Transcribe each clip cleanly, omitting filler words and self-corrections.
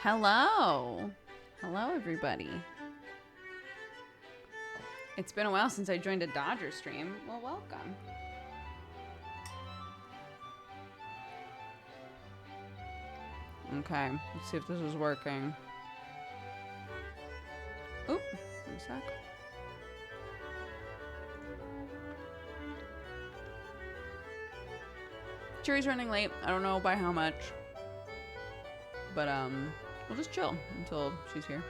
Hello. Hello, everybody. It's been a while since I joined a Dodger stream. Well, welcome. Okay, let's see if this is working. Oop, one sec. Cherry's running late. I don't know by how much. But, we'll just chill until she's here.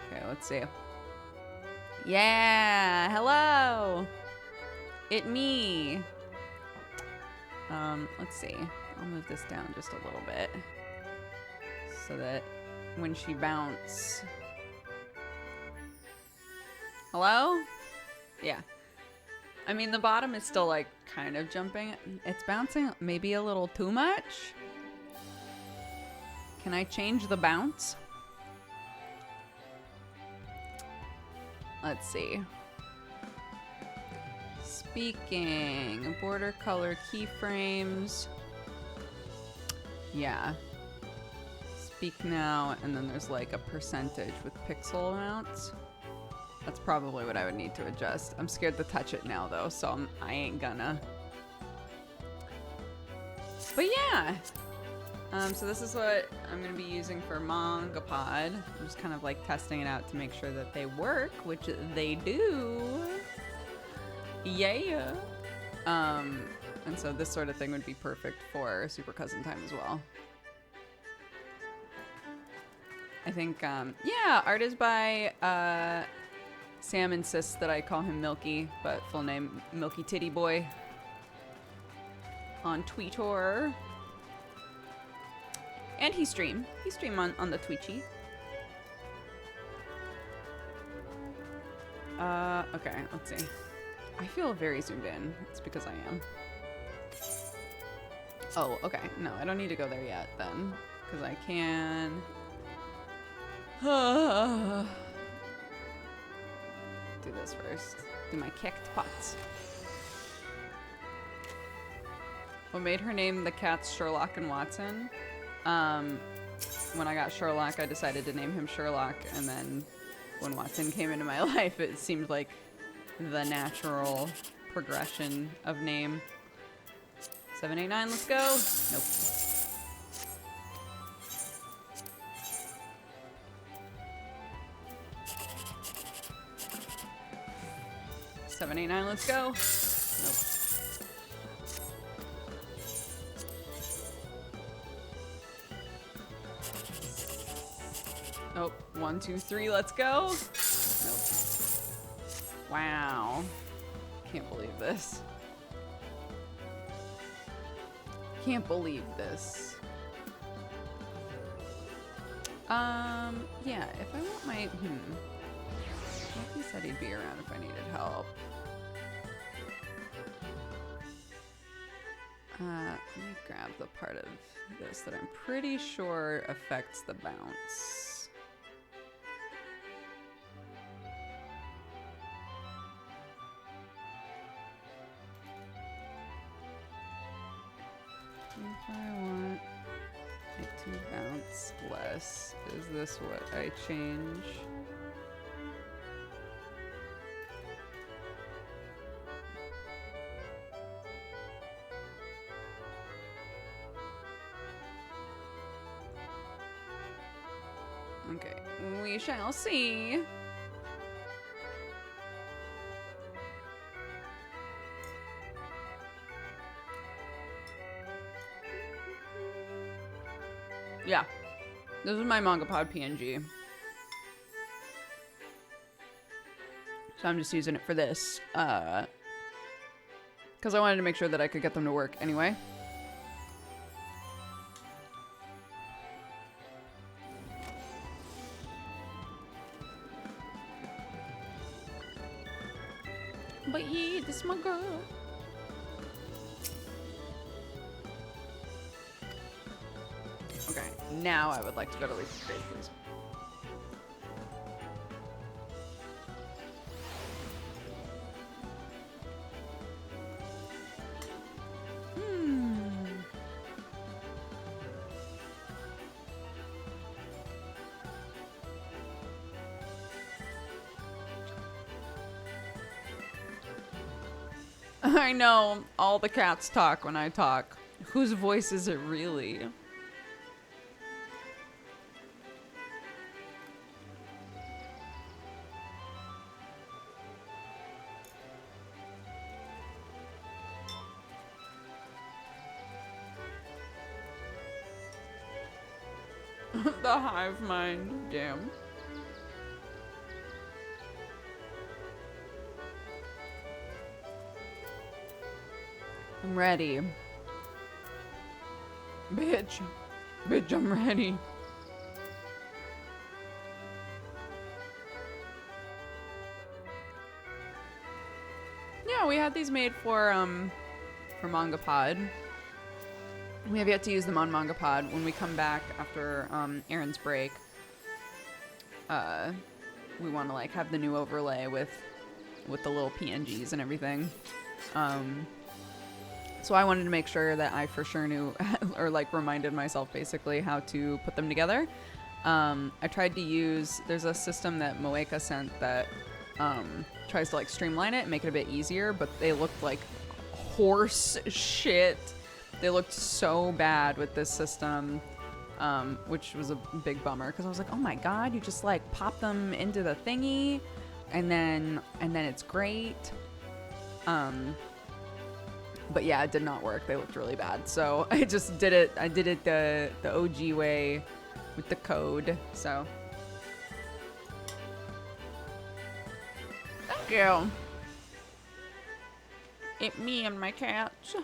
Okay, let's see. Yeah, hello. It me. Let's see. I'll move this down just a little bit so that when she bounce. Hello? Yeah. I mean, the bottom is still like kind of jumping. It's bouncing maybe a little too much. Can I change the bounce? Let's see. Speaking, border color keyframes. Yeah. Speak now, and then there's like a percentage with pixel amounts. That's probably what I would need to adjust. I'm scared to touch it now though, so I ain't gonna. But yeah. So this is what I'm going to be using for Mangapod. I'm just kind of like testing it out to make sure that they work, which they do. Yeah. And so this sort of thing would be perfect for Super Cousin Time as well. I think, yeah, art is by Sam insists that I call him Milky, but full name Milky Titty Boy on Twitter. And he stream on the Twitchy. Okay, let's see. I feel very zoomed in. It's because I am. Oh, okay. No, I don't need to go there yet then. Because I can... do this first. Do my kicked pots. What made her name the cats Sherlock and Watson? When I got Sherlock, I decided to name him Sherlock, and then when Watson came into my life, it seemed like the natural progression of name. 789, let's go. Nope. Seven, 8, 9, let's go. Nope. Oh, 1, 2, 3, let's go. Nope. Wow. Can't believe this. Can't believe this. Yeah, if I want my, he said he'd be around if I needed help. Let me grab the part of this that I'm pretty sure affects the bounce. If I want it to bounce less, is this what I change? Okay, we shall see. Yeah, this is my Mangapod PNG. So I'm just using it for this, because I wanted to make sure that I could get them to work anyway. But yeah, this is my girl. Okay, now I would like to go to Lisa's grave, please. I know. All the cats talk when I talk. Whose voice is it really? The hive mind. Damn. I'm ready. Bitch. Bitch, I'm ready. Yeah, we had these made for Mangapod. We have yet to use them on Mangapod. When we come back after Aaron's break, we want to like have the new overlay with the little PNGs and everything. So I wanted to make sure that I for sure knew or like reminded myself basically how to put them together. I tried to use, there's a system that Moeka sent that tries to like streamline it and make it a bit easier, but they looked like horse shit. They looked so bad with this system, which was a big bummer because I was like, oh my god, you just like pop them into the thingy and then it's great. But yeah, it did not work. They looked really bad. So I just did it. I did it the OG way with the code. So thank you. It me and my cats.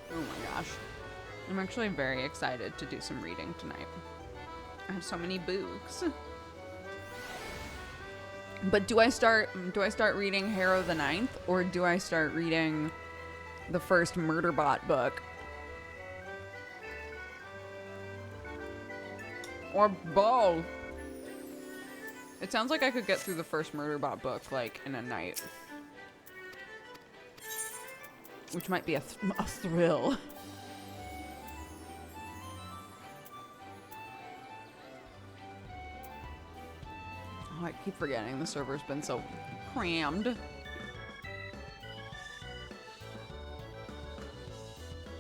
Oh my gosh. I'm actually very excited to do some reading tonight. I have so many books. But do I start reading Harrow the Ninth, or do I start reading the first Murderbot book? Or both? It sounds like I could get through the first Murderbot book like in a night. Which might be a thrill. Oh, I keep forgetting the server's been so crammed.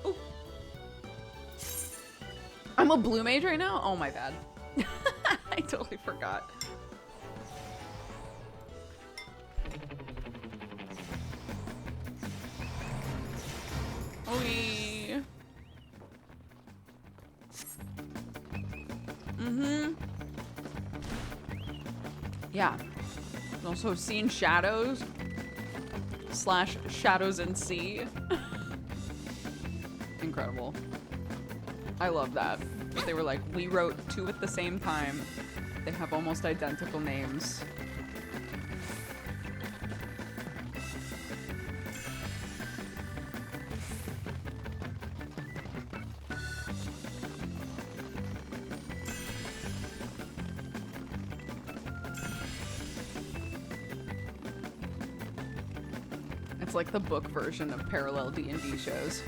Ooh. I'm a blue mage right now? Oh my bad. I totally forgot. Okay. Yeah. Also seen shadows / shadows and sea. Incredible. I love that. They were like, we wrote 2 at the same time. They have almost identical names. It's like the book version of parallel D&D shows.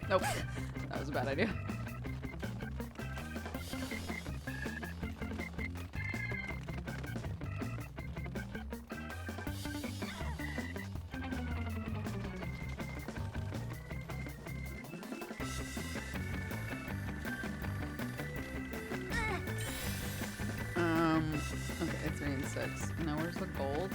Nope. That was a bad idea. Okay, 3 and 6. Now where's the gold?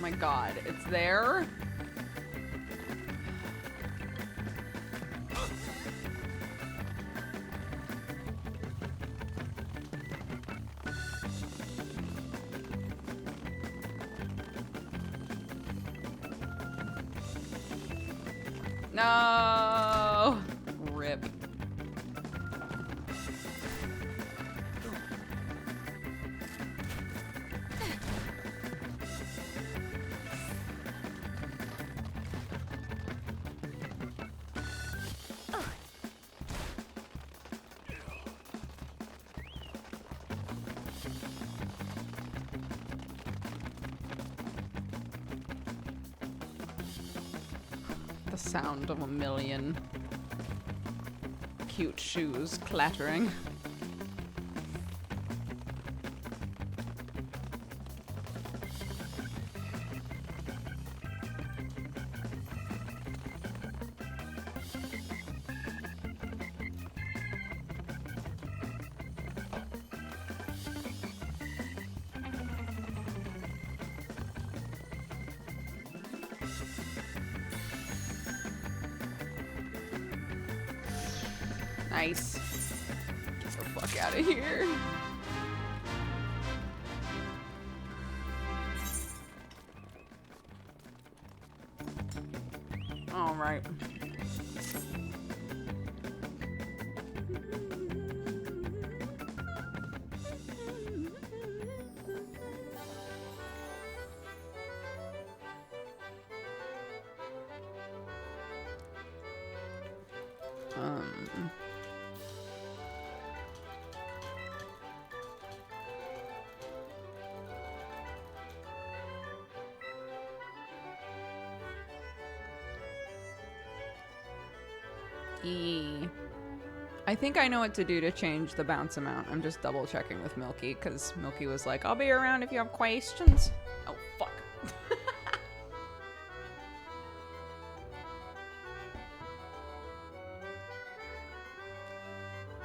my god, it's there? No! Rip. The sound of a million cute shoes clattering. Nice. Get the fuck out of here. All right. I think I know what to do to change the bounce amount. I'm just double checking with Milky because Milky was like, I'll be around if you have questions. Oh, fuck.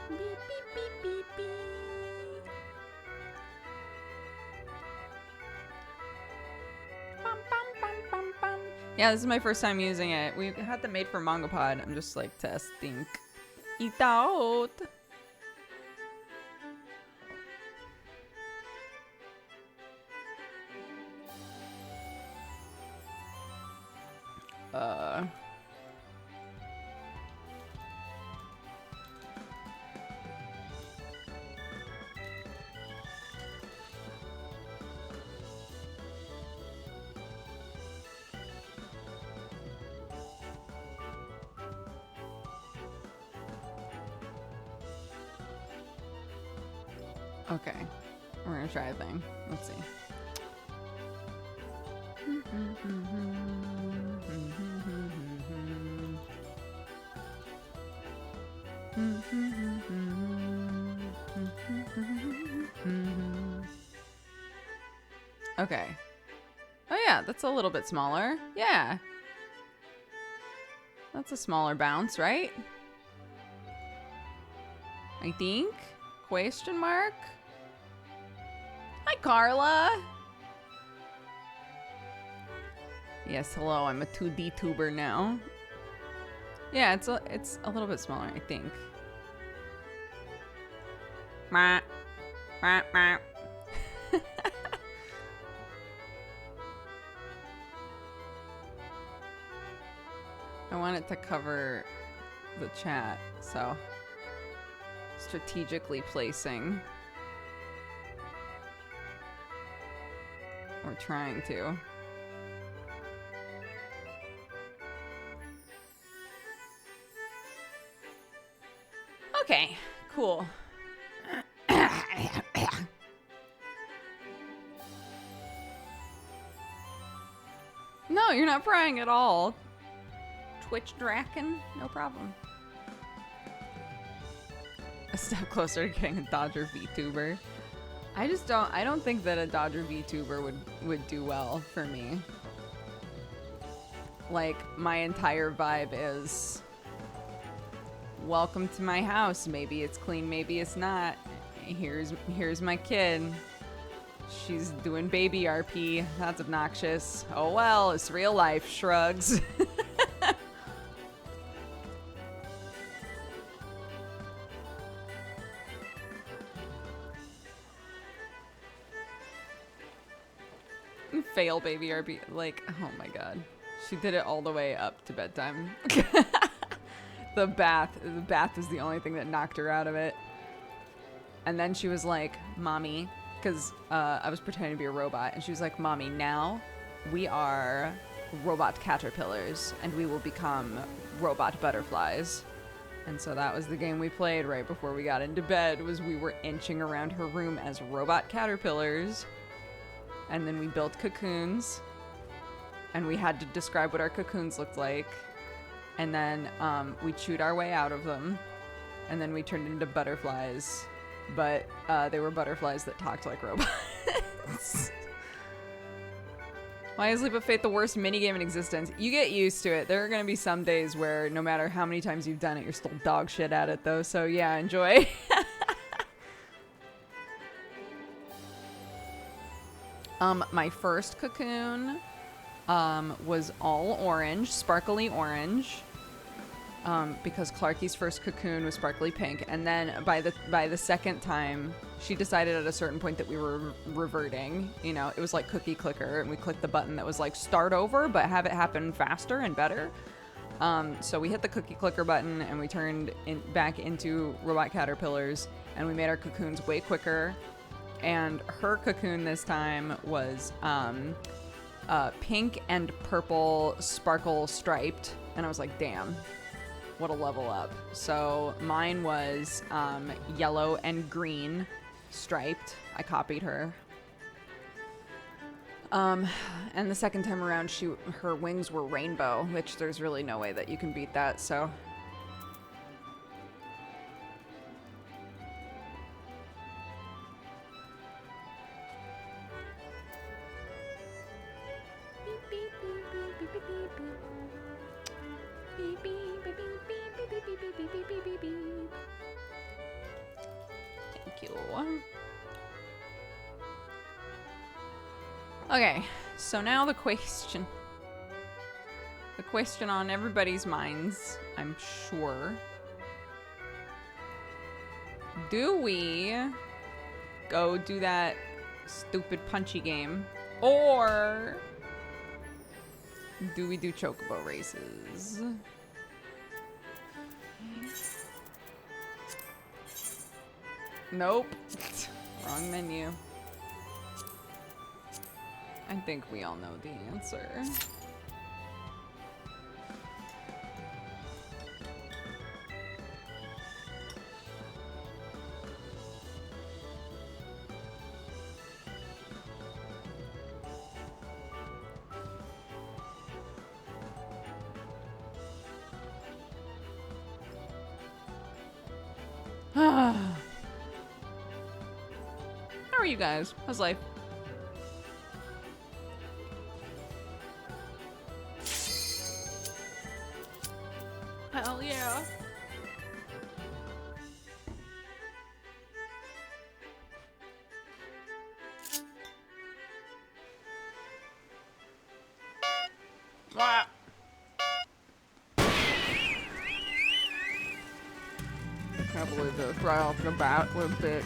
Beep, beep, beep, beep, beep. Bum, bum, bum, bum, bum. Yeah, this is my first time using it. We had them made for Mangapod. I'm just like testing it out. Okay, we're gonna try a thing. Let's see. Okay. Oh yeah, that's a little bit smaller. Yeah. That's a smaller bounce, right? I think? Question mark? Hi, Carla. Yes, hello. I'm a 2D tuber now. Yeah, it's a little bit smaller, I think. Meh. Meh, meh. I want it to cover the chat, so strategically placing. Or trying to. Okay, cool. No, you're not prying at all. Twitch Draken, no problem. A step closer to getting a Dodger VTuber. I don't think that a Dodger VTuber would do well for me. Like, my entire vibe is, welcome to my house. Maybe it's clean, maybe it's not. Here's my kid. She's doing baby RP. That's obnoxious. Oh well, it's real life. Shrugs. Fail baby RP. Like, oh my god. She did it all the way up to bedtime. The bath was the only thing that knocked her out of it. And then she was like, Mommy, because I was pretending to be a robot, and she was like, Mommy, now we are robot caterpillars, and we will become robot butterflies. And so that was the game we played right before we got into bed, was we were inching around her room as robot caterpillars, and then we built cocoons, and we had to describe what our cocoons looked like, and then we chewed our way out of them, and then we turned into butterflies. But they were butterflies that talked like robots. Why is Leap of Faith the worst minigame in existence? You get used to it. There are going to be some days where no matter how many times you've done it, you're still dog shit at it, though. So yeah, enjoy. My first cocoon was all orange, sparkly orange. Because Clarky's first cocoon was sparkly pink, and then by the second time, she decided at a certain point that we were reverting. You know, it was like cookie clicker, and we clicked the button that was like start over, but have it happen faster and better. So we hit the cookie clicker button, and we turned back into robot caterpillars, and we made our cocoons way quicker. And her cocoon this time was pink and purple sparkle striped, and I was like, damn. What a level up. So mine was yellow and green striped. I copied her. And the second time around, her wings were rainbow, which there's really no way that you can beat that, so. Thank you. Okay, so now the question on everybody's minds, I'm sure. Do we go do that stupid punchy game, or do we do chocobo races? Nope. Wrong menu. I think we all know the answer. How are you guys? How's life? Hell yeah. Ah. I can't believe this right off the bat with it.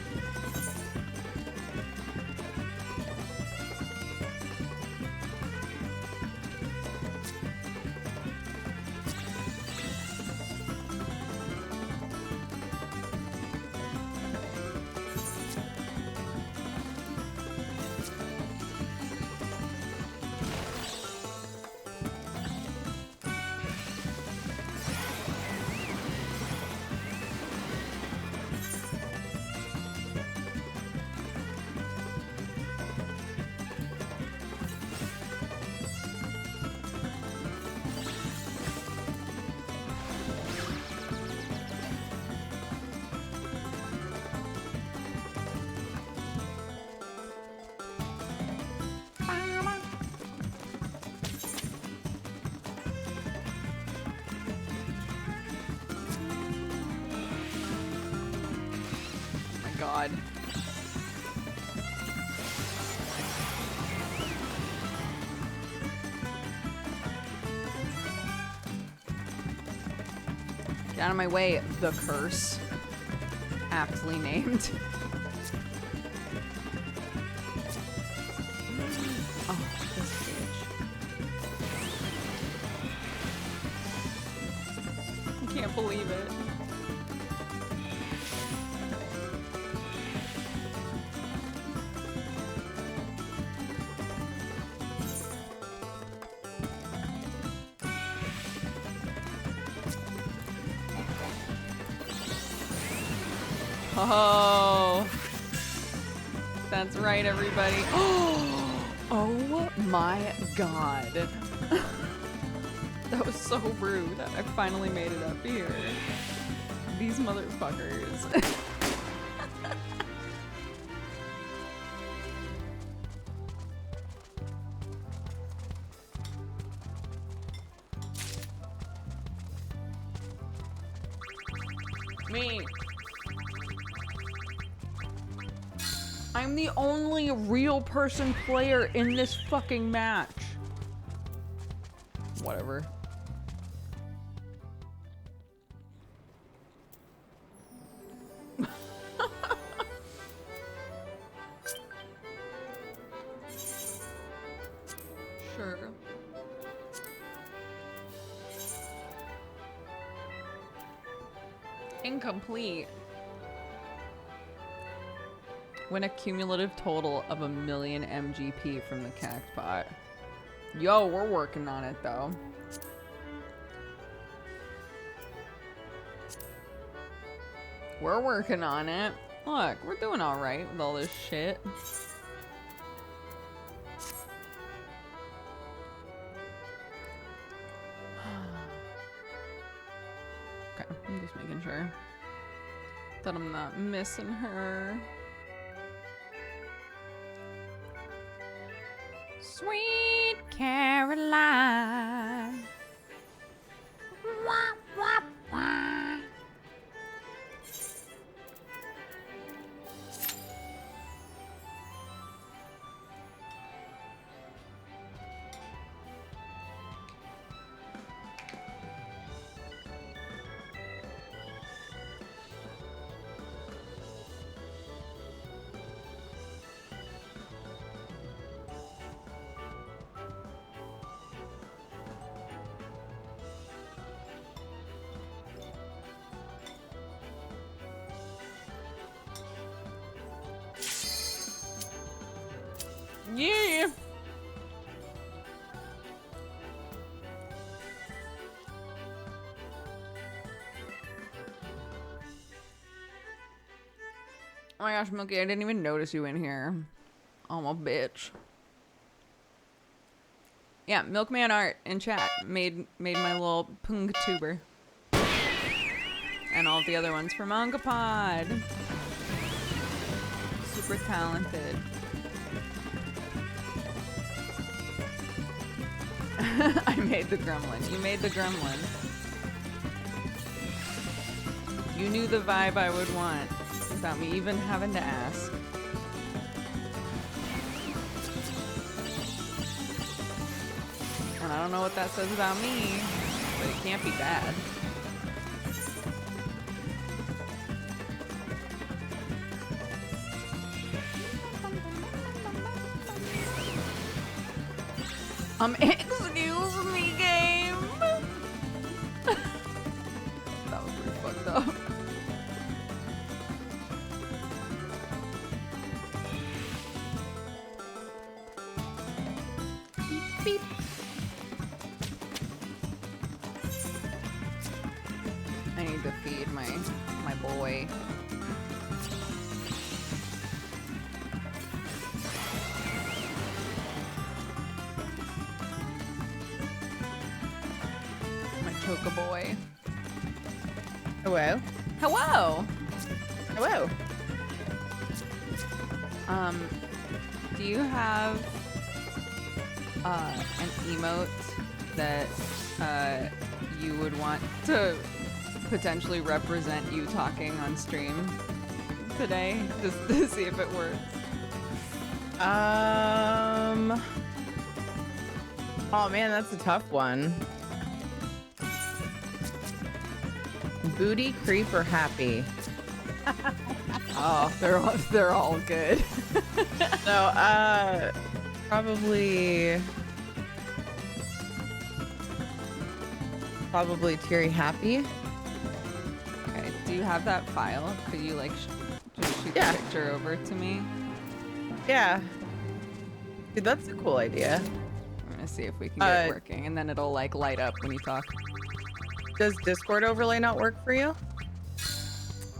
God. Get out of my way, the curse. Aptly named. Oh, this bitch. I can't believe it. Oh, that's right, everybody. Oh my god. That was so rude. I finally made it up here. These motherfuckers. Me. I'm the only real person player in this fucking match. Whatever. Sure. Incomplete. Win a cumulative total of 1,000,000 MGP from the Catboy. Yo, we're working on it though. We're working on it. Look, we're doing all right with all this shit. Okay, I'm just making sure that I'm not missing her. Sweet Caroline. Wah, wah, wah. Yeah. Oh my gosh, Milky, I didn't even notice you in here. I'm a bitch. Yeah, Milkman Art in chat made my little Pungtuber. And all the other ones for Mangapod. Super talented. I made the gremlin. You made the gremlin. You knew the vibe I would want without me even having to ask. And I don't know what that says about me, but it can't be bad. Excuse me, game. That was pretty fucked up. Beep, beep. I need to feed my boy. Boy. Hello. Hello. Hello. Do you have an emote that you would want to potentially represent you talking on stream today, just to see if it works? Oh man, that's a tough one. booty, creep, or happy? Oh, they're all good. So, probably Terry happy. Okay, do you have that file? Could you like just shoot the picture over to me? Yeah. Dude, that's a cool idea. I'm gonna see if we can get it working, and then it'll like light up when you talk. Does Discord overlay not work for you?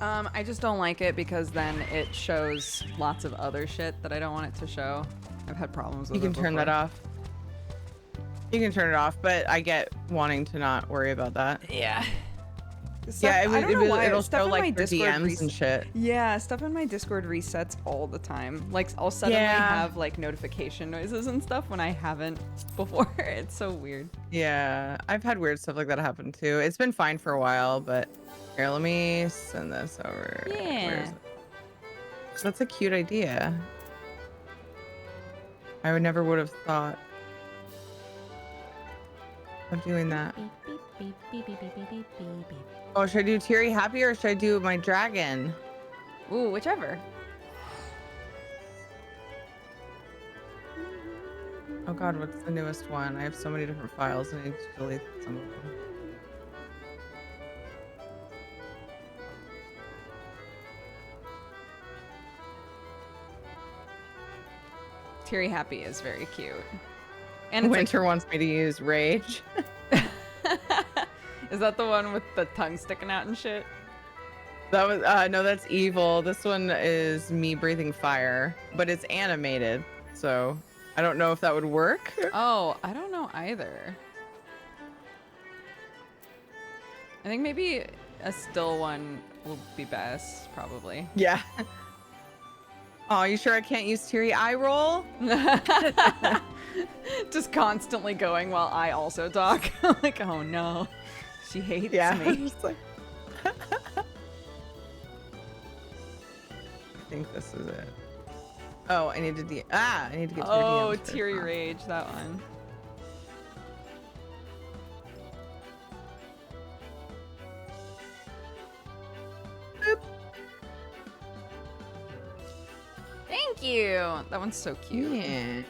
I just don't like it because then it shows lots of other shit that I don't want it to show. I've had problems with it. You can turn that off. You can turn it off, but I get wanting to not worry about that. Yeah. Yeah, it'll stuff show in like my the Discord DMs and shit. Yeah, stuff in my Discord resets all the time. Like, I'll suddenly have like notification noises and stuff when I haven't before. It's so weird. Yeah, I've had weird stuff like that happen too. It's been fine for a while, but here, let me send this over. Yeah. That's a cute idea. I would have thought of doing that. Oh, should I do Teary happy or should I do my dragon? Ooh, whichever. Oh god, what's the newest one? I have so many different files and I need to delete some of them. Teary happy is very cute. And Winter wants me to use rage. Is that the one with the tongue sticking out and shit? That was no, that's evil. This one is me breathing fire, but it's animated, so I don't know if that would work. Oh, I don't know either. I think maybe a still one will be best, probably. Yeah. Oh, you sure I can't use teary eye roll? Just constantly going while I also talk. Like, oh no, she hates me. Just like... I think this is it. Oh, I need to I need to get to your Oh, DMs teary first. rage, that one. Boop. Thank you. That one's so cute. Yeah.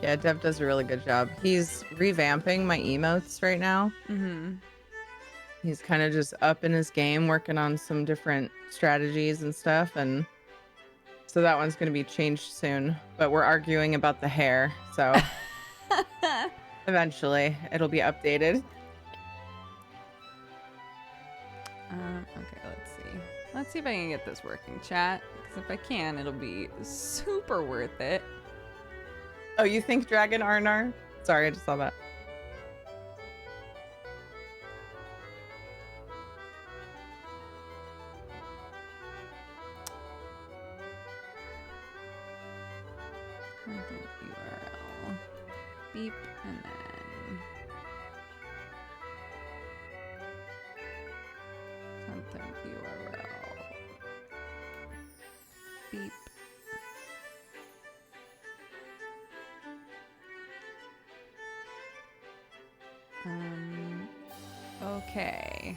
Yeah, Dev does a really good job. He's revamping my emotes right now. Mm-hmm. He's kind of just up in his game, working on some different strategies and stuff, and so that one's going to be changed soon. But we're arguing about the hair, so eventually it'll be updated. Okay, let's see. Let's see if I can get this working, chat. Because if I can, it'll be super worth it. Oh, you think Dragon Arnar? Sorry, I just saw that. Content URL. Beep, and then content URL. Beep. Okay.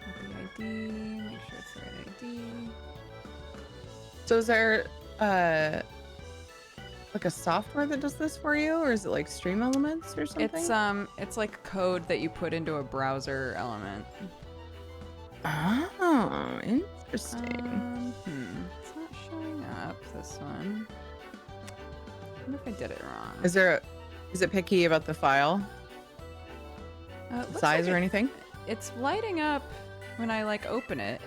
Copy ID, make sure it's the right ID. So is there like a software that does this for you, or is it like Stream Elements or something? It's like code that you put into a browser element. Oh, interesting. It's not showing up, this one. I wonder if I did it wrong. Is it picky about the file? It looks Size like or anything? It's lighting up when I like open it.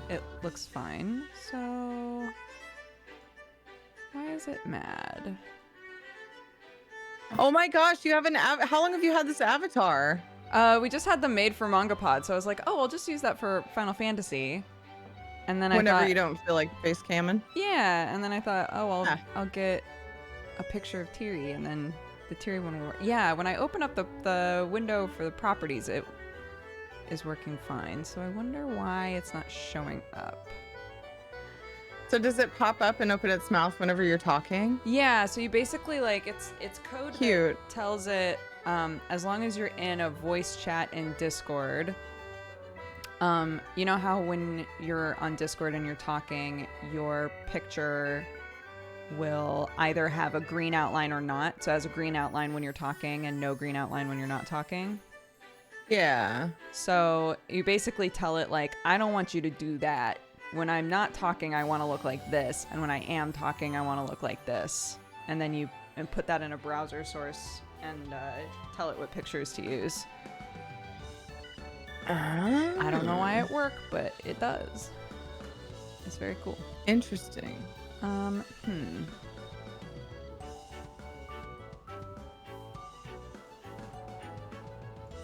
It looks fine. So why is it mad? Oh my gosh, you have how long have you had this avatar? We just had them made for Mangapod, so I was like, oh, I'll just use that for Final Fantasy. And then Whenever I thought, you don't feel like face camming. yeah, and then I thought, oh, I'll get a picture of Tiri, and then the Tiri one will work. Yeah, when I open up the window for the properties, it is working fine. So I wonder why it's not showing up. So does it pop up and open its mouth whenever you're talking? Yeah, so you basically like it's code Cute. that tells it as long as you're in a voice chat in Discord. You know how when you're on Discord and you're talking, your picture will either have a green outline or not. So it has a green outline when you're talking and no green outline when you're not talking. Yeah. So you basically tell it like, I don't want you to do that. When I'm not talking, I want to look like this. And when I am talking, I want to look like this. And then you put that in a browser source and tell it what pictures to use. I don't know why it worked, but it does. It's very cool. Interesting.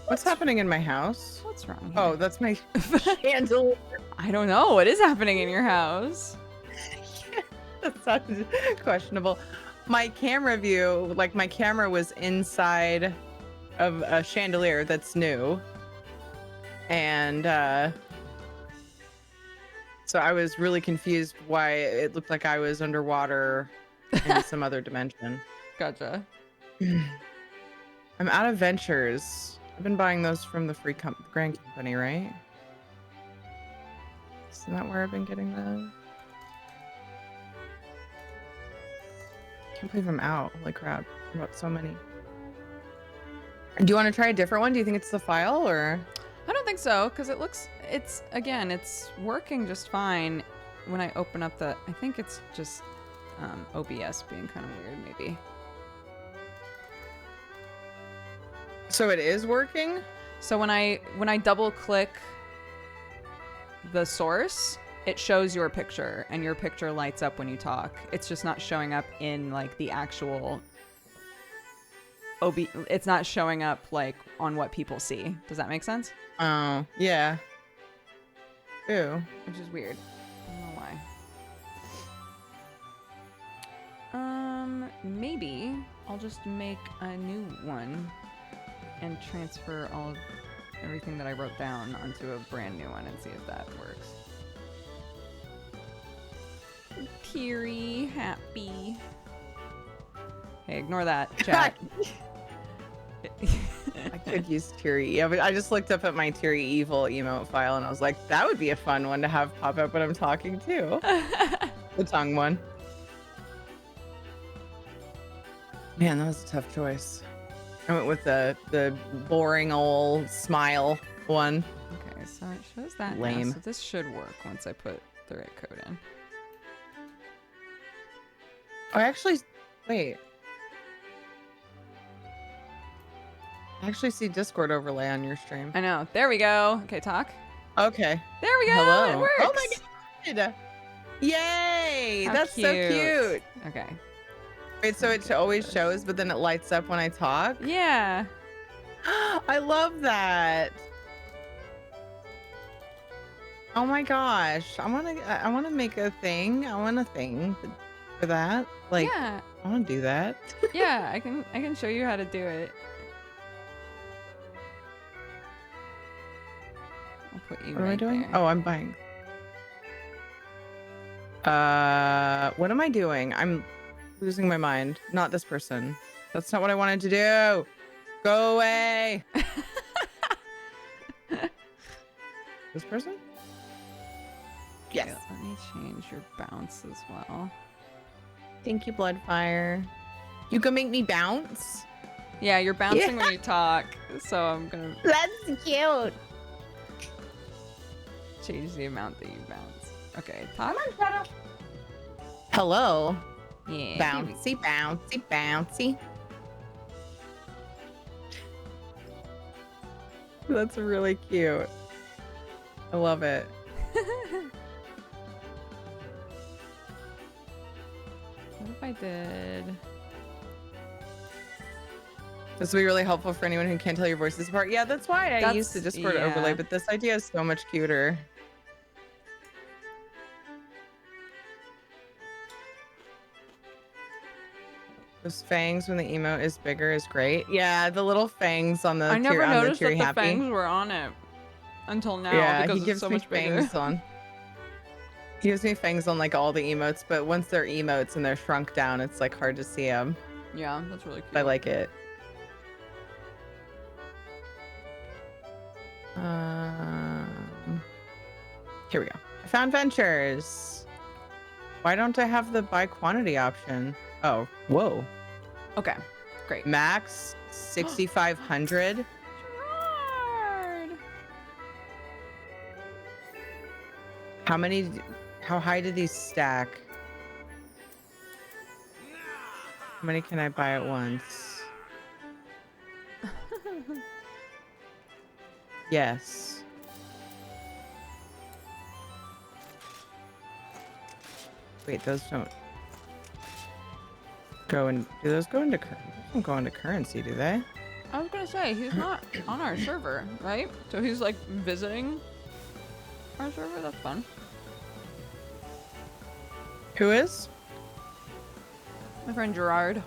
What's happening in my house? What's wrong here? Oh, that's my chandelier. I don't know. What is happening in your house? That sounds questionable. My camera view, like my camera was inside of a chandelier that's new. And so I was really confused why it looked like I was underwater in some other dimension. Gotcha. I'm out of ventures. I've been buying those from the free Grand Company, right? Isn't that where I've been getting those? Can't believe I'm out. Holy crap. I bought so many. Do you want to try a different one? Do you think it's the file or? I don't think so, because it's working just fine when I open up I think it's just OBS being kind of weird, maybe. So it is working? So when I double click the source, it shows your picture and your picture lights up when you talk. It's just not showing up in like the actual it's not showing up like on what people see. Does that make sense? Oh, yeah. Ew. Which is weird. I don't know why. Maybe I'll just make a new one and transfer all of everything that I wrote down onto a brand new one and see if that works. Teary happy. Hey, ignore that, chat. I could use Teary. Yeah, but I just looked up at my Teary Evil emote file and I was like, that would be a fun one to have pop up when I'm talking too. The tongue one. Man, that was a tough choice. I went with the boring old smile one. Okay, so it shows that Lame. now, so this should work once I put the right code in. Oh, wait. I actually see Discord overlay on your stream. I know. There we go. Okay, talk. Okay. There we go. Hello. It works. Oh my god. Yay. How That's so cute. Okay. Wait, so it always shows, but then it lights up when I talk? Yeah. I love that. Oh my gosh. I want to make a thing. I want a thing for that. Like, yeah. I want to do that. Yeah, I can show you how to do it. I'll put you What am I right doing? there. Oh, I'm buying. What am I doing? I'm losing my mind. Not this person. That's not what I wanted to do. Go away. This person? Yes. Okay, let me change your bounce as well. Thank you, Bloodfire. You can make me bounce? Yeah, you're bouncing when you talk, so I'm gonna That's cute. change the amount that you bounce. Okay, talk. Hello. Yeah. Bouncy, bouncy, bouncy. That's really cute. I love it. What if I did? This will be really helpful for anyone who can't tell your voices apart. Yeah, that's why I used the Discord overlay, but this idea is so much cuter. Those fangs when the emote is bigger is great. Yeah, the little fangs on the I never noticed that the happy. fangs were on it until now Yeah, because he it's gives so me much bigger. fangs on. He gives me fangs on like all the emotes, but once they're emotes and they're shrunk down, it's like hard to see them. Yeah, that's really cute. I like it. Here we go. I found ventures. Why don't I have the buy quantity option? Oh, whoa. Okay, great. Max 6,500. Gerard! How high do these stack? How many can I buy at once? Yes. Wait, those don't go in. Do those go into? They don't go into currency, do they? I was gonna say, he's not on our server, right? So he's like visiting our server? That's fun. Who is? My friend Gerard.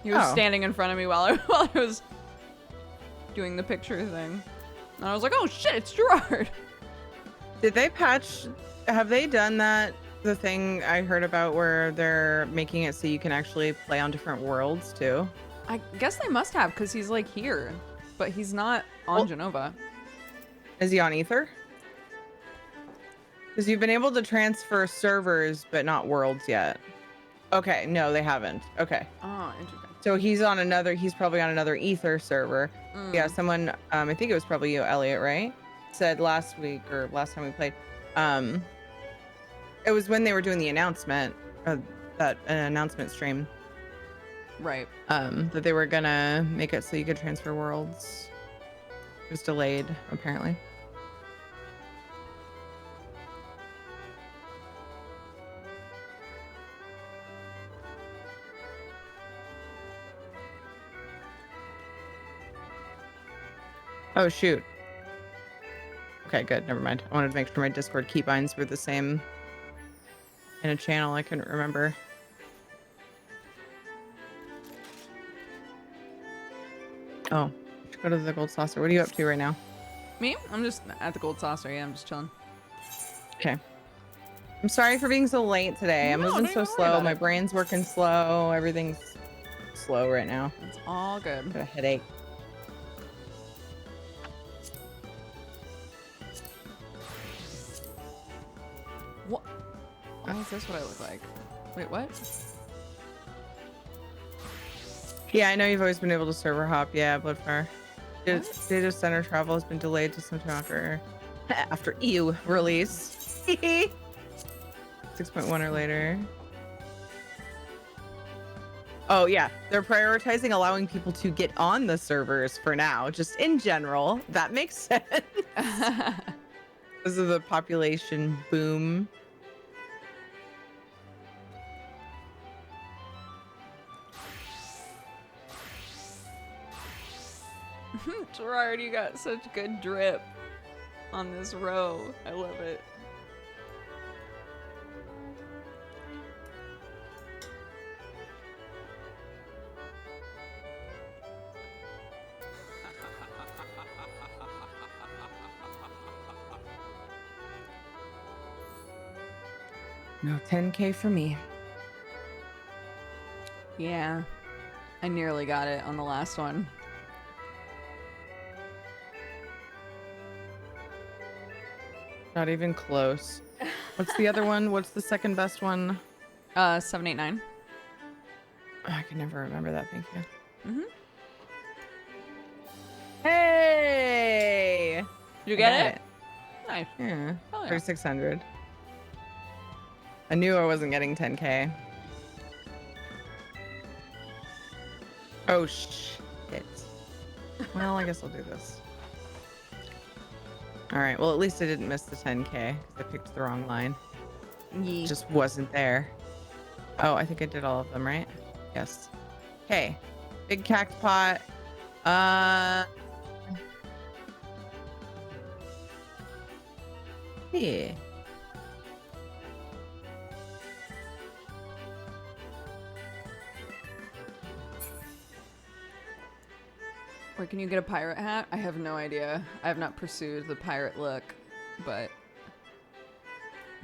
He was Oh. standing in front of me while I was doing the picture thing. And I was like, oh shit, it's Gerard! Did they patch? Have they done that? The thing I heard about where they're making it so you can actually play on different worlds too? I guess they must have, because he's like here. But he's not on Well- Genova. Is he on Ether? Because you've been able to transfer servers, but not worlds yet. Okay, no, they haven't. Okay. Oh, interesting. So he's probably on another Ether server. Yeah, someone, I think it was probably you, Elliot, right? Said last week or last time we played. It was when they were doing the announcement, that announcement stream, Right. that they were gonna make it so you could transfer worlds. It was delayed, apparently. Oh, shoot. Okay, good. Never mind. I wanted to make sure my Discord keybinds were the same in a channel. I couldn't remember. Oh, should go to the gold saucer. What are you up to right now? Me? I'm just at the gold saucer. Yeah, I'm just chilling. Okay. I'm sorry for being so late today. I'm No, moving don't so even worry slow. about My it. brain's working slow. Everything's slow right now. It's all good. Got a headache. What? Why is this what I look like? Wait, what? Yeah, I know you've always been able to server hop. Yeah, Bloodfire. What? Data center travel has been delayed to sometime after EU release. 6.1 or later. Oh yeah, they're prioritizing allowing people to get on the servers for now. Just in general, that makes sense. Because of the population boom. Gerard, you got such good drip on this row. I love it. No 10K for me. Yeah. I nearly got it on the last one. Not even close. What's the other one? What's the second best one? 789. I can never remember that. Thank you. Mm-hmm. Hey! Did you I get got it? Nice. Yeah. Hell yeah. 3600. I knew I wasn't getting 10K. Oh shit. Well, I guess I'll do this. All right. Well, at least I didn't miss the 10K because I picked the wrong line. Yee. It just wasn't there. Oh, I think I did all of them, right? Yes. Okay. Big cact pot. Yeah. Where can you get a pirate hat? I have no idea. I have not pursued the pirate look, but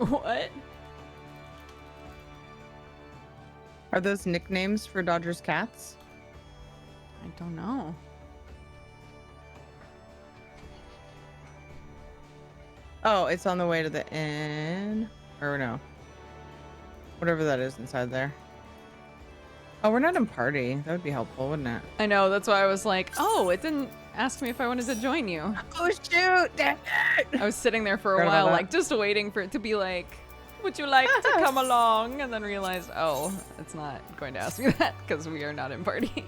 What? Are those nicknames for Dodger's cats? I don't know. Oh, it's on the way to the inn. Or no. Whatever that is inside there. Oh, we're not in party. That would be helpful, wouldn't it? I know, that's why I was like, oh, it didn't ask me if I wanted to join you. Oh, shoot! Dang it! I was sitting there for a Forgot about while, that. like, just waiting for it to be like, would you like to come along? And then realized, oh, it's not going to ask me that because we are not in party.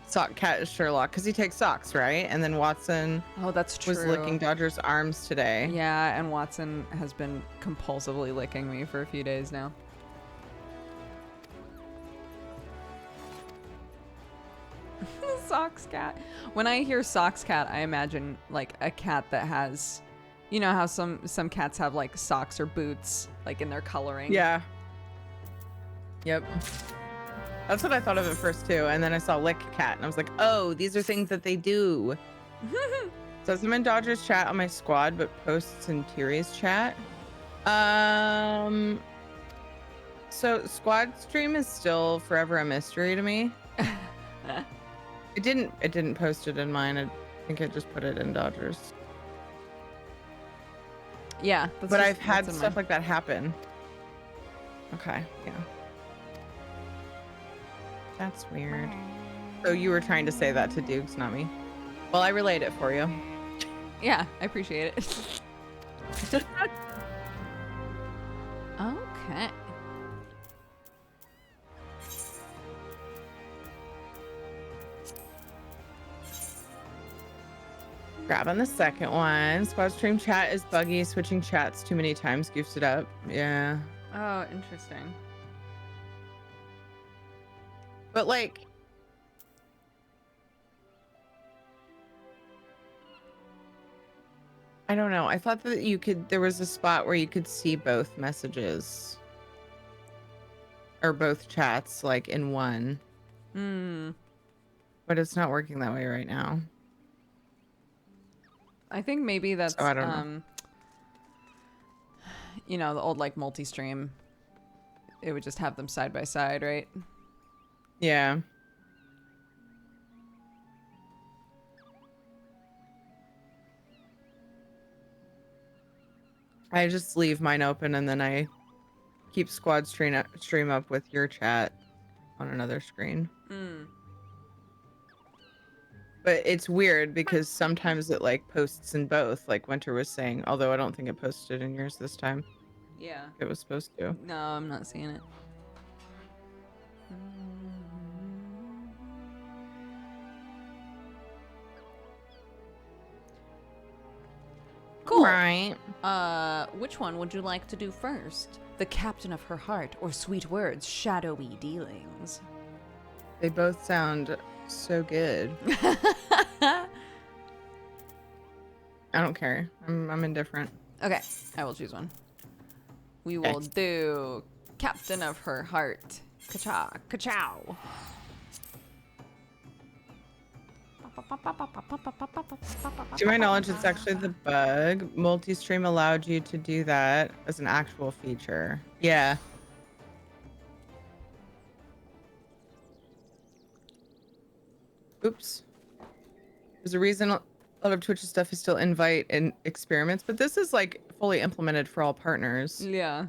Sock cat is Sherlock because he takes socks, right? And then Watson Oh, that's true. was licking Dodger's arms today. Yeah, and Watson has been compulsively licking me for a few days now. Socks cat. When I hear socks cat, I imagine like a cat that has, you know how some cats have like socks or boots like in their coloring. Yeah. Yep. That's what I thought of at first too. And then I saw lick cat and I was like, oh, these are things that they do. Says I'm in Dodger's chat on my squad, but posts in Tiri's chat. So squad stream is still forever a mystery to me. It didn't post it in mine. I think it just put it in Dodger's. Yeah, But I've had stuff like that happen. Okay, yeah. That's weird. So you were trying to say that to Dukes, not me. Well, I relayed it for you. Yeah, I appreciate it. Okay. Grabbing the second one. Squad stream chat is buggy. Switching chats too many times goofs it up. Yeah. Oh, interesting. But like, I don't know. I thought that there was a spot where you could see both messages or both chats like in one. But it's not working that way right now. I think maybe that's So I don't know. You know, the old like multi-stream. It would just have them side by side, right? Yeah. I just leave mine open and then I keep squad stream up with your chat on another screen. But it's weird because sometimes it like posts in both, like Winter was saying, although I don't think it posted in yours this time. Yeah. It was supposed to. No, I'm not seeing it. Cool. Right. Which one would you like to do first? The captain of her heart or sweet words, shadowy dealings? They both sound so good. I don't care. I'm indifferent. Okay, I will choose one. We will Okay. do captain of her heart. Ka-chow. Ka-chow. To my knowledge, it's actually the bug. Multi-stream allowed you to do that as an actual feature. Yeah. Oops. There's a reason a lot of Twitch's stuff is still invite and experiments, but this is like fully implemented for all partners. Yeah.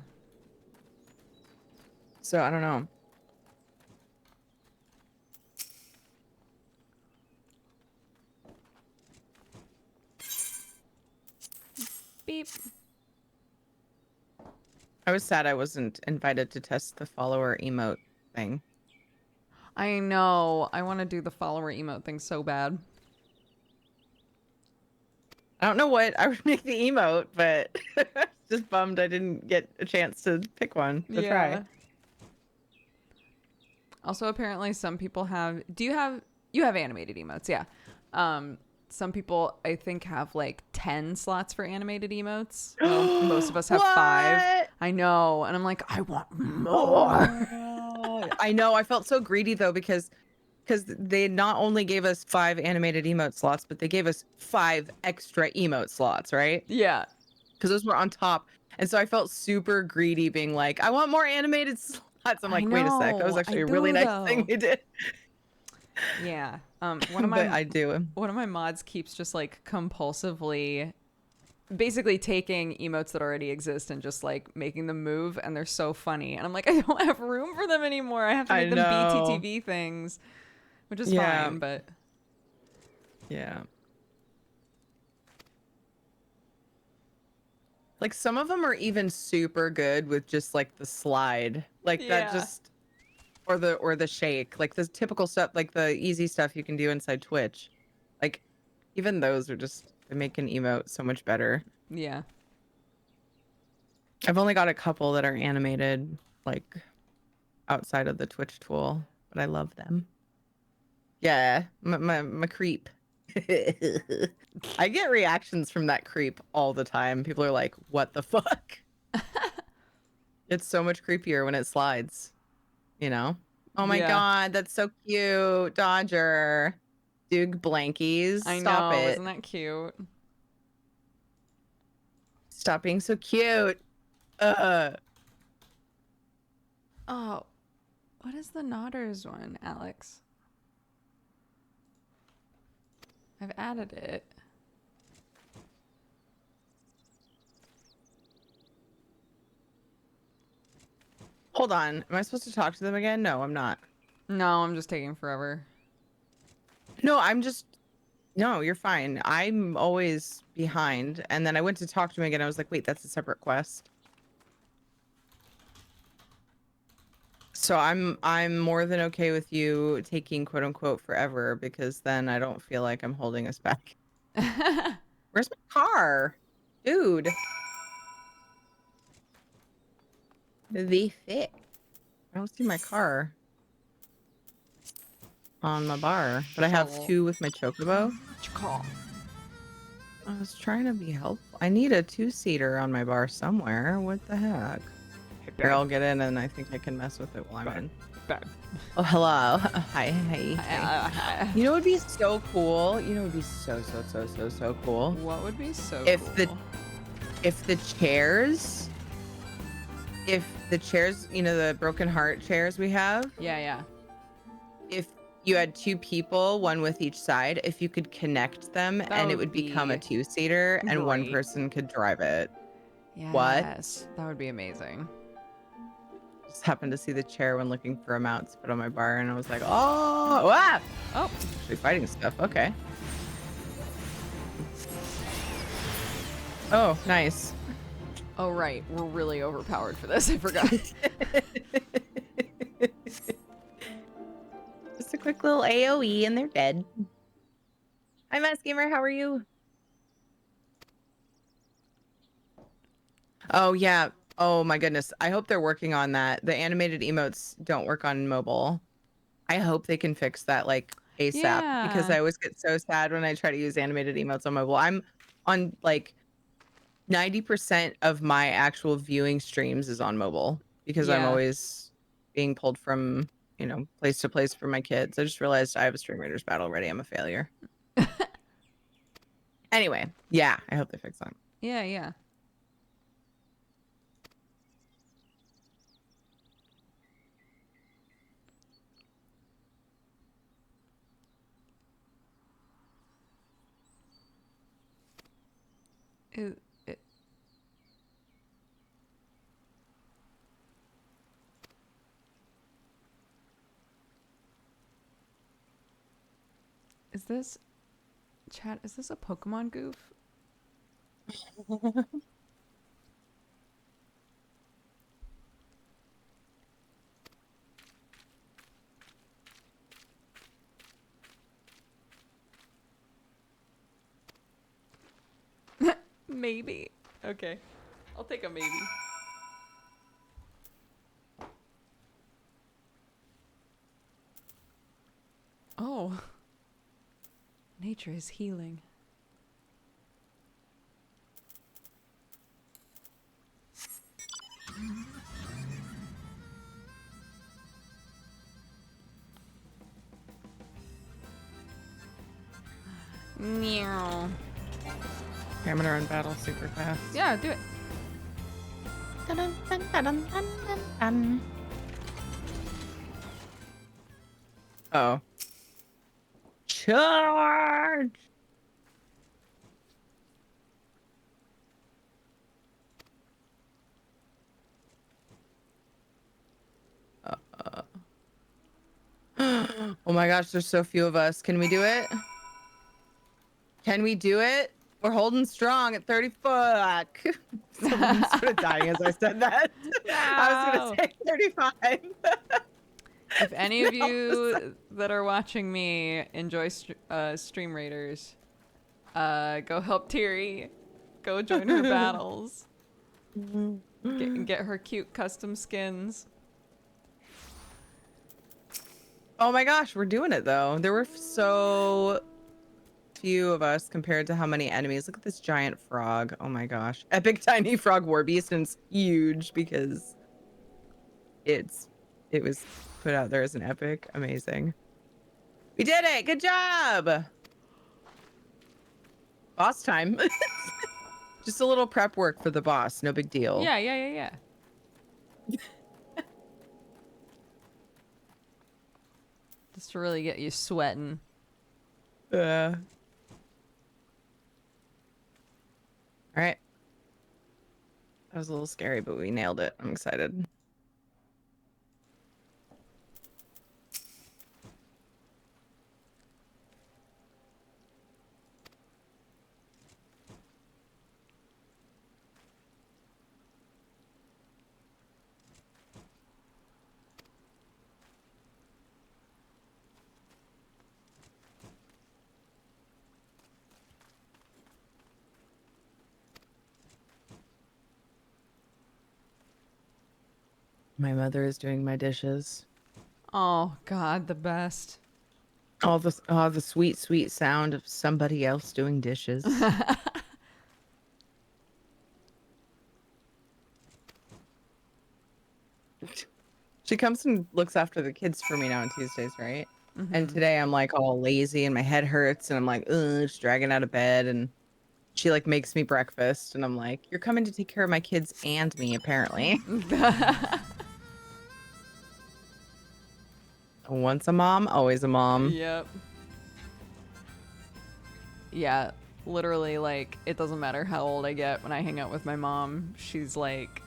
So I don't know. Beep. I was sad I wasn't invited to test the follower emote thing. I know. I want to do the follower emote thing so bad. I don't know what I would make the emote, but just bummed I didn't get a chance to pick one to try. Also, apparently some people have... you have animated emotes, yeah. Some people, I think, have like 10 slots for animated emotes. Well, most of us have 5. I know. And I'm like, I want more. I know. I felt so greedy though, because they not only gave us 5 animated emote slots, but they gave us 5 extra emote slots, right? Yeah. because those were on top. And so I felt super greedy being like, I want more animated slots. I'm like, wait a sec. That was actually a really nice thing we did. Yeah. But I do. One of my mods keeps just like compulsively basically taking emotes that already exist and just like making them move, and they're so funny. And I'm like, I don't have room for them anymore. I have to make them BTTV things, which is fine, but yeah. Like some of them are even super good with just like the slide, like that just or the shake, like the typical stuff, like the easy stuff you can do inside Twitch. Like even those are just, they make an emote so much better. Yeah. I've only got a couple that are animated, like outside of the Twitch tool, but I love them. Yeah, my creep. I get reactions from that creep all the time. People are like, what the fuck? It's so much creepier when it slides, you know? Oh my God, that's so cute. Dodger. Dude blankies. I Stop know, it. isn't that cute? Stop being so cute. Oh, what is the Nodders one, Alex? I've added it. Hold on. Am I supposed to talk to them again? No, I'm not. No, I'm just taking forever. No, no, you're fine. I'm always behind. And then I went to talk to him again. I was like, wait, that's a separate quest. So I'm more than okay with you taking quote unquote forever, because then I don't feel like I'm holding us back. Where's my car? Dude. The fit. I don't see my car on my bar, but I have 2 with my chocobo. I was trying to be helpful. I need a 2-seater on my bar somewhere. What the heck? Here, I'll get in and I think I can mess with it while I'm in. Oh, hello. Hi. You know what would be so cool? You know what would be so cool? What would be so if cool? If the chairs, you know, the broken heart chairs we have? Yeah. If you had 2 people, one with each side, if you could connect them and it would become a 2-seater and one person could drive it. Yes, What? That would be amazing. Just happened to see the chair when looking for a mount to put on my bar, and I was like, oh, ah! Oh, actually fighting stuff. Okay. Oh, nice. Oh, right. We're really overpowered for this. I forgot. Just a quick little AoE and they're dead. Hi, Mass Gamer. How are you? Oh, yeah. Oh, my goodness. I hope they're working on that. The animated emotes don't work on mobile. I hope they can fix that, like, ASAP, because I always get so sad when I try to use animated emotes on mobile. I'm on, like, 90% of my actual viewing streams is on mobile, because I'm always being pulled from, you know, place to place for my kids. I just realized I have a Stream Raiders battle already. I'm a failure. Anyway, yeah, I hope they fix that. Yeah. Is this chat? Is this a Pokemon goof? Maybe. Okay. I'll take a maybe. Oh. Nature is healing. Meow. Okay, I'm gonna run battle super fast. Yeah, do it. Dun, dun, dun, dun, dun, dun, dun. Oh. Charge! Oh my gosh, there's so few of us. Can we do it? Can we do it? We're holding strong at 30. Fuck. Someone started dying as I said that. I was No. gonna say 35. If any of you that are watching me enjoy Stream Raiders, go help Tiri. Go join her battles. Get her cute custom skins. Oh my gosh, we're doing it though. There were so few of us compared to how many enemies. Look at this giant frog. Oh my gosh. Epic tiny frog war beast, and it's huge because it was put out there as an epic. Amazing. We did it. Good job. Boss time. Just a little prep work for the boss. No big deal. Yeah. Just to really get you sweating. All right. That was a little scary, but we nailed it. I'm excited. My mother is doing my dishes. Oh God, the best. All the sweet, sweet sound of somebody else doing dishes. She comes and looks after the kids for me now on Tuesdays, right? And today I'm like all lazy and my head hurts and I'm like, ugh, just dragging out of bed, and she like makes me breakfast and I'm like, you're coming to take care of my kids and me, apparently. Once a mom, always a mom. Yep. Yeah, literally, like, it doesn't matter how old I get when I hang out with my mom. She's like,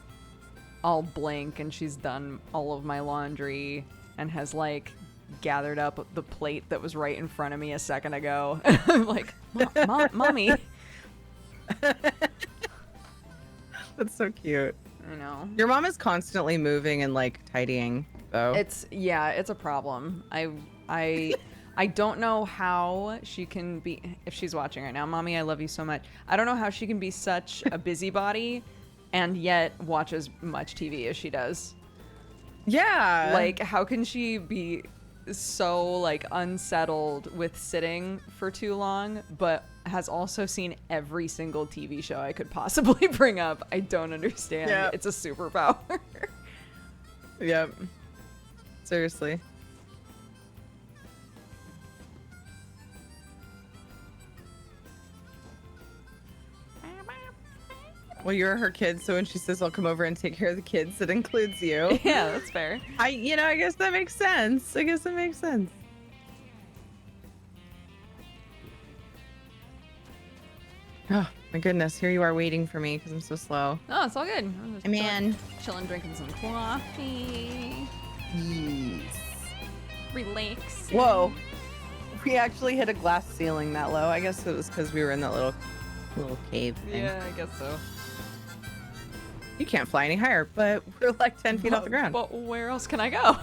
I'll blink and she's done all of my laundry and has like gathered up the plate that was right in front of me a second ago. I'm like, Mommy. That's so cute. I know. Your mom is constantly moving and like tidying, though. It's a problem. I don't know how she can be, if she's watching right now, Mommy, I love you so much. I don't know how she can be such a busybody and yet watch as much TV as she does. Yeah. Like, how can she be so like unsettled with sitting for too long, but has also seen every single TV show I could possibly bring up? I don't understand. Yep. It's a superpower. Yep. Seriously. Well, you're her kid, so when she says I'll come over and take care of the kids, it includes you. Yeah, that's fair. I guess that makes sense. Oh, my goodness. Here you are waiting for me because I'm so slow. No, it's all good. I'm just Man. chilling, drinking some coffee. Yes. Relax. Whoa. We actually hit a glass ceiling that low. I guess it was because we were in that little cave thing. Yeah, I guess so. You can't fly any higher, but we're like 10 feet off the ground. But where else can I go?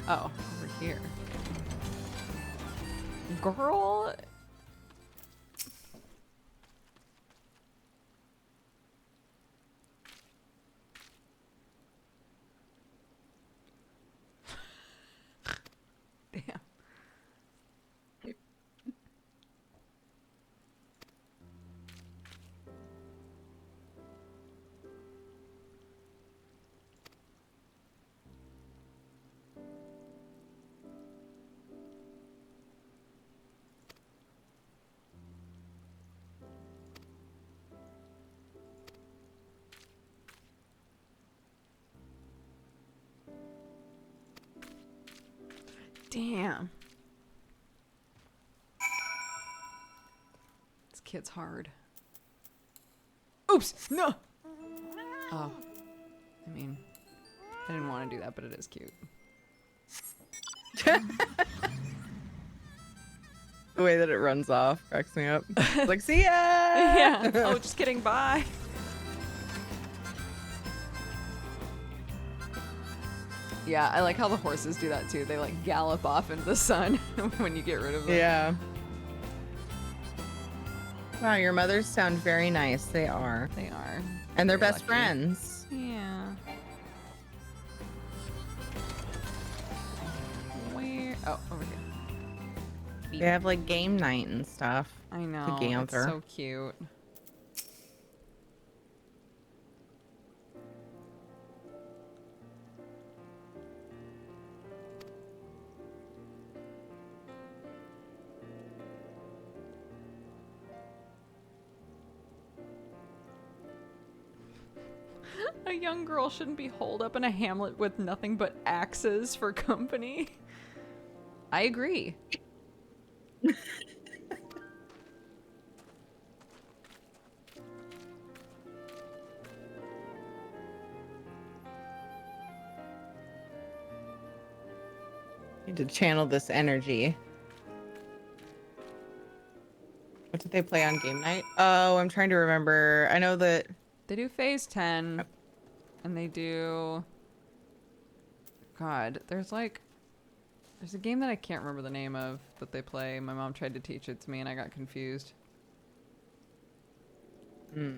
Oh, over here. Girl. Damn. Damn. This kid's hard. Oops! No! Oh. I mean, I didn't want to do that, but it is cute. The way that it runs off cracks me up. It's like, see ya! Yeah. Oh, just kidding. Bye. Yeah, I like how the horses do that too. They like gallop off into the sun when you get rid of them. Yeah. Wow, your mothers sound very nice. They are. They are. And they're Very best lucky. friends. Yeah. Where? Oh, over here. They have like game night and stuff. I know. It's Together. so cute. A young girl shouldn't be holed up in a hamlet with nothing but axes for company. I agree. Need to channel this energy. What did they play on game night? Oh, I'm trying to remember. I know that They do phase 10 and they do God, there's a game that I can't remember the name of that they play. My mom tried to teach it to me and I got confused. I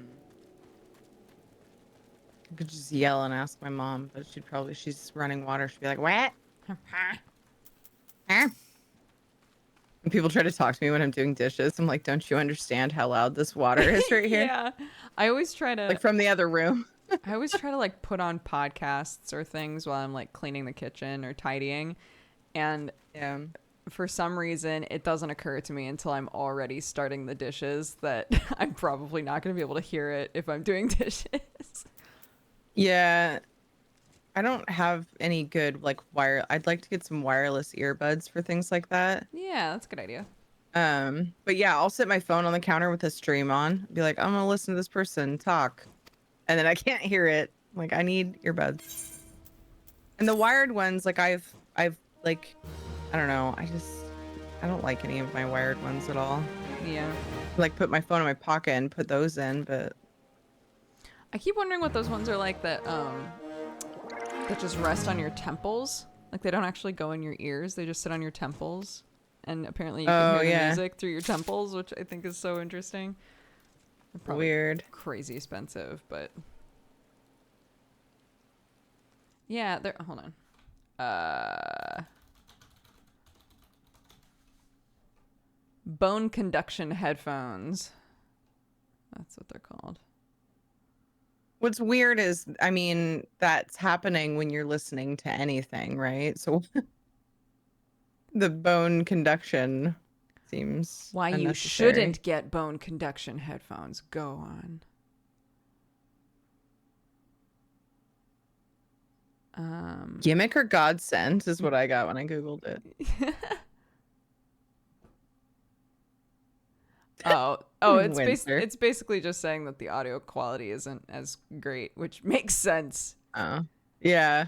could just yell and ask my mom, but she's running water. She'd be like, what? Huh? And people try to talk to me when I'm doing dishes. I'm like, don't you understand how loud this water is right here? Yeah. I always try to Like from the other room. I always try to like put on podcasts or things while I'm like cleaning the kitchen or tidying. And Yeah. for some reason, it doesn't occur to me until I'm already starting the dishes that I'm probably not going to be able to hear it if I'm doing dishes. Yeah. I don't have any good like I'd like to get some wireless earbuds for things like that. Yeah, that's a good idea. But yeah, I'll set my phone on the counter with a stream on. Be like, I'm gonna listen to this person talk. And then I can't hear it. Like I need earbuds. And the wired ones, like I've like I don't know, I don't like any of my wired ones at all. Yeah. Like put my phone in my pocket and put those in, but I keep wondering what those ones are like that just rest on your temples. Like they don't actually go in your ears, they just sit on your temples. And apparently you can hear the music through your temples, which I think is so interesting. They're probably weird. crazy expensive, but yeah, they're hold on. Bone conduction headphones. That's what they're called. What's weird is, I mean, that's happening when you're listening to anything, right? So the bone conduction seems Why you unnecessary. shouldn't get bone conduction headphones. Go on. Gimmick or godsend is what I got when I Googled it. It's basically just saying that the audio quality isn't as great, which makes sense. Yeah.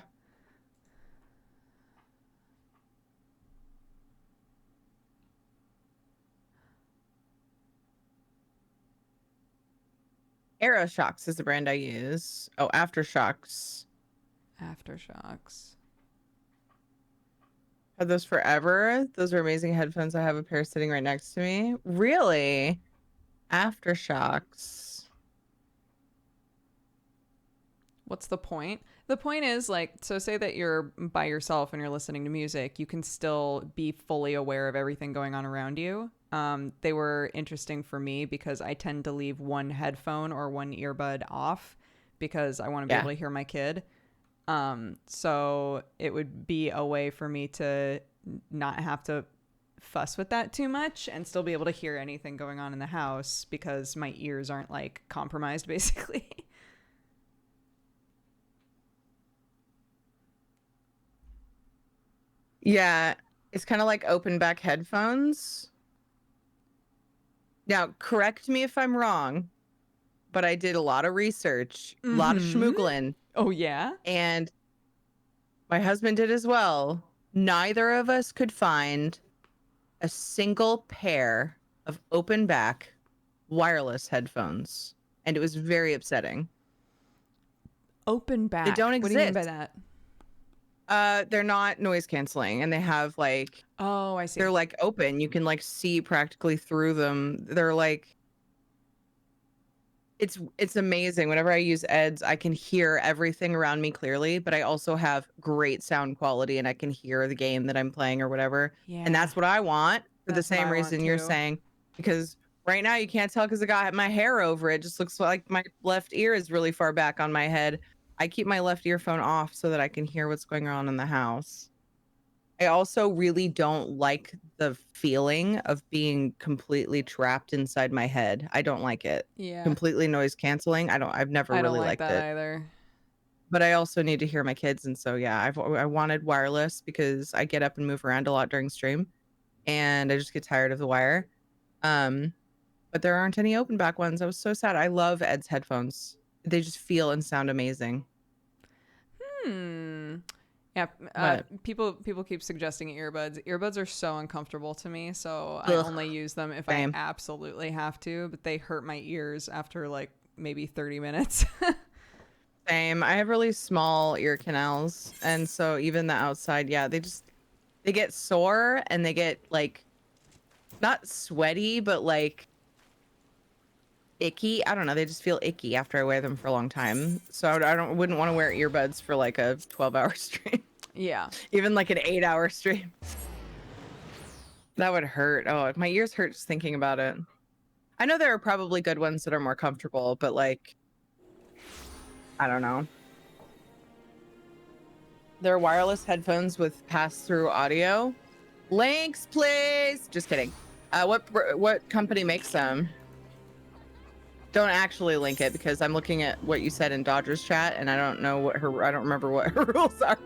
Aeroshocks is the brand I use. Oh, Aftershocks. Aftershocks. Had those forever. Those are amazing headphones. I have a pair sitting right next to me. Really? Aftershocks. What's the point? The point is, like, so say that you're by yourself and you're listening to music, you can still be fully aware of everything going on around you. They were interesting for me because I tend to leave one headphone or one earbud off because I want to be able to hear my kid. So it would be a way for me to not have to fuss with that too much and still be able to hear anything going on in the house because my ears aren't like compromised basically. Yeah, It's kind of like open back headphones. Now, correct me if I'm wrong, but I did a lot of research, a lot of schmoogling, Oh, yeah? and my husband did as well. Neither of us could find a single pair of open back wireless headphones, and it was very upsetting. Open back. They don't What do you mean by exist. that? They're not noise canceling, and they have like Oh, I see. they're like open. You can like see practically through them. They're like it's amazing. Whenever I use Eds, I can hear everything around me clearly, but I also have great sound quality and I can hear the game that I'm playing or whatever. Yeah. And that's what I want for the That's what same I want reason you're too. saying. Because right now you can't tell because I got my hair over it. Just looks like my left ear is really far back on my head. I keep my left earphone off so that I can hear what's going on in the house. I also really don't like the feeling of being completely trapped inside my head. I don't like it. Yeah. Completely noise canceling. I've never I don't really like liked that it. either. But I also need to hear my kids, and so yeah, I wanted wireless because I get up and move around a lot during stream, and I just get tired of the wire. But there aren't any open back ones. I was so sad. I love Ed's headphones. They just feel and sound amazing. Yeah, But people keep suggesting earbuds. Earbuds are so uncomfortable to me, so I ugh, only use them if same. I absolutely have to, but they hurt my ears after like maybe 30 minutes. Same. I have really small ear canals, and so even the outside, yeah, they get sore and they get like not sweaty, but like icky. I don't know. They just feel icky after I wear them for a long time. So I wouldn't want to wear earbuds for like a 12-hour stream, Yeah. even like an 8-hour stream. That would hurt. Oh, my ears hurt just thinking about it. I know there are probably good ones that are more comfortable, but like, I don't know. They're wireless headphones with pass-through audio. Links, please. Just kidding. What company makes them? Don't actually link it because I'm looking at what you said in Dodger's chat and I don't remember what her rules are.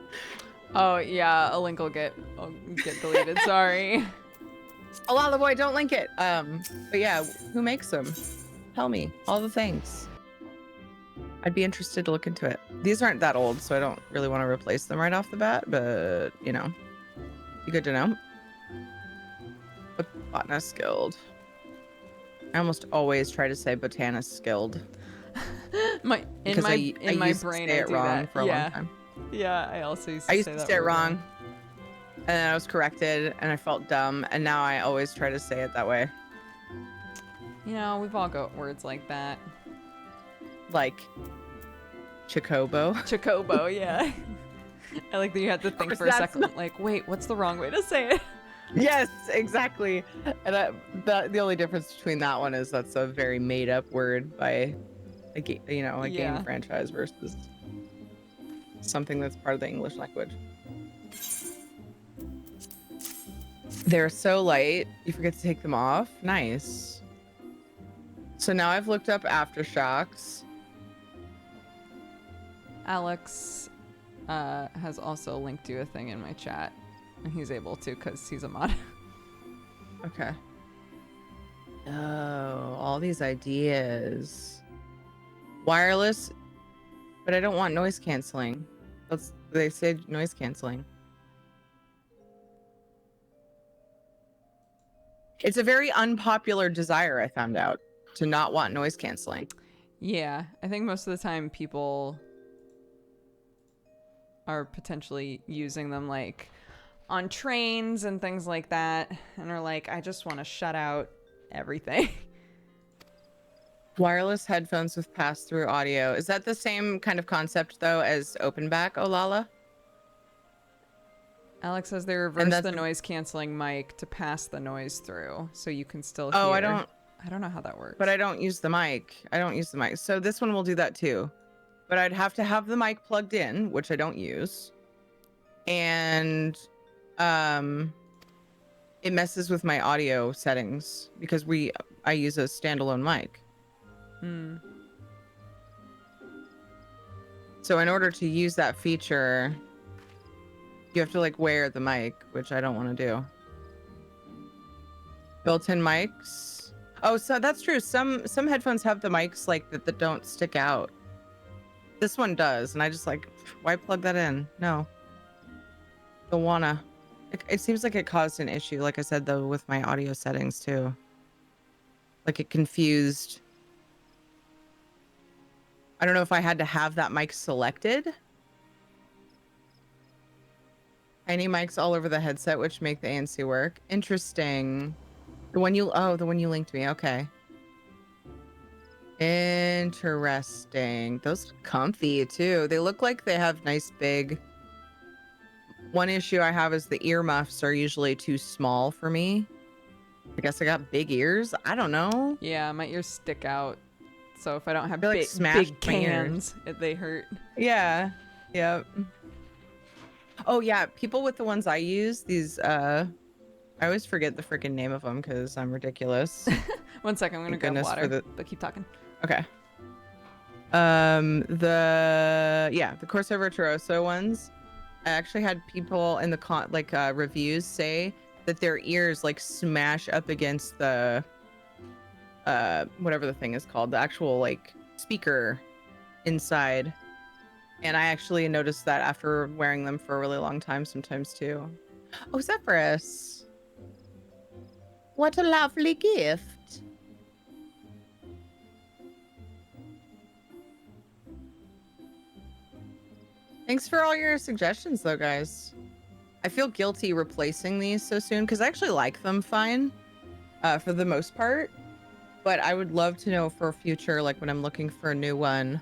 Oh yeah, a link will get deleted. Sorry. Alala boy, don't link it. But yeah, who makes them? Tell me all the things. I'd be interested to look into it. These aren't that old, so I don't really want to replace them right off the bat, but you know, be good to know. Botanist Guild. I almost always try to say Botanist Guild. in my used brain to say I it do wrong that. for a long time. Yeah, I also used I to used say to that say it word wrong, and then I was corrected, and I felt dumb, and now I always try to say it that way. You know, we've all got words like that. Like Chocobo. Chocobo, yeah. I like that you had to think for a second, like, wait, what's the wrong way to say it? Yes, exactly. And the only difference between that one is that's a very made-up word by a game franchise versus something that's part of the English language. They're so light, you forget to take them off. Nice. So now I've looked up aftershocks. Alex has also linked you a thing in my chat, and he's able to because he's a mod. Okay. Oh, all these ideas. Wireless, but I don't want noise canceling. They said noise canceling. It's a very unpopular desire, I found out, to not want noise canceling. Yeah, I think most of the time people are potentially using them like on trains and things like that, and are like, I just want to shut out everything. Wireless headphones with pass-through audio. Is that the same kind of concept though as open back, Olala? Alex says they reverse the noise canceling mic to pass the noise through, so you can still hear. I don't know how that works. But I don't use the mic. So this one will do that too. But I'd have to have the mic plugged in, which I don't use. And it messes with my audio settings because I use a standalone mic. So in order to use that feature, You have to like wear the mic, which I don't want to do. Built-in mics. Oh, so that's true. Some headphones have the mics like that don't stick out. This one does, and I just like, why plug that in? No. Don't wanna. It seems like it caused an issue, like I said, though, with my audio settings too. Like it confused. I don't know if I had to have that mic selected. Tiny mics all over the headset, which make the ANC work. Interesting. The one you linked me. Okay. Interesting. Those are comfy too. They look like they have nice big. One issue I have is the earmuffs are usually too small for me. I guess I got big ears. I don't know. Yeah, my ears stick out. So if I don't have They're, like, big smashed my cans, they hurt. Yeah. Yep. Oh yeah, people with the ones I use, these I always forget the freaking name of them because I'm ridiculous. 1 second, I'm gonna grab water. But keep talking. Okay. The Corsair Virtuoso ones. I actually had people in the reviews say that their ears like smash up against the whatever the thing is called, the actual like speaker inside. And I actually noticed that after wearing them for a really long time sometimes too. Oh, Zephyrus. What a lovely gift. Thanks for all your suggestions though, guys. I feel guilty replacing these so soon because I actually like them fine for the most part. But I would love to know for future, like when I'm looking for a new one.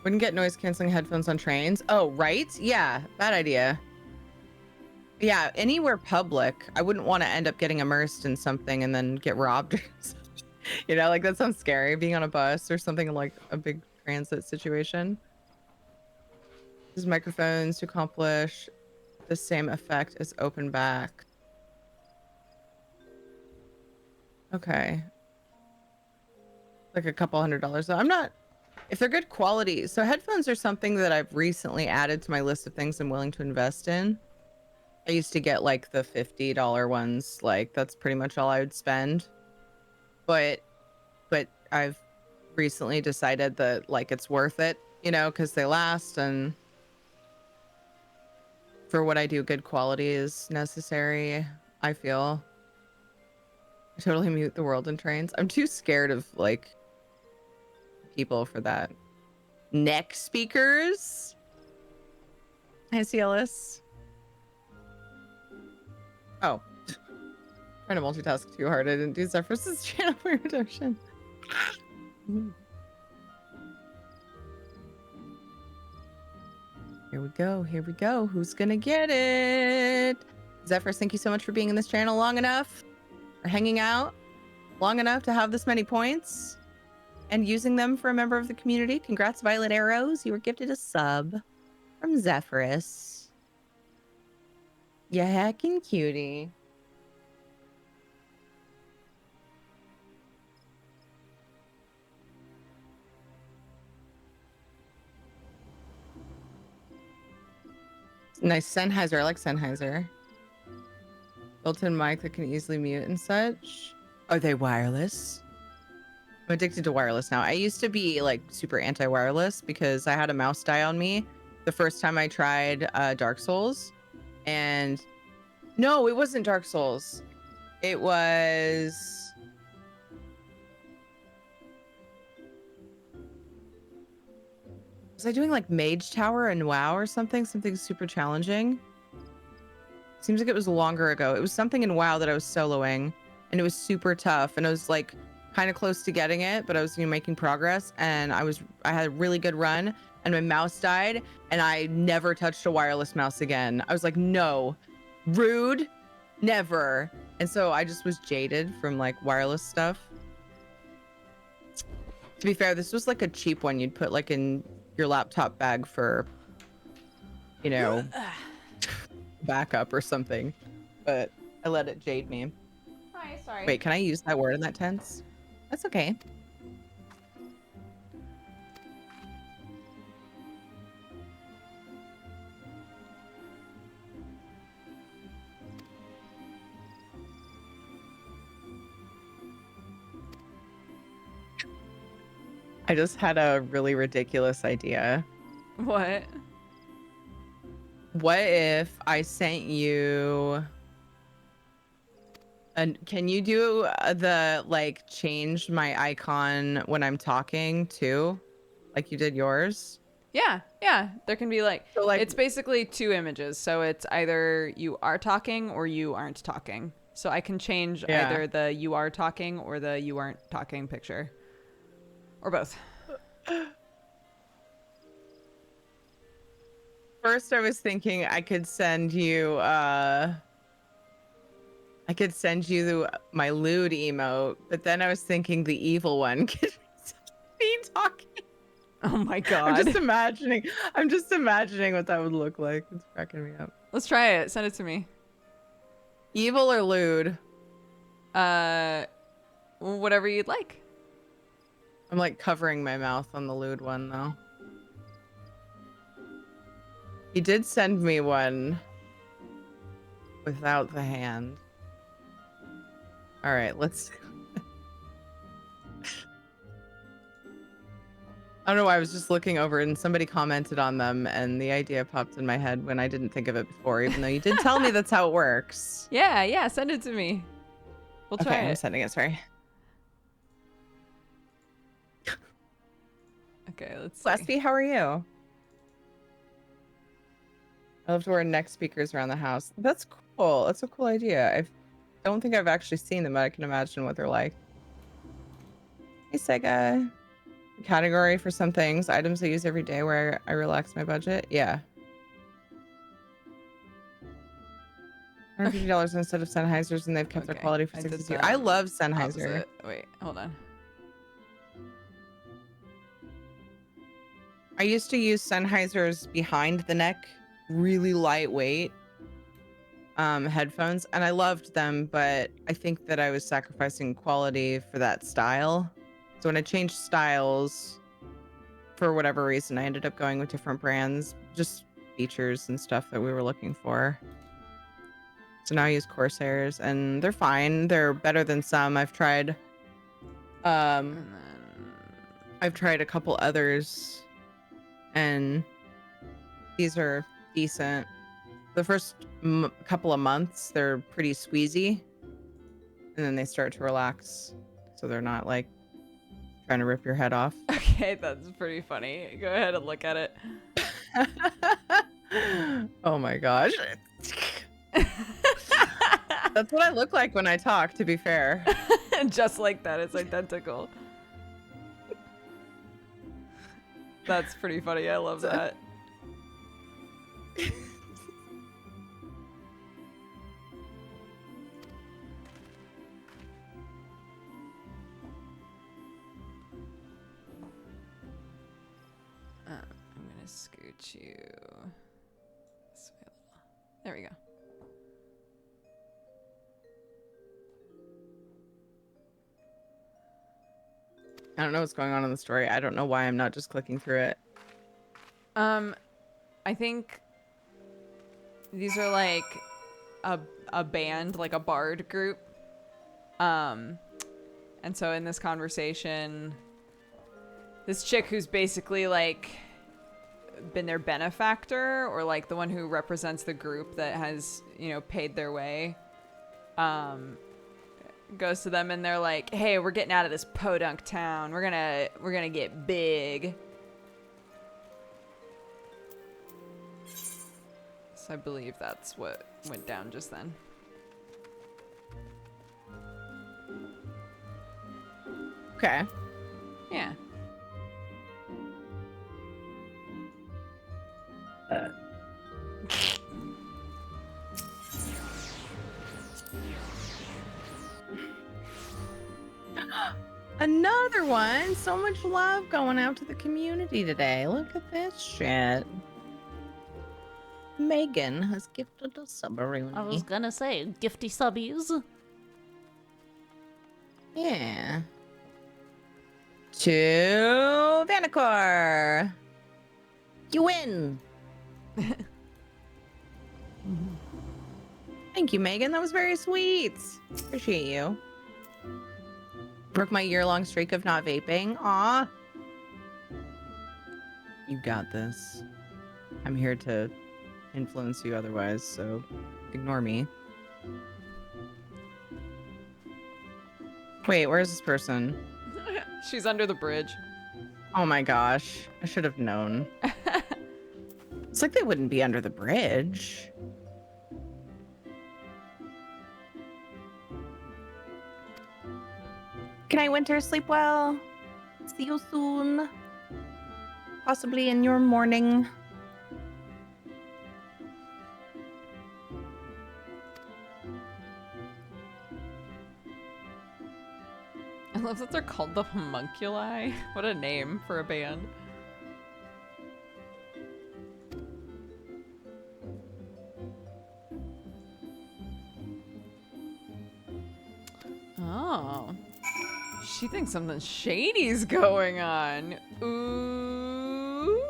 Wouldn't get noise canceling headphones on trains. Oh, right? Yeah, bad idea. Yeah, anywhere public. I wouldn't want to end up getting immersed in something and then get robbed or something. You know, like that sounds scary, being on a bus or something like a big transit situation. Use microphones to accomplish the same effect as open back. Okay. Like a couple $100 though. I'm not, if they're good quality. So headphones are something that I've recently added to my list of things I'm willing to invest in. I used to get like the $50 ones. Like that's pretty much all I would spend. But I've recently decided that like it's worth it, you know, because they last, and for what I do, good quality is necessary, I feel. I totally mute the world in trains. I'm too scared of like people for that. Neck speakers. Hi, CLS. Oh. Trying to multitask too hard. I didn't do Zephyrus' channel for redemption. Here we go. Here we go. Who's gonna get it? Zephyrus, thank you so much for being in this channel long enough, or hanging out long enough to have this many points and using them for a member of the community. Congrats, Violet Arrows. You were gifted a sub from Zephyrus. You hacking cutie. Nice Sennheiser. I like Sennheiser. Built-in mic that can easily mute and such. Are they wireless? I'm addicted to wireless now. I used to be like super anti-wireless because I had a mouse die on me the first time I tried Dark Souls. And no, it wasn't Dark Souls. It was... Was I doing like Mage Tower and WoW or something? Something super challenging? Seems like it was longer ago. It was something in WoW that I was soloing, and it was super tough, and I was like kind of close to getting it, but I was making progress, and I had a really good run, and my mouse died, and I never touched a wireless mouse again. I was like, no, rude, never. And so I just was jaded from like wireless stuff. To be fair, this was like a cheap one you'd put like in your laptop bag for, you know, backup or something, but I let it jade me. Hi, sorry. Wait, can I use that word in that tense? That's okay. I just had a really ridiculous idea. What? What if I sent you and can you do the like change my icon when I'm talking too? Like you did yours? Yeah, yeah. There can be like, So like it's basically two images. So it's either you are talking or you aren't talking. So I can change yeah. either the you are talking or the you aren't talking picture. Or both. First I was thinking I could send you my lewd emote, but then I was thinking the evil one could be talking. Oh my I'm god. just imagining what that would look like. It's cracking me up. Let's try it. Send it to me. Evil or lewd? Whatever you'd like. I'm like covering my mouth on the lewd one though. He did send me one without the hand. All right, let's. I don't know why I was just looking over and somebody commented on them and the idea popped in my head when I didn't think of it before, even though you did tell me that's how it works. Yeah, yeah. Send it to me. We'll try Okay, I'm it. sending it. Sorry. Okay, let's see. Westy, how are you? I love to wear neck speakers around the house. That's cool. That's a cool idea. I don't think I've actually seen them, but I can imagine what they're like. Hey, Sega. Category for some things. Items I use every day where I relax my budget. Yeah. $150 instead of Sennheisers, and they've kept their quality for 6 years. I love Sennheiser. Opposite. Wait, hold on. I used to use Sennheisers behind the neck, really lightweight headphones, and I loved them, but I think that I was sacrificing quality for that style. So when I changed styles, for whatever reason, I ended up going with different brands, just features and stuff that we were looking for. So now I use Corsairs, and they're fine. They're better than some. I've tried a couple others, and these are decent. The first couple of months, they're pretty squeezy, and then they start to relax, so they're not like trying to rip your head off. Okay, that's pretty funny. Go ahead and look at it. Oh my gosh. That's what I look like when I talk, to be fair. Just like that, it's identical. That's pretty funny. I love that. I'm gonna scoot you this way a little. There we go. I don't know what's going on in the story. I don't know why I'm not just clicking through it. I think these are like a band, like a bard group. And so in this conversation, this chick who's basically like been their benefactor, or like the one who represents the group that has, you know, paid their way, goes to them and they're like, hey, we're getting out of this podunk town. We're gonna get big. So I believe that's what went down just then. Okay. Yeah. Another one. So much love going out to the community today. Look at this shit. Megan has gifted a submarine. I was gonna say, gifty subbies. Yeah. To Vanicor. You win. Thank you, Megan. That was very sweet. Appreciate you. Broke my year-long streak of not vaping. Aw. You got this. I'm here to influence you otherwise, so ignore me. Wait, where's this person? She's under the bridge. Oh my gosh. I should have known. It's like they wouldn't be under the bridge. Good night, Winter. Sleep well. See you soon. Possibly in your morning. I love that they're called the Homunculi. What a name for a band. Oh. She thinks something shady's going on. Ooh.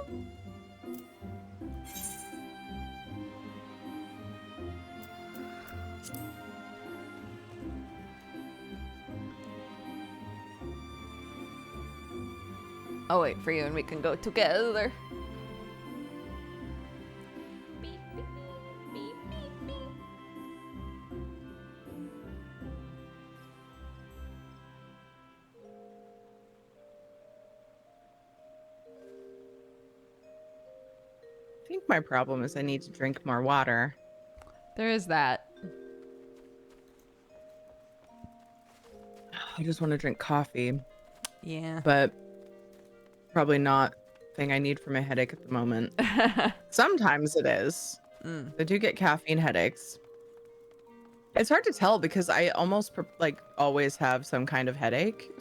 I'll wait for you and we can go together. I think my problem is I need to drink more water. There is that. I just want to drink coffee, Yeah. but probably not the thing I need for my headache at the moment. Sometimes it is. I do get caffeine headaches. It's hard to tell because I almost like always have some kind of headache.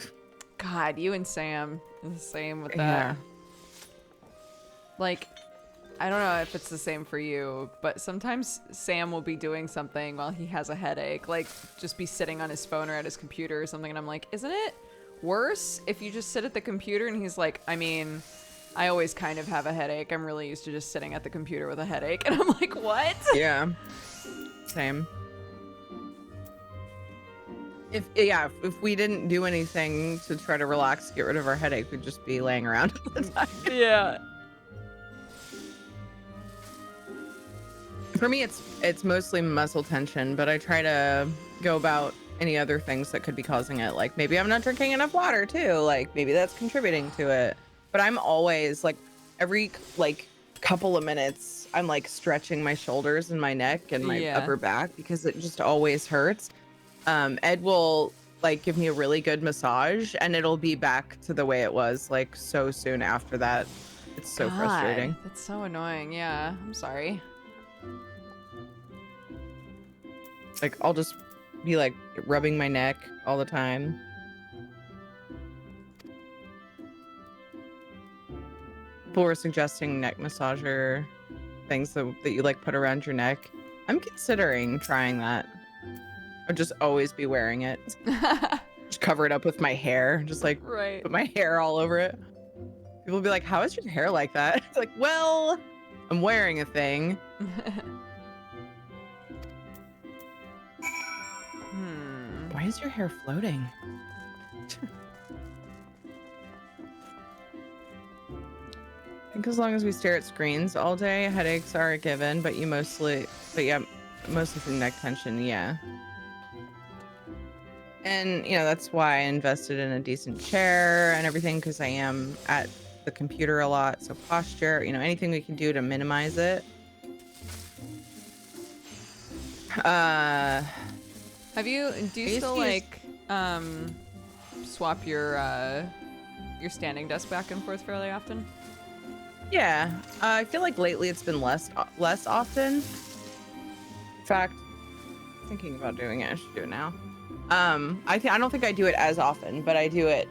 God, you and Sam is the same with that. Yeah. Like, I don't know if it's the same for you, but sometimes Sam will be doing something while he has a headache, like just be sitting on his phone or at his computer or something, and I'm like, isn't it worse if you just sit at the computer? And he's like, I mean, I always kind of have a headache. I'm really used to just sitting at the computer with a headache. And I'm like, what? Yeah. Same. If we didn't do anything to try to relax, get rid of our headache, we'd just be laying around all the time. Yeah. For me, it's mostly muscle tension, but I try to go about any other things that could be causing it. Like maybe I'm not drinking enough water too. Like maybe that's contributing to it. But I'm always like every like couple of minutes, I'm like stretching my shoulders and my neck and my upper back because it just always hurts. Ed will like give me a really good massage and it'll be back to the way it was like so soon after that. It's so frustrating. That's so annoying. Yeah, I'm sorry. Like I'll just be like rubbing my neck all the time. People were suggesting neck massager things that you like put around your neck. I'm considering trying that. I'd just always be wearing it. Just cover it up with my hair. Just like put my hair all over it. People will be like, how is your hair like that? It's like, well, I'm wearing a thing. Why is your hair floating? I think as long as we stare at screens all day, headaches are a given, but mostly from neck tension, yeah. And, you know, that's why I invested in a decent chair and everything, because I am at the computer a lot. So posture, you know, anything we can do to minimize it. Do you still like swap your standing desk back and forth fairly often? Yeah, I feel like lately it's been less often. In fact, thinking about doing it, I should do it now. I don't think I do it as often, but I do it.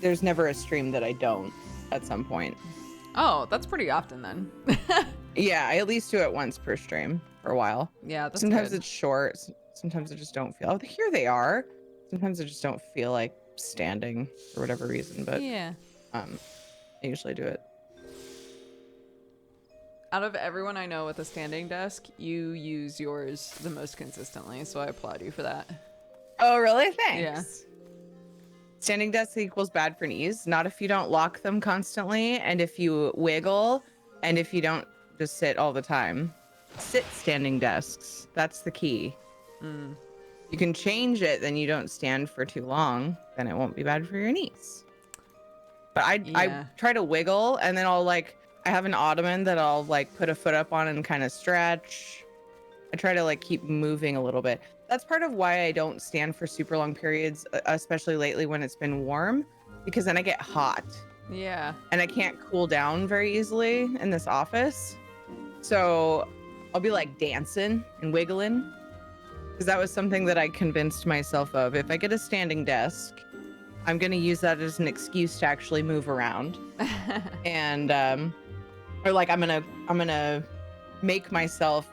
There's never a stream that I don't at some point. Oh, that's pretty often then. Yeah, I at least do it once per stream for a while. Yeah, that's sometimes good. It's short. Sometimes I just don't feel. Oh, here they are. Sometimes I just don't feel like standing for whatever reason, but yeah. I usually do it. Out of everyone I know with a standing desk, you use yours the most consistently, so I applaud you for that. Oh, really? Thanks. Yeah. Standing desk equals bad for knees. Not if you don't lock them constantly, and if you wiggle, and if you don't just sit all the time. Sit standing desks. That's the key. Mm. You can change it, then you don't stand for too long. Then it won't be bad for your knees. But I try to wiggle, and then I have an ottoman that I'll like put a foot up on and kind of stretch. I try to like keep moving a little bit. That's part of why I don't stand for super long periods, especially lately when it's been warm, because then I get hot. Yeah. And I can't cool down very easily in this office. So I'll be like dancing and wiggling, because that was something that I convinced myself of. If I get a standing desk, I'm going to use that as an excuse to actually move around. And or like I'm going to make myself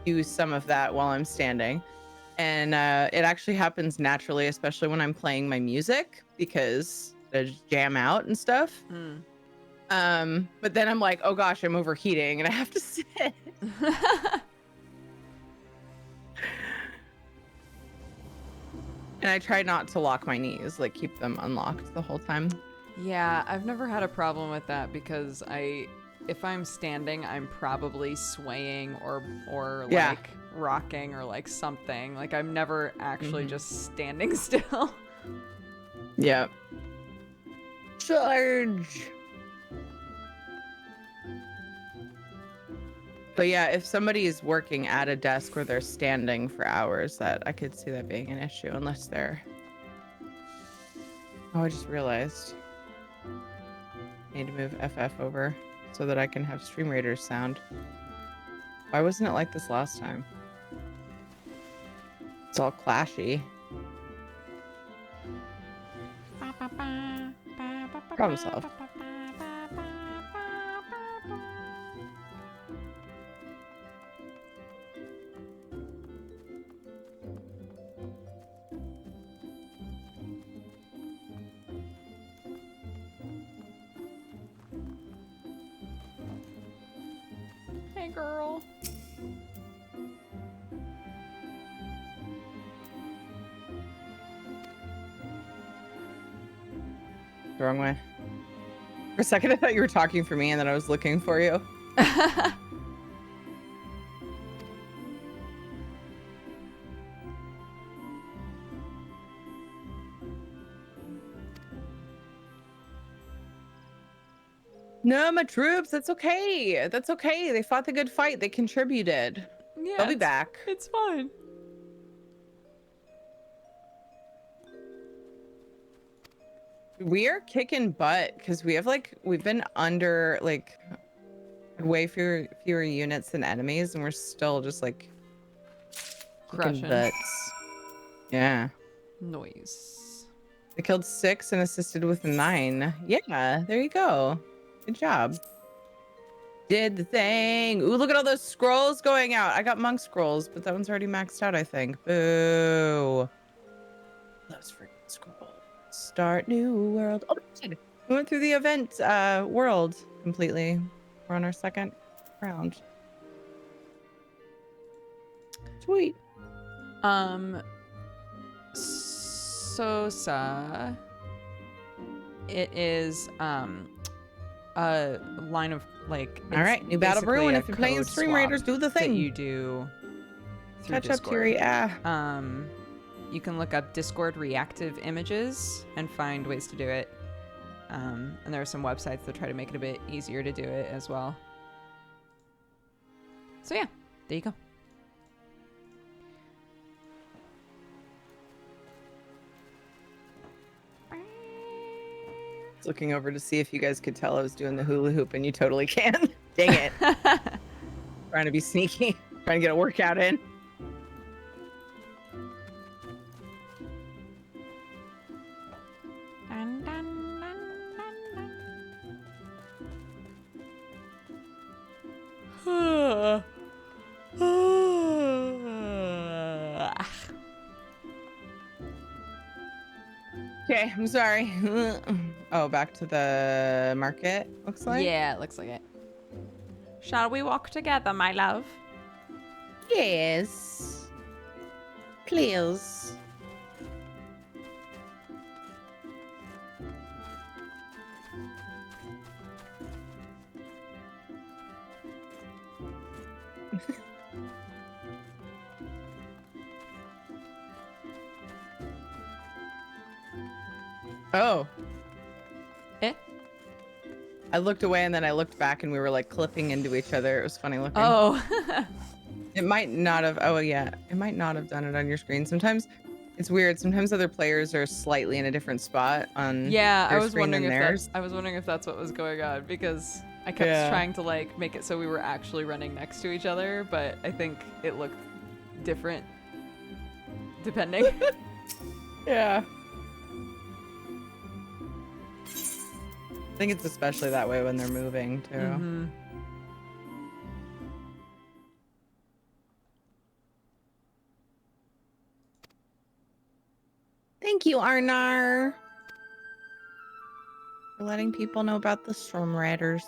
do some of that while I'm standing. And it actually happens naturally, especially when I'm playing my music, because I just jam out and stuff. But then I'm like, oh gosh, I'm overheating and I have to sit. And I try not to lock my knees, like keep them unlocked the whole time. Yeah, I've never had a problem with that because if I'm standing, I'm probably swaying or like rocking or like something. Like I'm never actually just standing still. Yeah. Charge. But yeah, if somebody is working at a desk where they're standing for hours, that I could see that being an issue, unless they're... Oh, I just realized. I need to move FF over so that I can have Stream Raiders sound. Why wasn't it like this last time? It's all clashy. Problem solved. Hey, girl. The wrong way. For a second, I thought you were talking for me, and then I was looking for you. No, my troops. That's okay. That's okay. They fought the good fight. They contributed. Yeah, They'll be back. It's fine. We are kicking butt because we've been under like way fewer units than enemies, and we're still just like Crushing. kicking butts. Yeah. Noise. They killed 6 and assisted with 9. Yeah, there you go. Good job. Did the thing. Ooh, look at all those scrolls going out. I got monk scrolls, but that one's already maxed out, I think. Boo. Those freaking scrolls. Start new world. Oh, we went through the event world completely. We're on our second round. Sweet. Sosa. It is a line of like. All right, new battle brew, and if you're playing Stream Raiders, do the thing. That you do. Catch Discord. up to your You can look up Discord reactive images and find ways to do it. And there are some websites that try to make it a bit easier to do it as well. So yeah, there you go. Looking over to see if you guys could tell I was doing the hula hoop, and you totally can. Dang it. Trying to be sneaky. Trying to get a workout in. Okay, I'm sorry. Oh, back to the market, looks like? Yeah, it looks like it. Shall we walk together, my love? Yes. Please. Oh. Eh? I looked away and then I looked back and we were like clipping into each other. It was funny looking. Oh. It might not have. Oh, yeah. It might not have done it on your screen. Sometimes it's weird. Sometimes other players are slightly in a different spot on Yeah, their I was screen wondering than if theirs. that's I was wondering if that's what was going on because I kept trying to like make it so we were actually running next to each other, but I think it looked different depending. Yeah. I think it's especially that way when they're moving too. Mm-hmm. Thank you, Arnar, for letting people know about the Storm Riders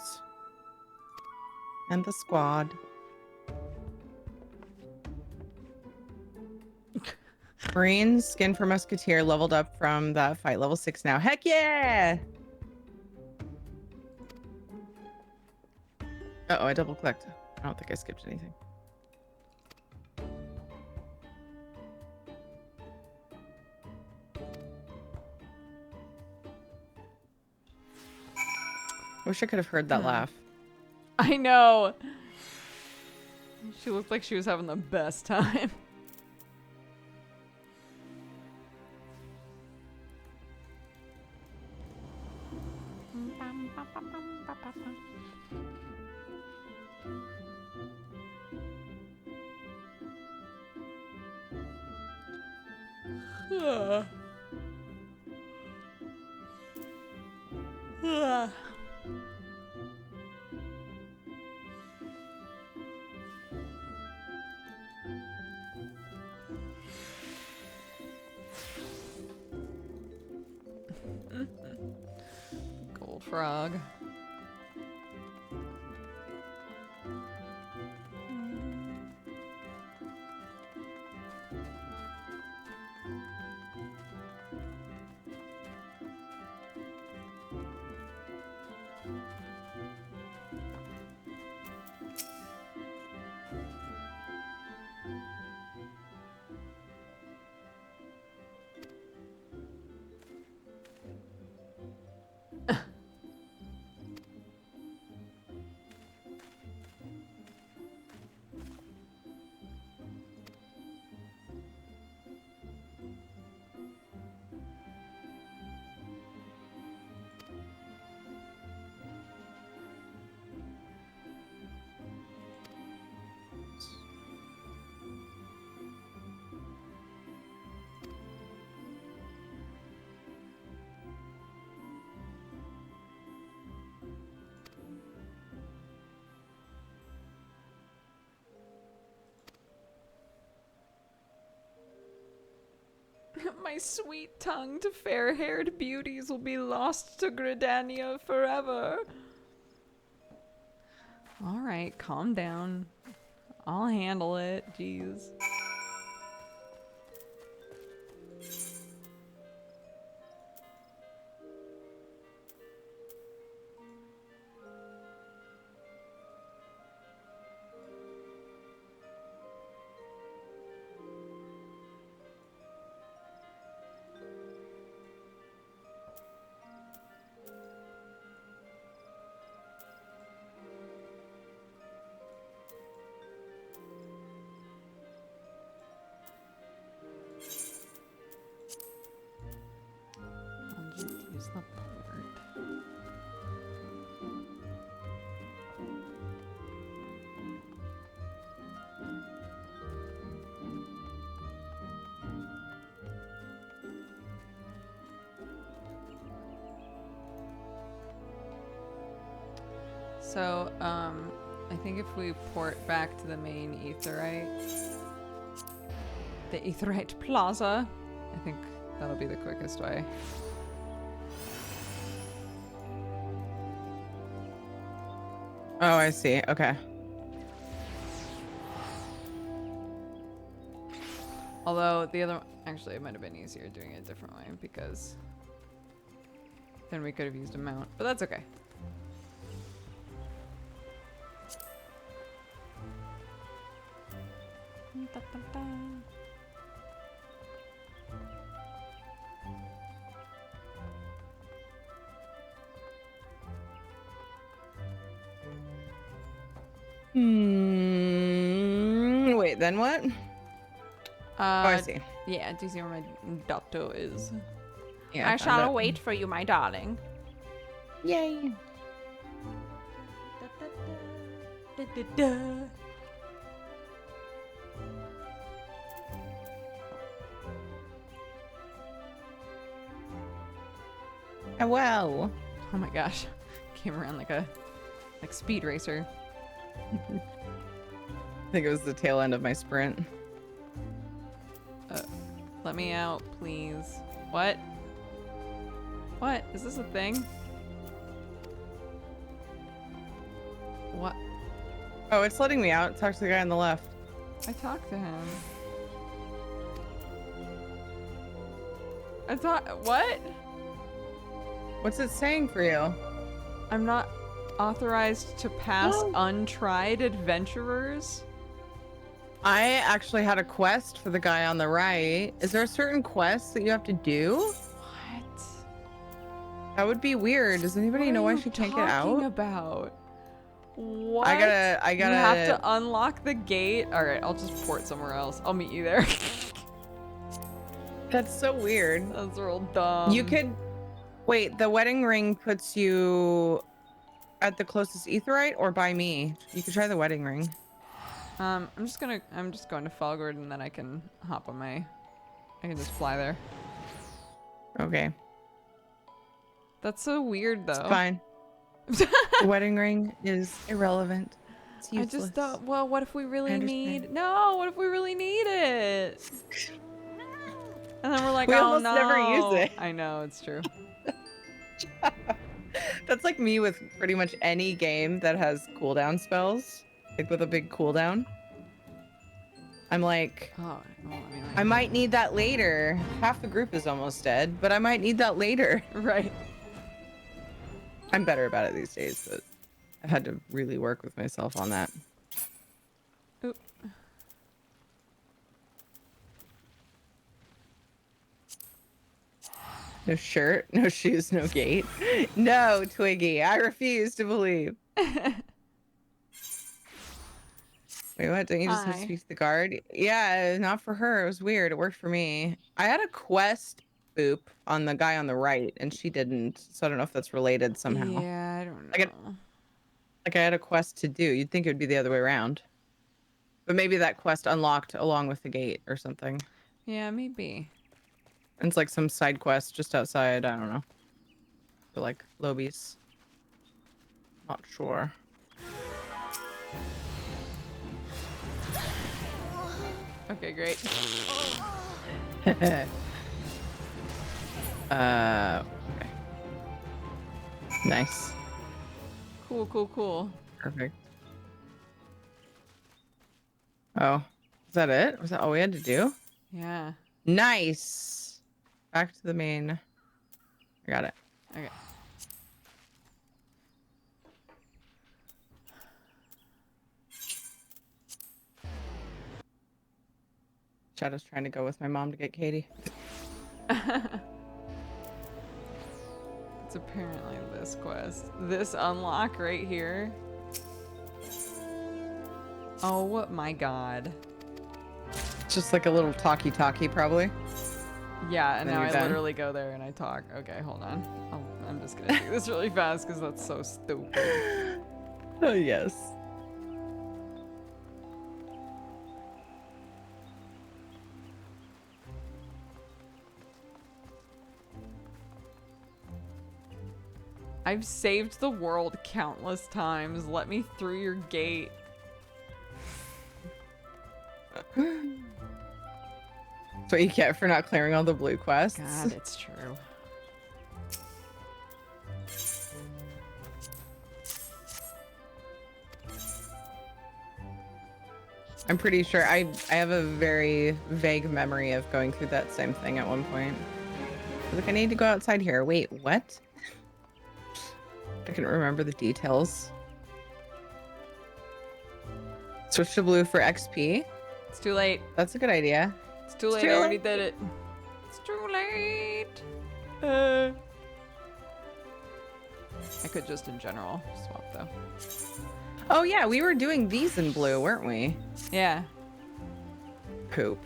and the squad. Marines, skin for Musketeer, leveled up from that fight, level 6 now. Heck yeah! Uh-oh, I double clicked. I don't think I skipped anything. I wish I could have heard that laugh. I know. She looked like she was having the best time. Gold frog. My sweet-tongued, fair-haired beauties will be lost to Gridania forever. All right, calm down. I'll handle it. Jeez. I'll just use the port. So, I think if we port back to the main the Aetheryte Plaza, I think that'll be the quickest way. Oh, I see. Okay. Although the other, actually, it might have been easier doing it a different way because then we could have used a mount, but that's okay. Da, da, da. Wait, then what? Oh, I see. Yeah, do you see where my daughter is? Yeah, I found shall it. wait for you, my darling. Yay. Da, da, da. Oh, wow. Oh my gosh. Came around like a speed racer. I think it was the tail end of my sprint. Let me out, please. What? What? Is this a thing? What? Oh, it's letting me out. Talk to the guy on the left. I talked to him. I thought, what? What's it saying for you? I'm not authorized to pass untried adventurers? I actually had a quest for the guy on the right. Is there a certain quest that you have to do? What? That would be weird. Does anybody What know are why you she can't get talking out? about? What? I gotta. You have to unlock the gate. All right, I'll just port somewhere else. I'll meet you there. That's so weird. That's real dumb. You could wait. The wedding ring puts you at the closest etherite, or by me. You could try the wedding ring. I'm just going to Falgord, and then I can hop on I can just fly there. Okay, That's so weird, though. it's fine. The wedding ring is irrelevant. It's I useless. just thought, well, what if we really understand. need? No, what if we really need it? And then we're like, We oh almost no. never use it. I know, it's true. That's like me with pretty much any game that has cooldown spells, like with a big cooldown. I'm like, Oh, well, I mean, like, I might need that later. Half the group is almost dead, but I might need that later. right. I'm better about it these days, but I've had to really work with myself on that. Oop. No shirt, no shoes, no gate. No, Twiggy, I refuse to believe. Wait, what? Don't you just have to Hi. speak to the guard? Yeah, not for her. It was weird. It worked for me. I had a quest boop on the guy on the right, and she didn't. So I don't know if that's related somehow. Yeah, I don't know. Like I had a quest to do. You'd think it would be the other way around. But maybe that quest unlocked along with the gate or something. Yeah, maybe. And it's like some side quest just outside. I don't know. For like lobbies. Not sure. Okay, great. Okay. Nice. Cool, cool, cool. Perfect. Oh, is that it? Was that all we had to do? Yeah. Nice. Back to the main. I got it. Okay. Shadow's trying to go with my mom to get Katie. It's apparently this quest. This unlock right here. Oh my god. Just like a little talkie probably. Yeah, and Then now you're I done. literally go there and I talk. Okay, hold on. I'm just gonna do this really fast because that's so stupid. Oh, yes. I've saved the world countless times. Let me through your gate. That's what you get for not clearing all the blue quests. God, it's true. I'm pretty sure I have a very vague memory of going through that same thing at one point. Like, I need to go outside here. Wait, what? I can remember the details. Switch to blue for XP. It's too late. That's a good idea. It's too late. too I already late. did it. It's too late. I could just in general swap though. Oh yeah, we were doing these in blue, weren't we? Yeah. Poop.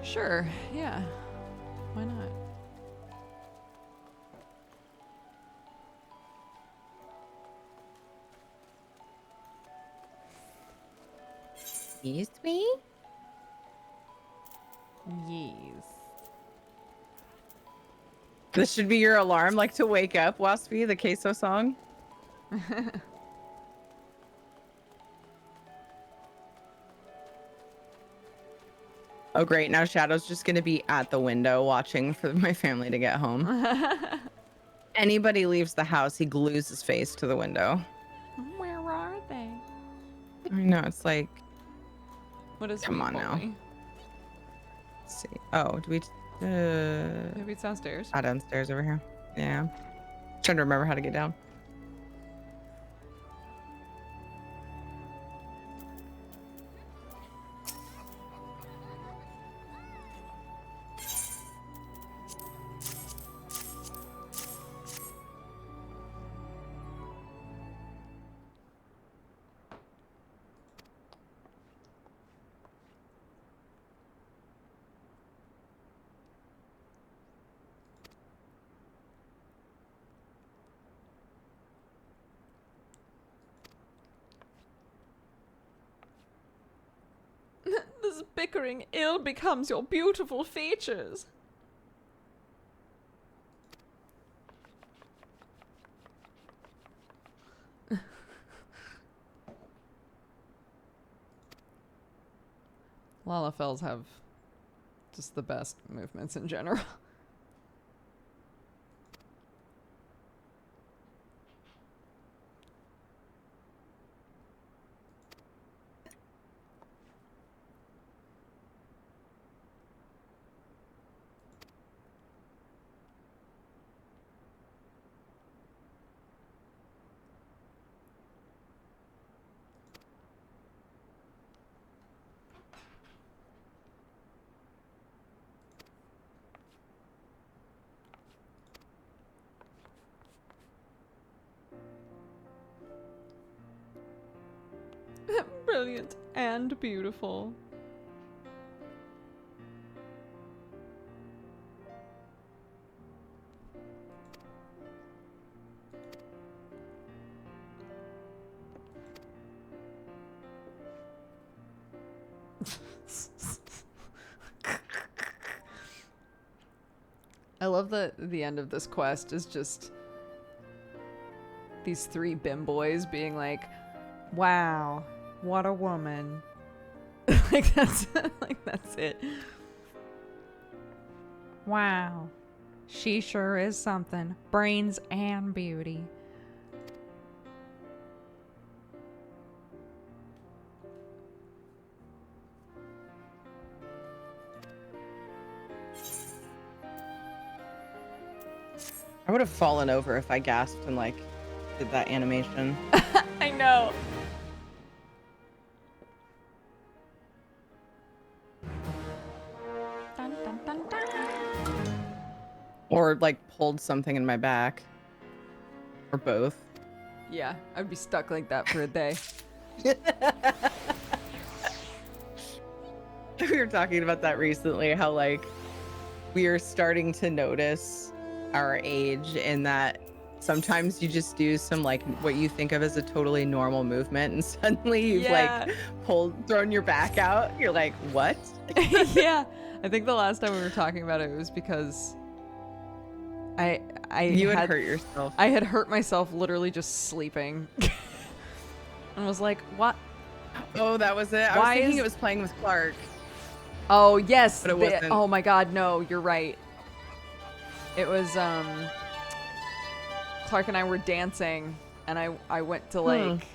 Sure. Yeah. Why not? Excuse me? Yes. This should be your alarm, like to wake up, Waspy, the queso song. Oh great, now Shadow's just gonna be at the window watching for my family to get home. Anybody leaves the house, he glues his face to the window. Where are they? I know, it's like, What is Come on Sweet now. Boy? let's see. Oh, do we Maybe it's downstairs. downstairs over here? Yeah. Trying to remember how to get down. This bickering ill becomes your beautiful features. Lalafells have just the best movements in general. Brilliant and beautiful. I love that the end of this quest is just these three bim boys being like, wow, what a woman. like that's it. Wow. She sure is something. Brains and beauty. I would have fallen over if I gasped and like did that animation. I know. Dun, dun, dun, dun. Or like pulled something in my back. Or both. Yeah, I'd be stuck like that for a day. We were talking about that recently, how like we are starting to notice our age in that sometimes you just do some like what you think of as a totally normal movement, and suddenly you've Yeah. like thrown your back out. You're like, what? Yeah. I think the last time we were talking about it was because You had hurt yourself. I had hurt myself literally just sleeping. And was like, what? Oh, that was it. I was thinking it was playing with Clark. Oh, yes. But it wasn't. Oh my god, no, you're right. It was Clark and I were dancing, and I went to like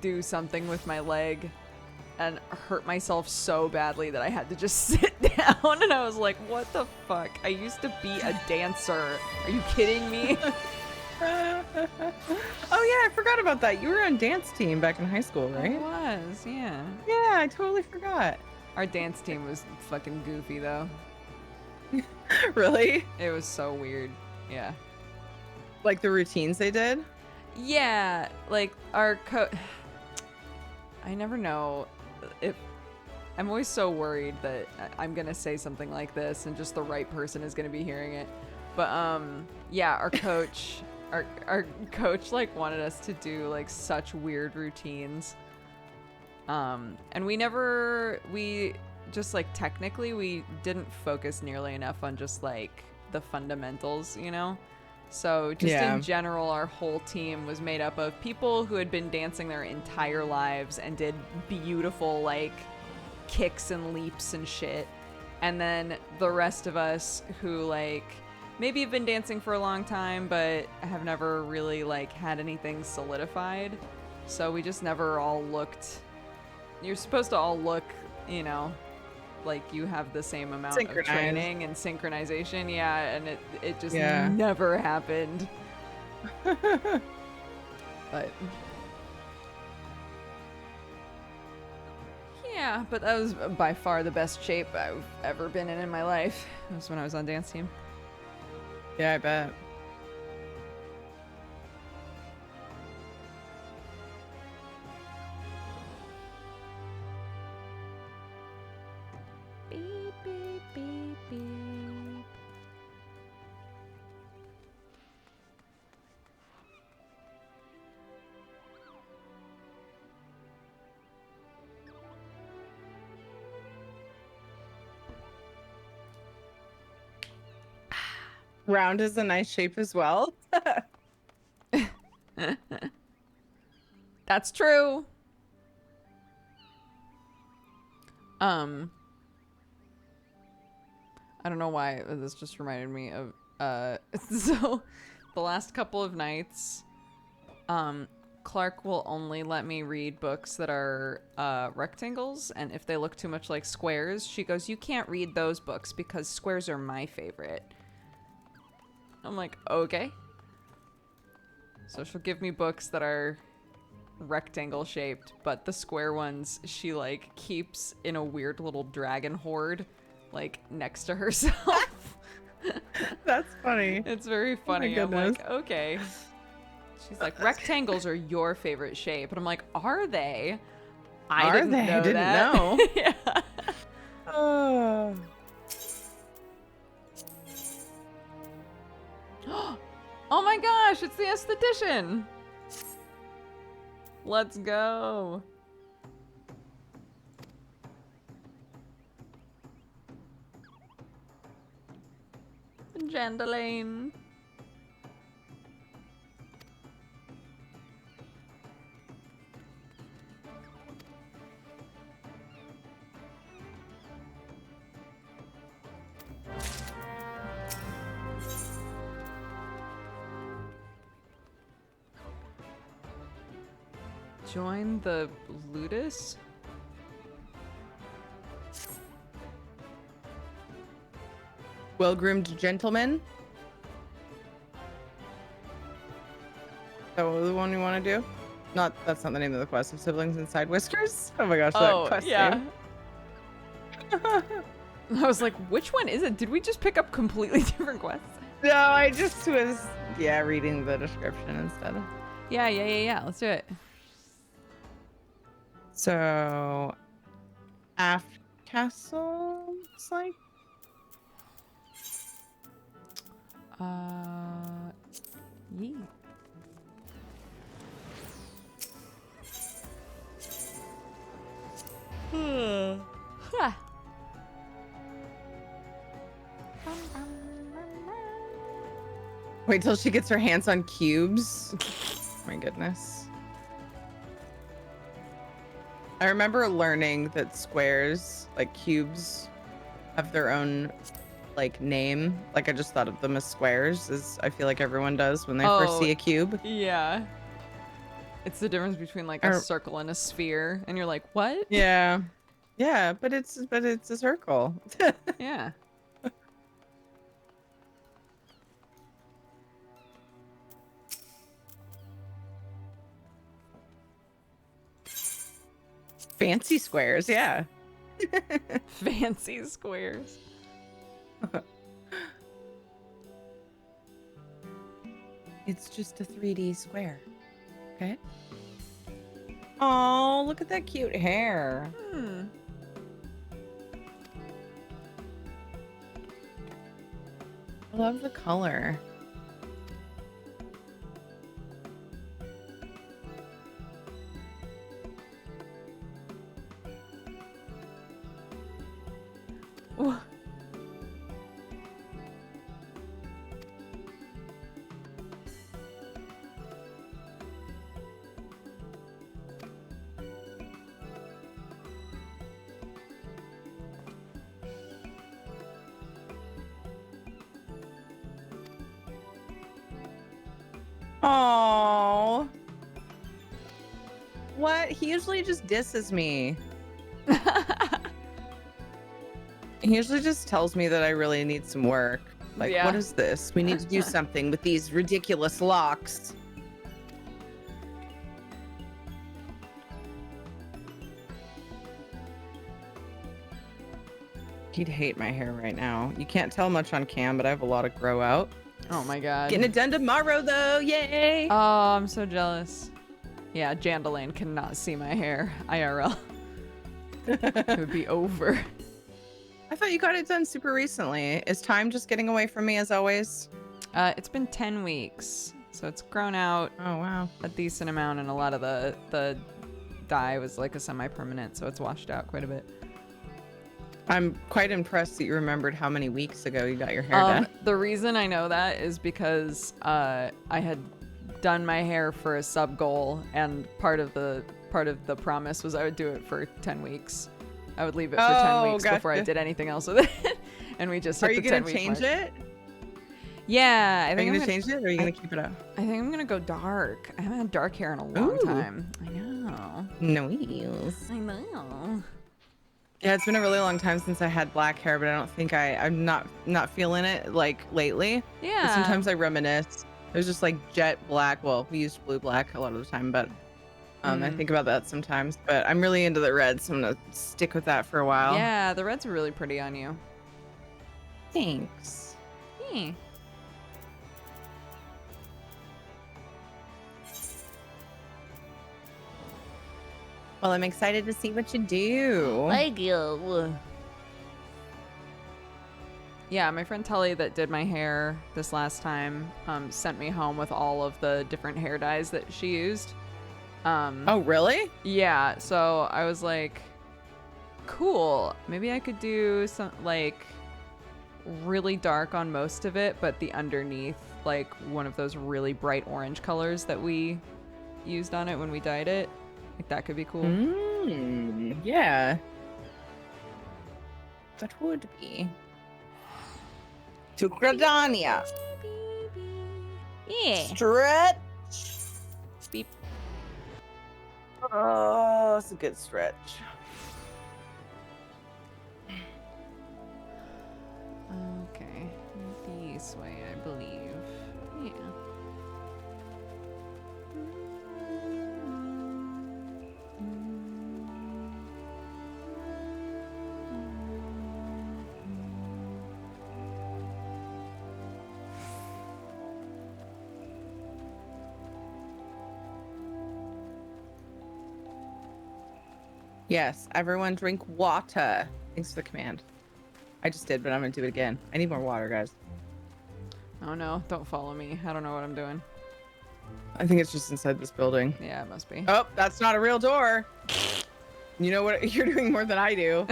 do something with my leg and hurt myself so badly that I had to just sit down, and I was like, what the fuck? I used to be a dancer. Are you kidding me? Oh yeah, I forgot about that. You were on dance team back in high school, right? I was, yeah. Yeah, I totally forgot. Our dance team was fucking goofy though. Really? It was so weird. Yeah. Like the routines they did? Yeah, like our I never know if I'm always so worried that I'm gonna say something like this and just the right person is gonna be hearing it. But yeah, our coach our coach like wanted us to do like such weird routines. And we just like technically we didn't focus nearly enough on just like the fundamentals, you know? So just in general, our whole team was made up of people who had been dancing their entire lives and did beautiful like kicks and leaps and shit. And then the rest of us who like maybe have been dancing for a long time but have never really like had anything solidified. So we just never all looked. You're supposed to all look, you know, like you have the same amount of training and synchronization. Yeah, and it just never happened. But yeah, but that was by far the best shape I've ever been in my life. It was when I was on dance team. Yeah, I bet. Beep, beep, beep, beep. Round is a nice shape as well. That's true. I don't know why this just reminded me of so the last couple of nights Clark will only let me read books that are rectangles, and if they look too much like squares, she goes, you can't read those books because squares are my favorite. I'm like, okay. So she'll give me books that are rectangle shaped, but the square ones she like keeps in a weird little dragon hoard like next to herself. That's funny. It's very funny. I'm like, okay. She's like, rectangles are your favorite shape, and I'm like, are they? I didn't know. Yeah. Oh. Oh my gosh, it's the esthetician. Let's go. Jandalane. Join the Ludus? Well-groomed gentleman. So the one you want to do? That's not the name of the quest. Of siblings inside whiskers. Oh my gosh, that quest name. I was like, which one is it? Did we just pick up completely different quests? No, I just was reading the description instead. Yeah. Let's do it. So, Aft Castle, it's like. Yee. Ha. Wait till she gets her hands on cubes. My goodness. I remember learning that squares, like cubes, have their own like name. Like I just thought of them as squares, as I feel like everyone does when they first Oh, see a cube. Yeah. It's the difference between like a circle and a sphere, and you're like, what? Yeah. Yeah, but it's a circle. Yeah. Fancy squares, yeah. Fancy squares. It's just a 3D square. Okay. Oh, look at that cute hair. Hmm. I love the color. Ooh. Oh. What? He usually just disses me. He usually just tells me that I really need some work. Like, Yeah. what is this? We need to do something with these ridiculous locks. He'd hate my hair right now. You can't tell much on cam, but I have a lot of grow out. Oh my god. Getting it done tomorrow, though. Yay! Oh, I'm so jealous. Yeah, Jandalane cannot see my hair IRL. It would be over. I thought you got it done super recently. Is time just getting away from me as always? It's been 10 weeks, so it's grown out Oh, wow. a decent amount, and a lot of the dye was like a semi-permanent, so it's washed out quite a bit. I'm quite impressed that you remembered how many weeks ago you got your hair done. The reason I know that is because I had done my hair for a sub goal, and part of the promise was I would do it for 10 weeks. I would leave it for 10 weeks before I gotcha. did anything else with it. And we just hit Are you the going 10 to week change mark. it? Yeah, I Are think you I'm going to change it or are you going to keep it up? I think I'm gonna go dark. I haven't had dark hair in a long Ooh. time. I know. No wheels. I know. Yeah, it's been a really long time since I had black hair, but I don't think I'm not feeling it like lately. Yeah. But sometimes I reminisce. It was just like jet black. Well, we used blue black a lot of the time, but I think about that sometimes. But I'm really into the red, so I'm gonna stick with that for a while. Yeah, the reds are really pretty on you. Thanks. Yeah. Well, I'm excited to see what you do. Thank you. Yeah, my friend Tully that did my hair this last time sent me home with all of the different hair dyes that she used. Oh, really? Yeah, so I was like, cool. Maybe I could do some like really dark on most of it, but the underneath, like one of those really bright orange colors that we used on it when we dyed it. Like that could be cool. Yeah. That would be. To Gradania. Yeah. Stretch. Beep. Oh, it's a good stretch. Okay. This way, I believe. Yeah. Yes, everyone drink water. Thanks for the command. I just did, but I'm gonna do it again. I need more water, guys. Oh no, don't follow me. I don't know what I'm doing. I think it's just inside this building. Yeah, it must be. Oh, that's not a real door. You know what? You're doing more than I do.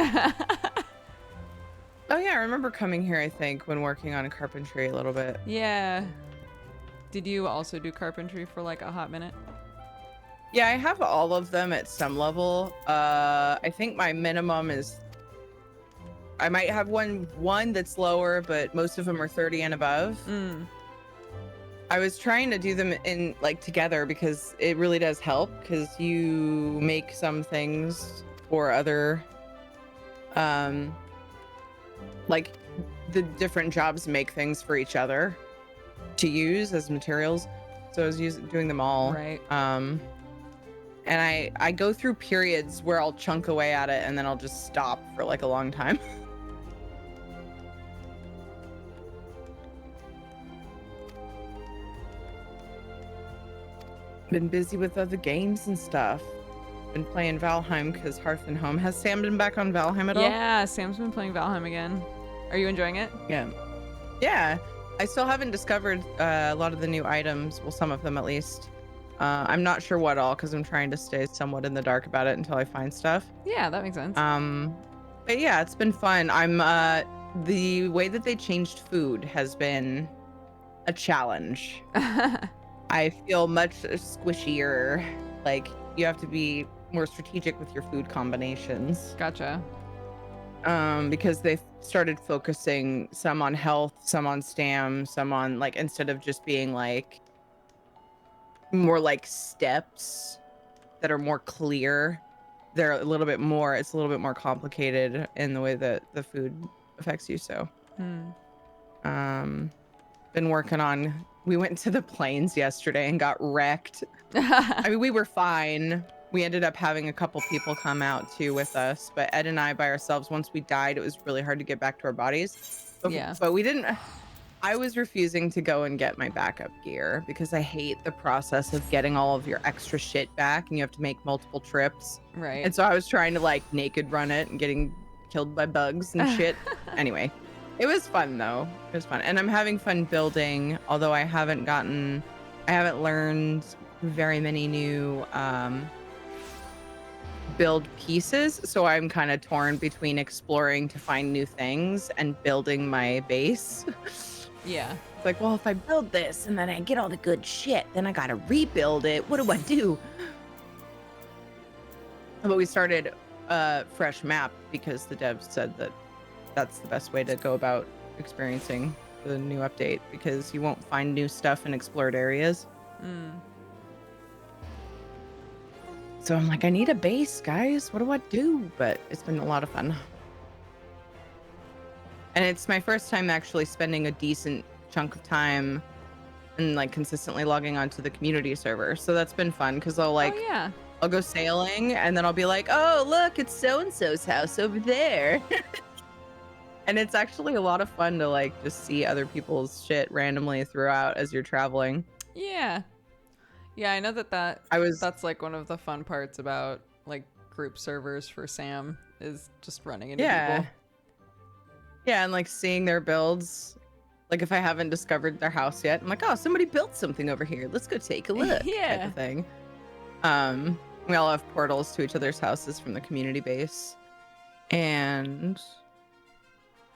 Oh yeah, I remember coming here, I think, when working on carpentry a little bit. Yeah. Did you also do carpentry for like a hot minute? Yeah, I have all of them at some level. I think my minimum is I might have one that's lower, but most of them are 30 and above. I was trying to do them in like together because it really does help because you make some things for other like the different jobs make things for each other to use as materials. So I was doing them all. Right. And I go through periods where I'll chunk away at it and then I'll just stop for like a long time. Been busy with other games and stuff. Been playing Valheim because Hearth and Home. Has Sam been back on Valheim at all? Yeah, Sam's been playing Valheim again. Are you enjoying it? Yeah. Yeah. I still haven't discovered a lot of the new items. Well, some of them at least. I'm not sure what all because I'm trying to stay somewhat in the dark about it until I find stuff. Yeah, that makes sense. But yeah, it's been fun. The way that they changed food has been a challenge. I feel much squishier. Like you have to be more strategic with your food combinations. Gotcha. Because they've started focusing some on health, some on stam, some on like instead of just being like more like steps that are more clear, they're a little bit more. It's a little bit more complicated in the way that the food affects you. So, been working on. We went to the plains yesterday and got wrecked. I mean, we were fine. We ended up having a couple people come out too with us, but Ed and I by ourselves, once we died, it was really hard to get back to our bodies. But we didn't. I was refusing to go and get my backup gear because I hate the process of getting all of your extra shit back and you have to make multiple trips. Right. And so I was trying to like naked run it and getting killed by bugs and shit. Anyway. It was fun though. It was fun. And I'm having fun building, although I haven't learned very many new build pieces. So I'm kind of torn between exploring to find new things and building my base. Yeah. It's like, well, if I build this and then I get all the good shit, then I gotta rebuild it. What do I do? But we started a fresh map because the devs said that that's the best way to go about experiencing the new update because you won't find new stuff in explored areas. So I'm like, I need a base, guys. What do I do? But it's been a lot of fun. And it's my first time actually spending a decent chunk of time and like consistently logging onto the community server. So that's been fun because I'll like, I'll go sailing and then I'll be like, oh, look, it's so-and-so's house over there. And it's actually a lot of fun to like just see other people's shit randomly throughout as you're traveling. Yeah. Yeah, I know that's like one of the fun parts about like group servers for Sam is just running into people. Yeah, and like seeing their builds. Like if I haven't discovered their house yet, I'm like, oh, somebody built something over here. Let's go take a look. Type of thing. We all have portals to each other's houses from the community base.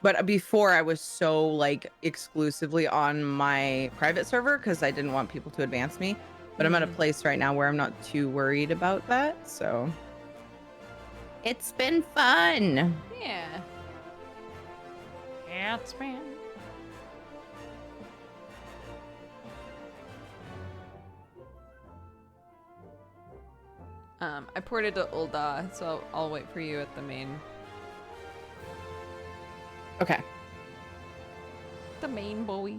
But before I was so like exclusively on my private server because I didn't want people to advance me. But I'm at a place right now where I'm not too worried about that. So it's been fun. Yeah. Yeah, it's been. I ported to Ulda, so I'll wait for you at the main. Okay. The main boy.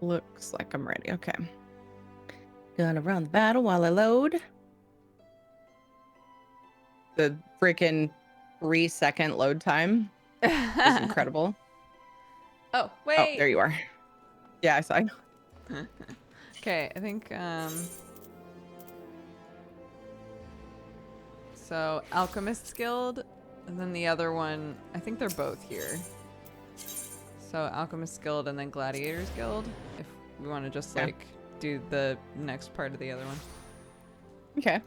Looks like I'm ready. Okay. Gonna run the battle while I load. The freaking 3-second load time is incredible. Oh, wait. Oh, there you are. Yeah, I saw. Okay, I think so Alchemist's Guild, and then the other one, I think they're both here. So Alchemist's Guild and then Gladiators Guild, if we want to just Yeah. like do the next part of the other one. Okay.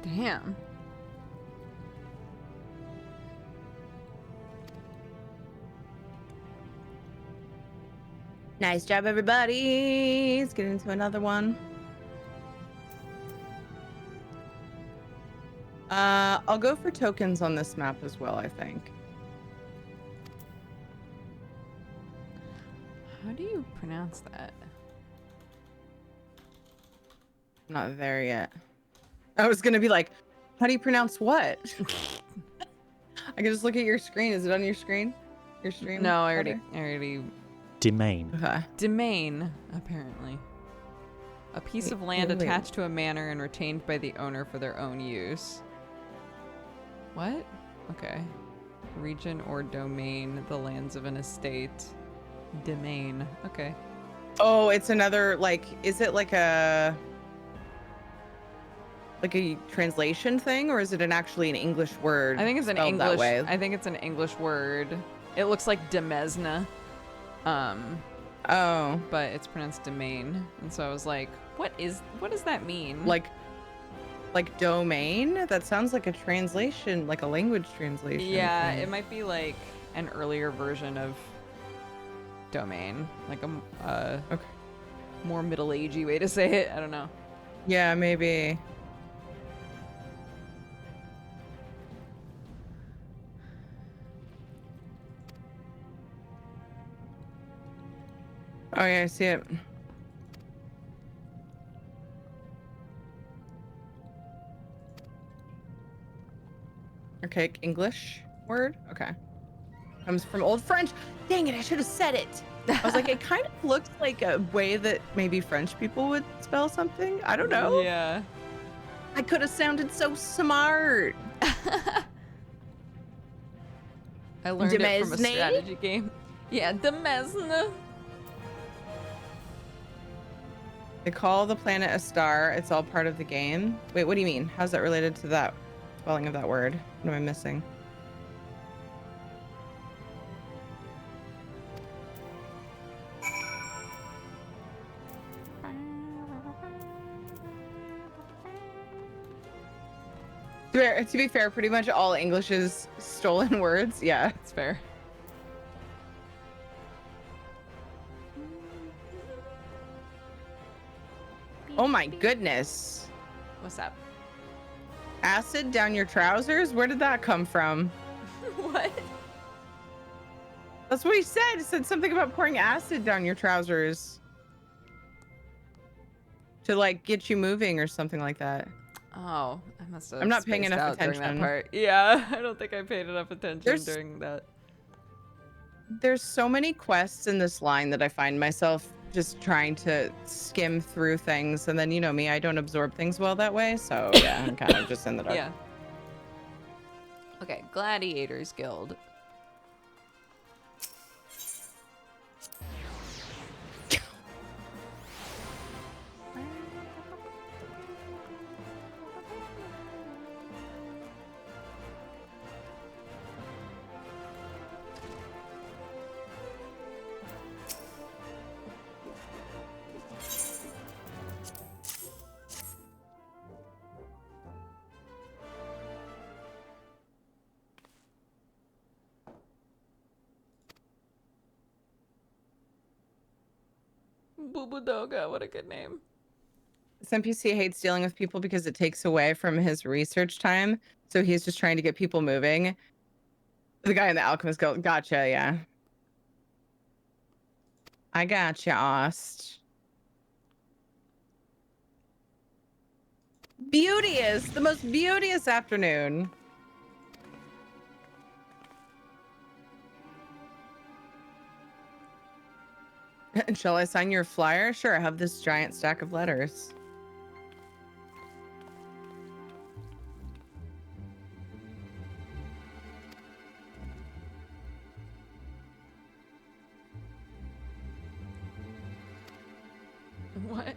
Damn. Nice job, everybody. Let's get into another one. I'll go for tokens on this map as well, I think. How do you pronounce that? Not there yet. I was gonna be like, how do you pronounce what? I can just look at your screen. Is it on your screen? Your stream? No, I Heather? already. Domain. Okay. Domain, apparently. A piece Wait, of land wait, wait. attached to a manor and retained by the owner for their own use. What? Okay. Region or domain, the lands of an estate. Domain. Okay. Oh, it's another, like, is it like a translation thing, or is it actually an English word? I think it's an spelled English. that way? I think it's an English word. It looks like Demesna. Oh, But it's pronounced domain. And so I was like, what does that mean? like domain? That sounds like a translation, like a language translation. Yeah, thing. it might be like an earlier version of domain, like a Okay. more middle-agey way to say it. I don't know. Yeah, maybe. Oh yeah, I see it. Okay, English word. Okay, comes from Old French. Dang it! I should have said it. I was like, it kind of looks like a way that maybe French people would spell something. I don't know. Yeah. I could have sounded so smart. I learned it from a Demesne? strategy game. Yeah, Demesne. They call the planet a star. It's all part of the game. Wait, what do you mean? How's that related to that spelling of that word? What am I missing? To be fair, pretty much all English is stolen words. Yeah. It's fair. Oh my goodness. What's up? Acid down your trousers? Where did that come from? What? That's what he said. He said something about pouring acid down your trousers to like get you moving or something like that. Oh, I must have. I'm not paying spaced enough out during attention. that part. Yeah, I don't think I paid enough attention There's- during that. There's so many quests in this line that I find myself just trying to skim through things, and then you know me, I don't absorb things well that way, so yeah, I'm kind of just in the dark. Yeah. Okay, Gladiators Guild. Boobodoga, what a good name. This NPC hates dealing with people because it takes away from his research time, so he's just trying to get people moving. The guy in the Alchemist Guild. Gotcha, yeah. I gotcha, Ost. Beauteous! The most beauteous afternoon. Shall I sign your flyer? Sure, I have this giant stack of letters. What?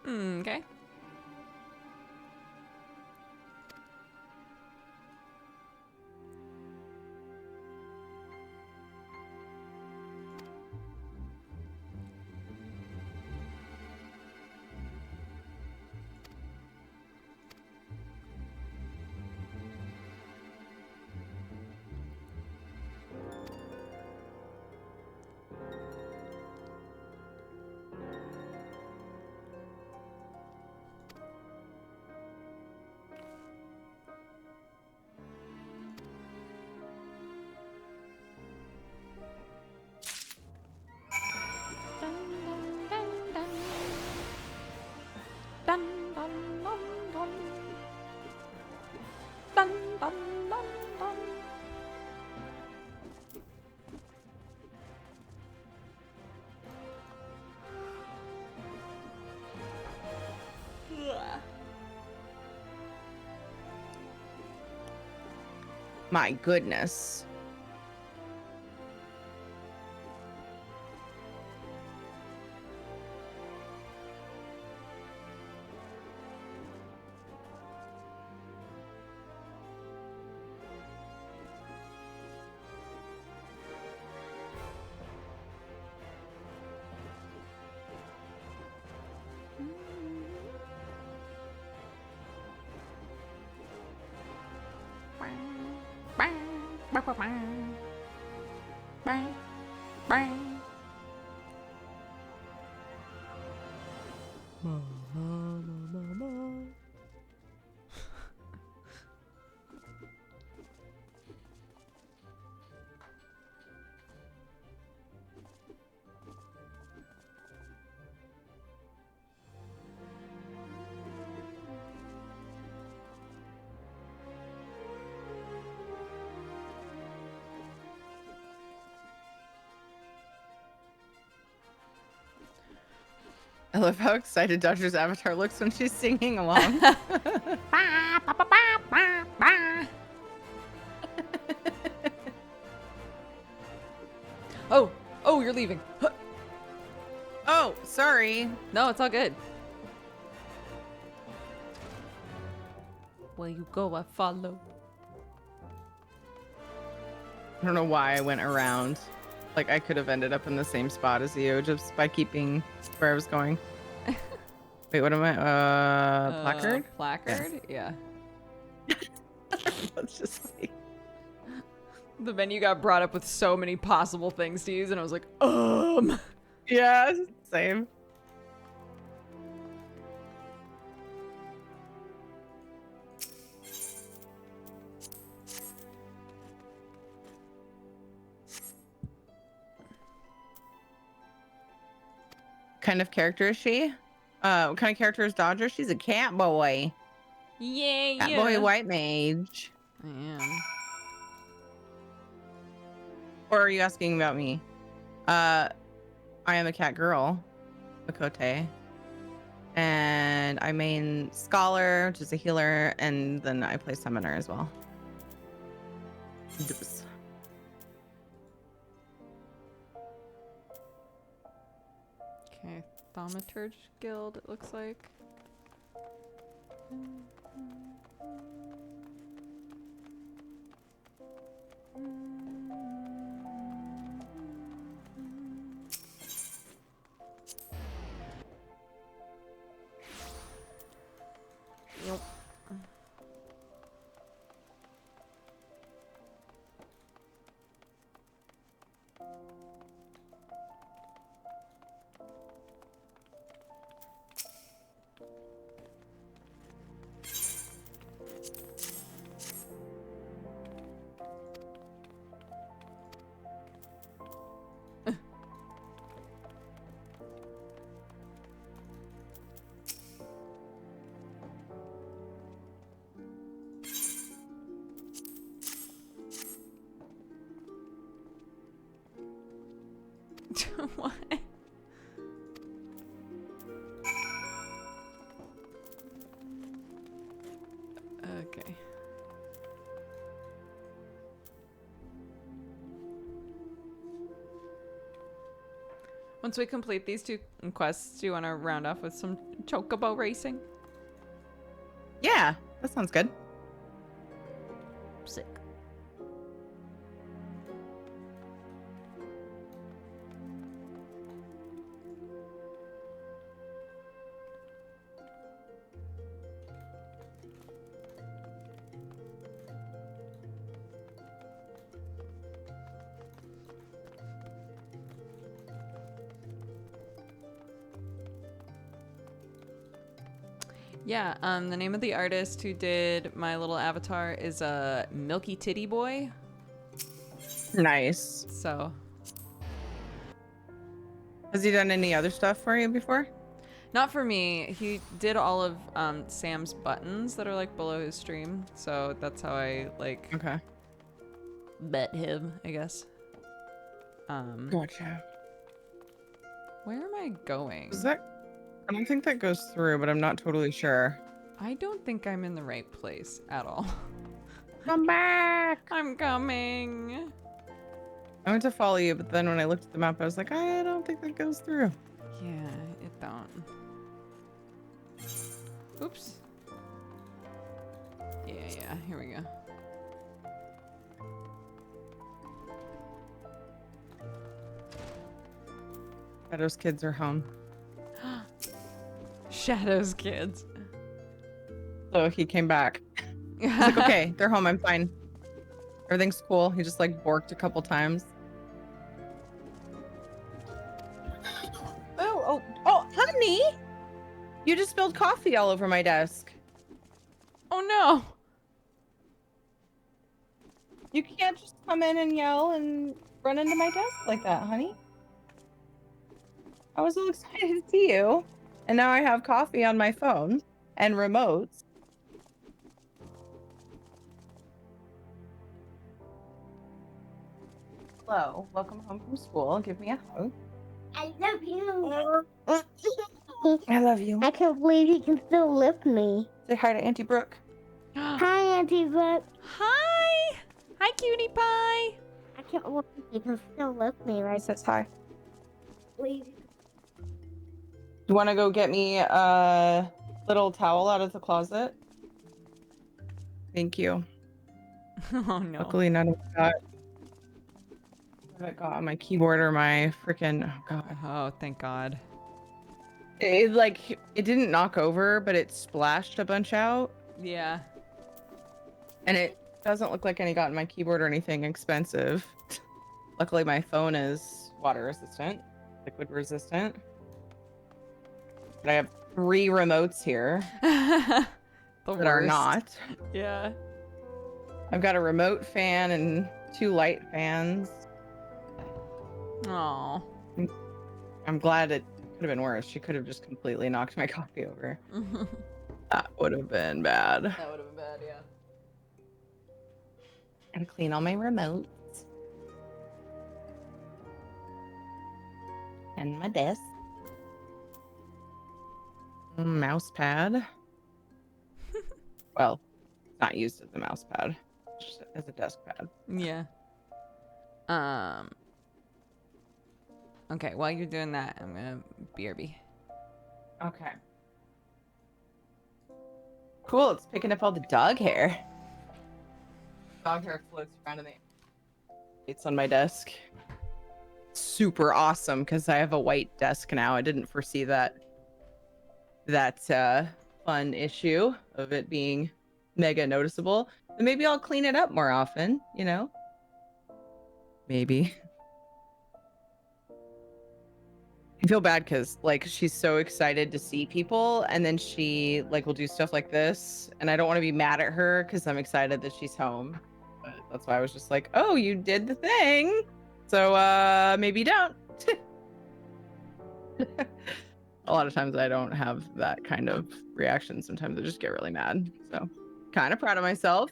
Okay. Dun, dun, dun, dun. Dun, dun, dun, dun. Ugh. My goodness. I love how excited Dodger's avatar looks when she's singing along. Oh, you're leaving. Oh, sorry. No, it's all good. Where you go, I follow. I don't know why I went around. Like, I could have ended up in the same spot as you just by keeping where I was going. Wait, what am I? Placard? Placard? Yeah. Let's just see. The menu got brought up with so many possible things to use, and I was like, Yeah, same. Kind of character is she? What kind of character is Dodger? She's a cat boy. Yeah, Cat boy white mage. I am. Or are you asking about me? I am a cat girl, Makote. And I main Scholar, which is a healer, and then I play Summoner as well. Doops. Okay, Thaumaturge Guild, it looks like. Yep. What? Okay. Once we complete these 2 quests, do you want to round off with some chocobo racing? Yeah, that sounds good. Sick. Yeah, the name of the artist who did my little avatar is Milky Titty Boy. Nice. So, Has he done any other stuff for you before? not for me. He did all of Sam's buttons that are like below his stream. So that's how I like Okay. bet him, I guess. Gotcha. Where am I going? Is that? I don't think that goes through, but I'm not totally sure. I don't think I'm in the right place at all. Come back. I'm coming. I went to follow you, but then when I looked at the map, I was like, I don't think that goes through. Yeah, it don't. Oops. Yeah, here we go. Shadow's kids are home. Shadow's kids. So he came back. He's like, okay, they're home. I'm fine. Everything's cool. He just like borked a couple times. Oh, honey! You just spilled coffee all over my desk. Oh no! You can't just come in and yell and run into my desk like that, honey. I was so excited to see you. And now I have coffee on my phone and remotes. Hello, welcome home from school. Give me a hug. I love you. I love you. I can't believe you can still lift me. Say hi to Auntie Brooke. Hi, Auntie Brooke. Hi! Hi, cutie pie! I can't believe you can still lift me He right says hi. now. You want to go get me a little towel out of the closet? Thank you. Oh no. Luckily, none of that got on my keyboard or my freaking. Oh god. Oh, thank God. It didn't knock over, but it splashed a bunch out, Yeah. and it doesn't look like any got in my keyboard or anything expensive. Luckily, my phone is water resistant, liquid resistant. But I have 3 remotes here The that are not. Yeah. I've got a remote fan and 2 light fans. Oh. I'm glad it could have been worse. She could have just completely knocked my coffee over. That would have been bad. That would have been bad, yeah. Gotta clean all my remotes. And my desk. Mouse pad. Well, it's not used as a mouse pad, just as a desk pad. Yeah. Okay, while you're doing that, I'm gonna BRB. Okay. Cool, it's picking up all the dog hair. Dog hair floats around in the it's on my desk. Super awesome because I have a white desk now. I didn't foresee that fun issue of it being mega noticeable. But maybe I'll clean it up more often, you know? Maybe. I feel bad because like she's so excited to see people and then she like will do stuff like this and I don't want to be mad at her because I'm excited that she's home. But that's why I was just like, oh, you did the thing. So maybe don't. A lot of times I don't have that kind of reaction. Sometimes I just get really mad. So kind of proud of myself.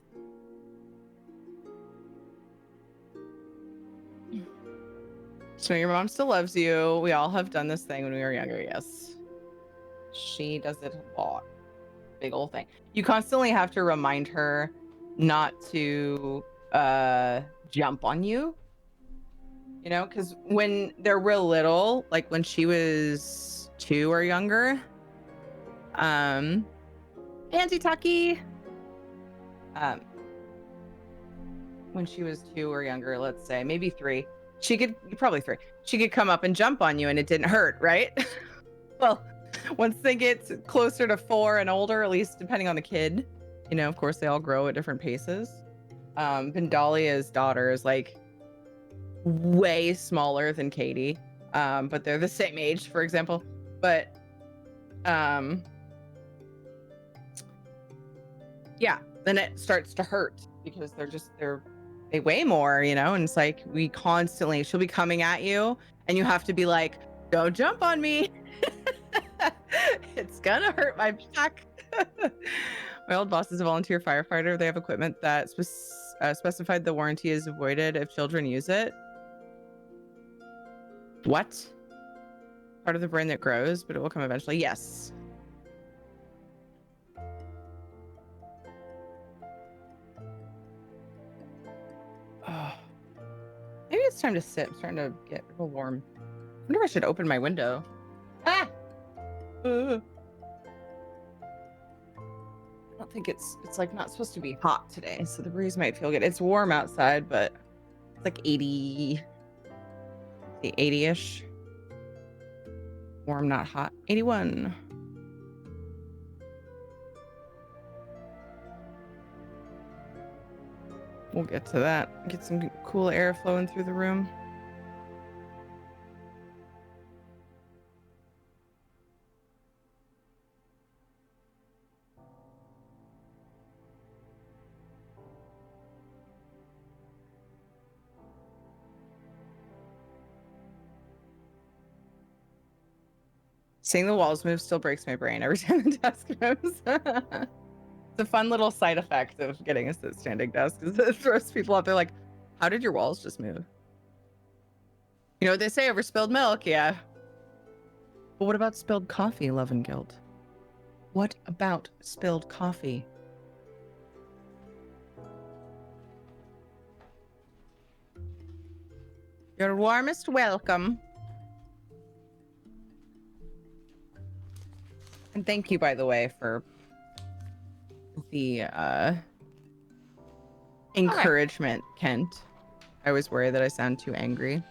So your mom still loves you. We all have done this thing when we were younger. Yes. She does it a lot. Big old thing. You constantly have to remind her not to jump on you. You know, because when they're real little, like when she was 2 or younger, Auntie Tucky. When she was 2 or younger, let's say, maybe 3, probably 3. She could come up and jump on you and it didn't hurt, right? Well, once they get closer to 4 and older, at least depending on the kid, you know, of course they all grow at different paces. Vendalia's daughter is like way smaller than Katie, but they're the same age, for example. But yeah, then it starts to hurt because they weigh more, you know, and it's like she'll be coming at you and you have to be like, don't jump on me. It's gonna hurt my back. My old boss is a volunteer firefighter. They have equipment that specified the warranty is avoided if children use it. What? Part of the brain that grows, but it will come eventually. Yes. Oh. Maybe it's time to sit. I'm starting to get real warm. I wonder if I should open my window. Ah! I don't think it's like not supposed to be hot today, so the breeze might feel good. It's warm outside, but it's like 80-ish. Warm, not hot. 81. We'll get to that. Get some cool air flowing through the room. Seeing the walls move still breaks my brain every time the desk moves. It's a fun little side effect of getting a standing desk. It throws people out there like, how did your walls just move? You know what they say over spilled milk? Yeah. But what about spilled coffee, love and guilt? What about spilled coffee? Your warmest welcome. And thank you, by the way, for the encouragement, okay. Kent. I always worry that I sound too angry.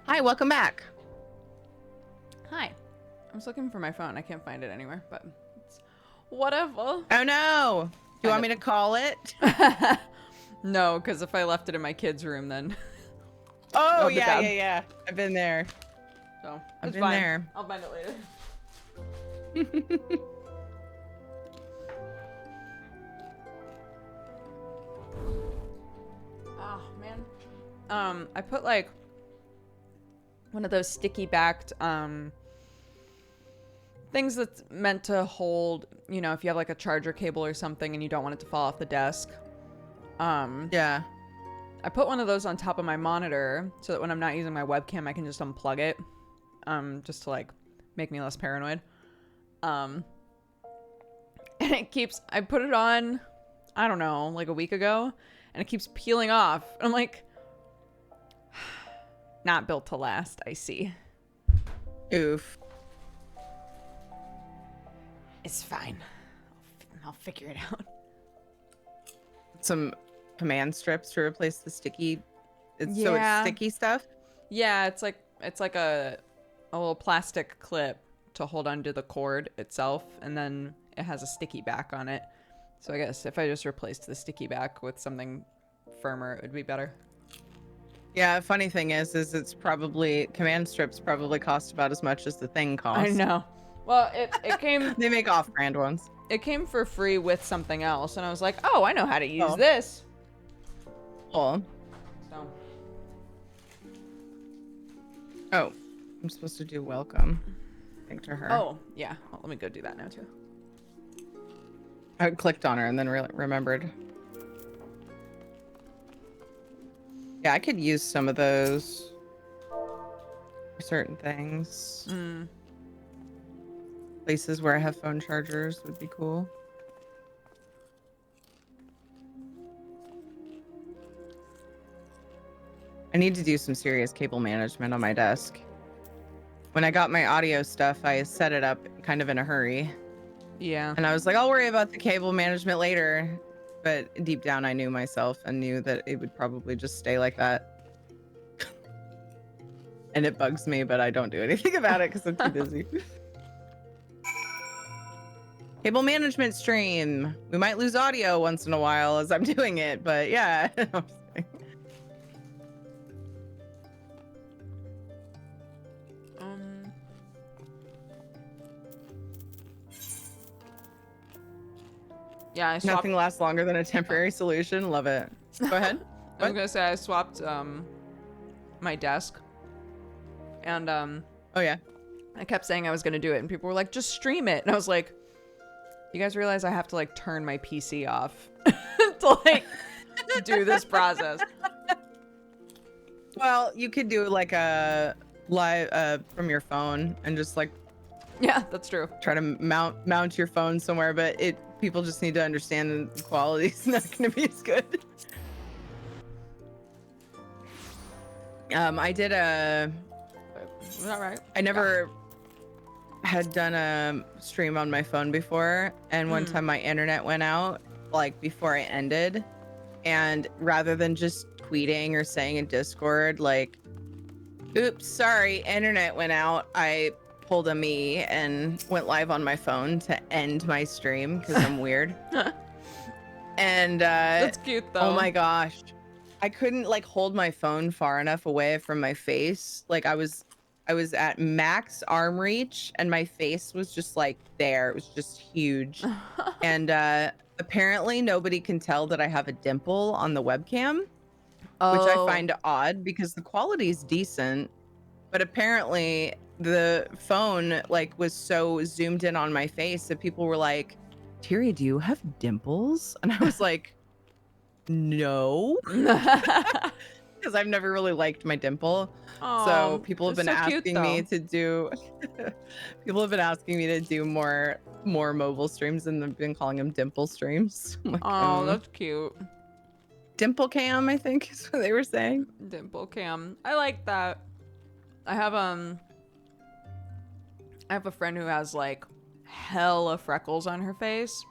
Hi, welcome back. Hi. I was looking for my phone. I can't find it anywhere, but it's whatever. Oh no! Do you want me to call it? No, because if I left it in my kid's room, then. Oh yeah. I've been there. So I've been there. I'll find it later. Oh man. I put like one of those sticky backed things that's meant to hold, you know, if you have like a charger cable or something and you don't want it to fall off the desk. Yeah. I put one of those on top of my monitor so that when I'm not using my webcam, I can just unplug it. Just to like make me less paranoid. And I put it on, I don't know, like a week ago, and it keeps peeling off. I'm like, not built to last, I see. Oof. It's fine. I'll figure it out. Some command strips to replace the sticky. So it's sticky stuff? Yeah, it's like a little plastic clip to hold onto the cord itself, and then it has a sticky back on it. So I guess if I just replaced the sticky back with something firmer, it would be better. Yeah, funny thing is it's probably, command strips probably cost about as much as the thing costs. I know. Well, it came... They make off-brand ones. It came for free with something else, and I was like, oh, I know how to use this. Cool. So. Oh, I'm supposed to do welcome. To her. Oh, yeah. Well, let me go do that now, too. I clicked on her and then remembered. Yeah, I could use some of those. certain things. Mm. Places where I have phone chargers would be cool. I need to do some serious cable management on my desk. When I got my audio stuff, I set it up kind of in a hurry. Yeah. And I was like, I'll worry about the cable management later. But deep down, I knew myself and knew that it would probably just stay like that. And it bugs me, but I don't do anything about it because I'm too busy. Cable management stream. We might lose audio once in a while as I'm doing it, but yeah. Yeah, I swapped. Nothing lasts longer than a temporary solution. Love it. Go ahead. I was gonna say I swapped my desk, and Oh yeah. I kept saying I was gonna do it, and people were like, "Just stream it," and I was like, "You guys realize I have to like turn my PC off to like do this process?" Well, you could do like a live from your phone and just like Yeah, that's true. try to mount your phone somewhere, but people just need to understand the quality's not going to be as good. I did Is that right? I never had done a stream on my phone before, and one time my internet went out like before I ended, and rather than just tweeting or saying in Discord like, oops, sorry, internet went out, I pulled a me and went live on my phone to end my stream because I'm weird. And That's cute though. oh my gosh, I couldn't like hold my phone far enough away from my face. Like I was at max arm reach and my face was just like there. It was just huge. And apparently nobody can tell that I have a dimple on the webcam, which I find odd because the quality is decent. But apparently the phone like was so zoomed in on my face that people were like, Tyria, do you have dimples? And I was like, no, because I've never really liked my dimple. So people have been asking me to do more mobile streams, and they've been calling them dimple streams. I'm like, that's cute. Dimple cam, I think is what they were saying. Dimple cam. I like that. I have a friend who has like hella freckles on her face,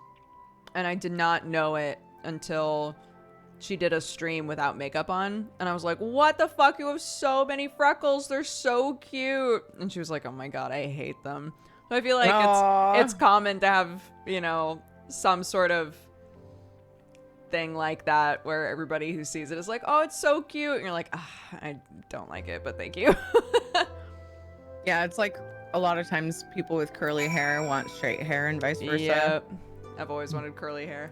and I did not know it until she did a stream without makeup on, and I was like, what the fuck, you have so many freckles, they're so cute. And she was like, oh my god, I hate them. So I feel like it's common to have, you know, some sort of thing like that where everybody who sees it is like, oh, it's so cute, and you're like, I don't like it, but thank you. Yeah, it's like a lot of times people with curly hair want straight hair and vice versa. Yep. I've always wanted curly hair.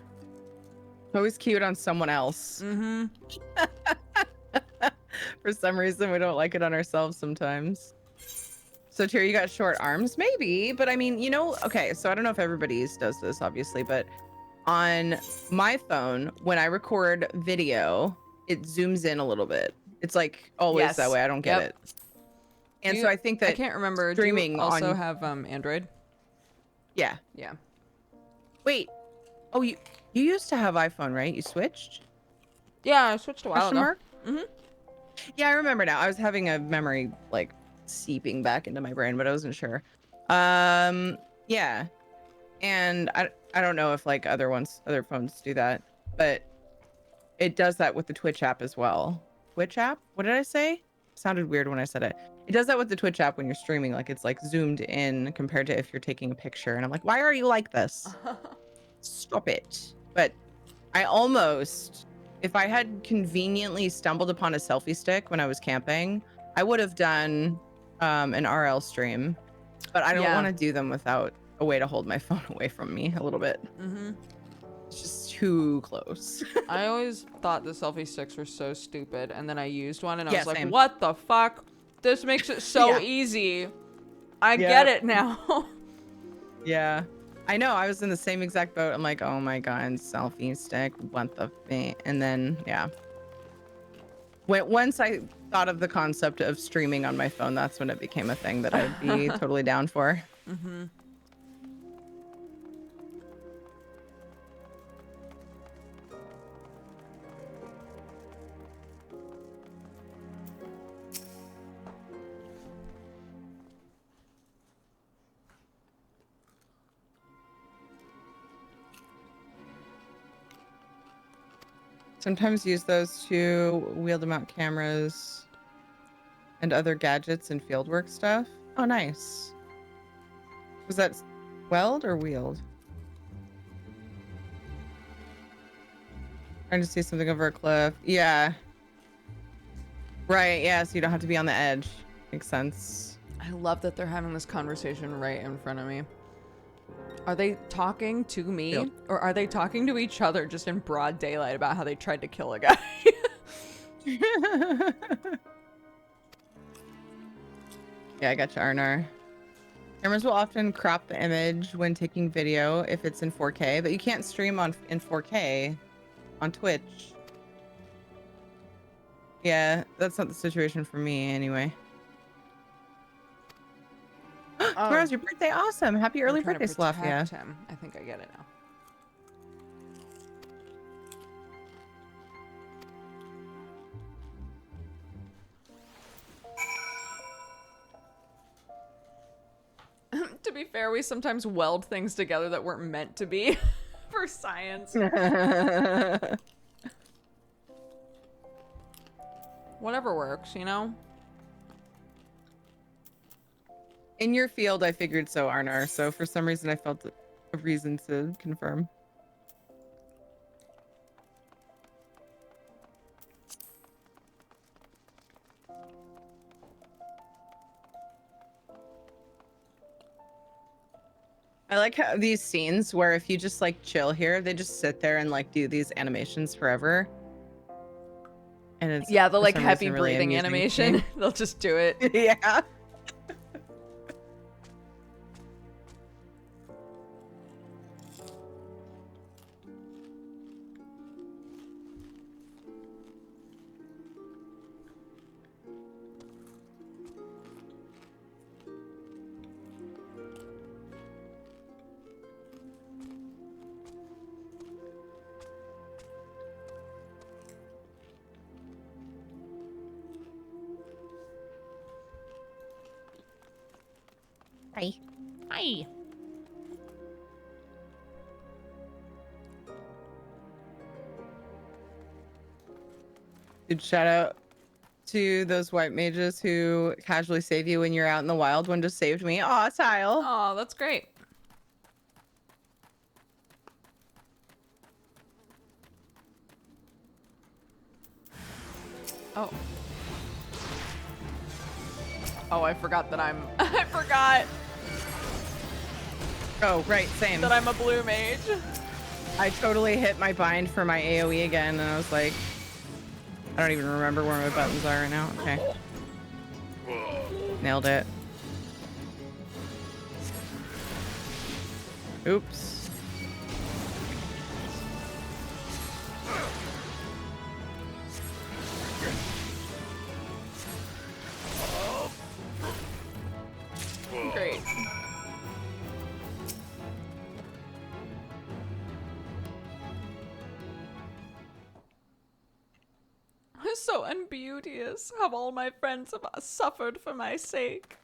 Always cute on someone else. Mm-hmm. For some reason, we don't like it on ourselves sometimes. So, Tyria, you got short arms? Maybe, but I mean, you know, okay, so I don't know if everybody's does this, obviously, but on my phone, when I record video, it zooms in a little bit. It's like always that way. I don't get it. And so I think that I can't remember. Streaming do you also on... have Android? Yeah. Yeah. Wait. Oh, you used to have iPhone, right? You switched? Yeah, I switched a while ago. Mm-hmm. Yeah, I remember now. I was having a memory like seeping back into my brain, but I wasn't sure. Yeah. And I don't know if like other phones do that, but it does that with the Twitch app as well. Twitch app? What did I say? It sounded weird when I said it. It does that with the Twitch app when you're streaming, like it's like zoomed in compared to if you're taking a picture. And I'm like, why are you like this? Stop it. But I almost, if I had conveniently stumbled upon a selfie stick when I was camping, I would have done an RL stream, but I don't want to do them without a way to hold my phone away from me a little bit. Mm-hmm. It's just too close. I always thought the selfie sticks were so stupid, and then I used one, and I was like, same. what the fuck? This makes it so easy. I get it now. Yeah. I know, I was in the same exact boat. I'm like, oh my god, selfie stick, what the f-? And then, yeah. Once I thought of the concept of streaming on my phone, that's when it became a thing that I'd be totally down for. Mm-hmm. Sometimes use those to wheel to mount cameras and other gadgets and fieldwork stuff. Oh, nice. Was that weld or wheeled? Trying to see something over a cliff. Yeah. Right, yeah, so you don't have to be on the edge. Makes sense. I love that they're having this conversation right in front of me. Are they talking to me? Yep. Or are they talking to each other just in broad daylight about how they tried to kill a guy? Yeah, I got you, Arnar. Cameras will often crop the image when taking video if it's in 4K, but you can't stream in 4K on Twitch. Yeah, that's not the situation for me anyway. Tomorrow's your birthday. Awesome. Happy early birthday, Slafia. Him. I think I get it now. To be fair, we sometimes weld things together that weren't meant to be for science. Whatever works, you know? In your field, I figured so, Arnar. So for some reason, I felt a reason to confirm. I like how these scenes where if you just like chill here, they just sit there and like do these animations forever. And it's Yeah, the for like some heavy reason really breathing amusing to animation. me. They'll just do it. Yeah. Hi. Hi. Dude, shout out to those white mages who casually save you when you're out in the wild. One just saved me. Aw, Tile. Oh, that's great. Oh. Oh, I forgot that I'm... I forgot Oh, right, same. that I'm a blue mage. I totally hit my bind for my AoE again, and I was like, I don't even remember where my buttons are right now. Okay. Nailed it. Oops. Great. I'm so unbeauteous. Have all my friends have suffered for my sake.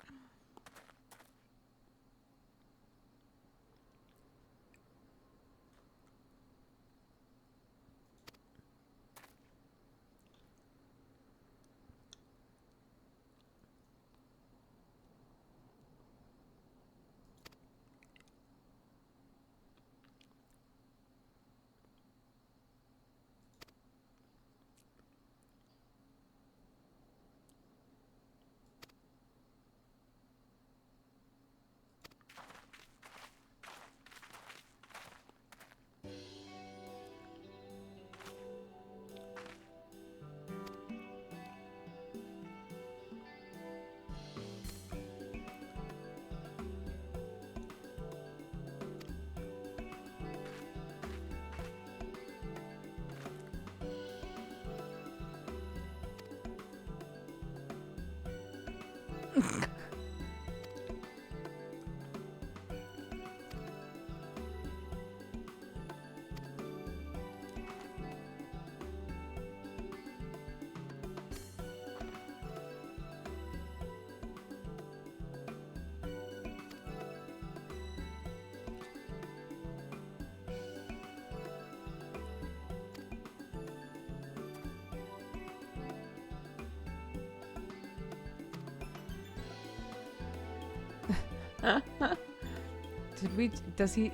Does he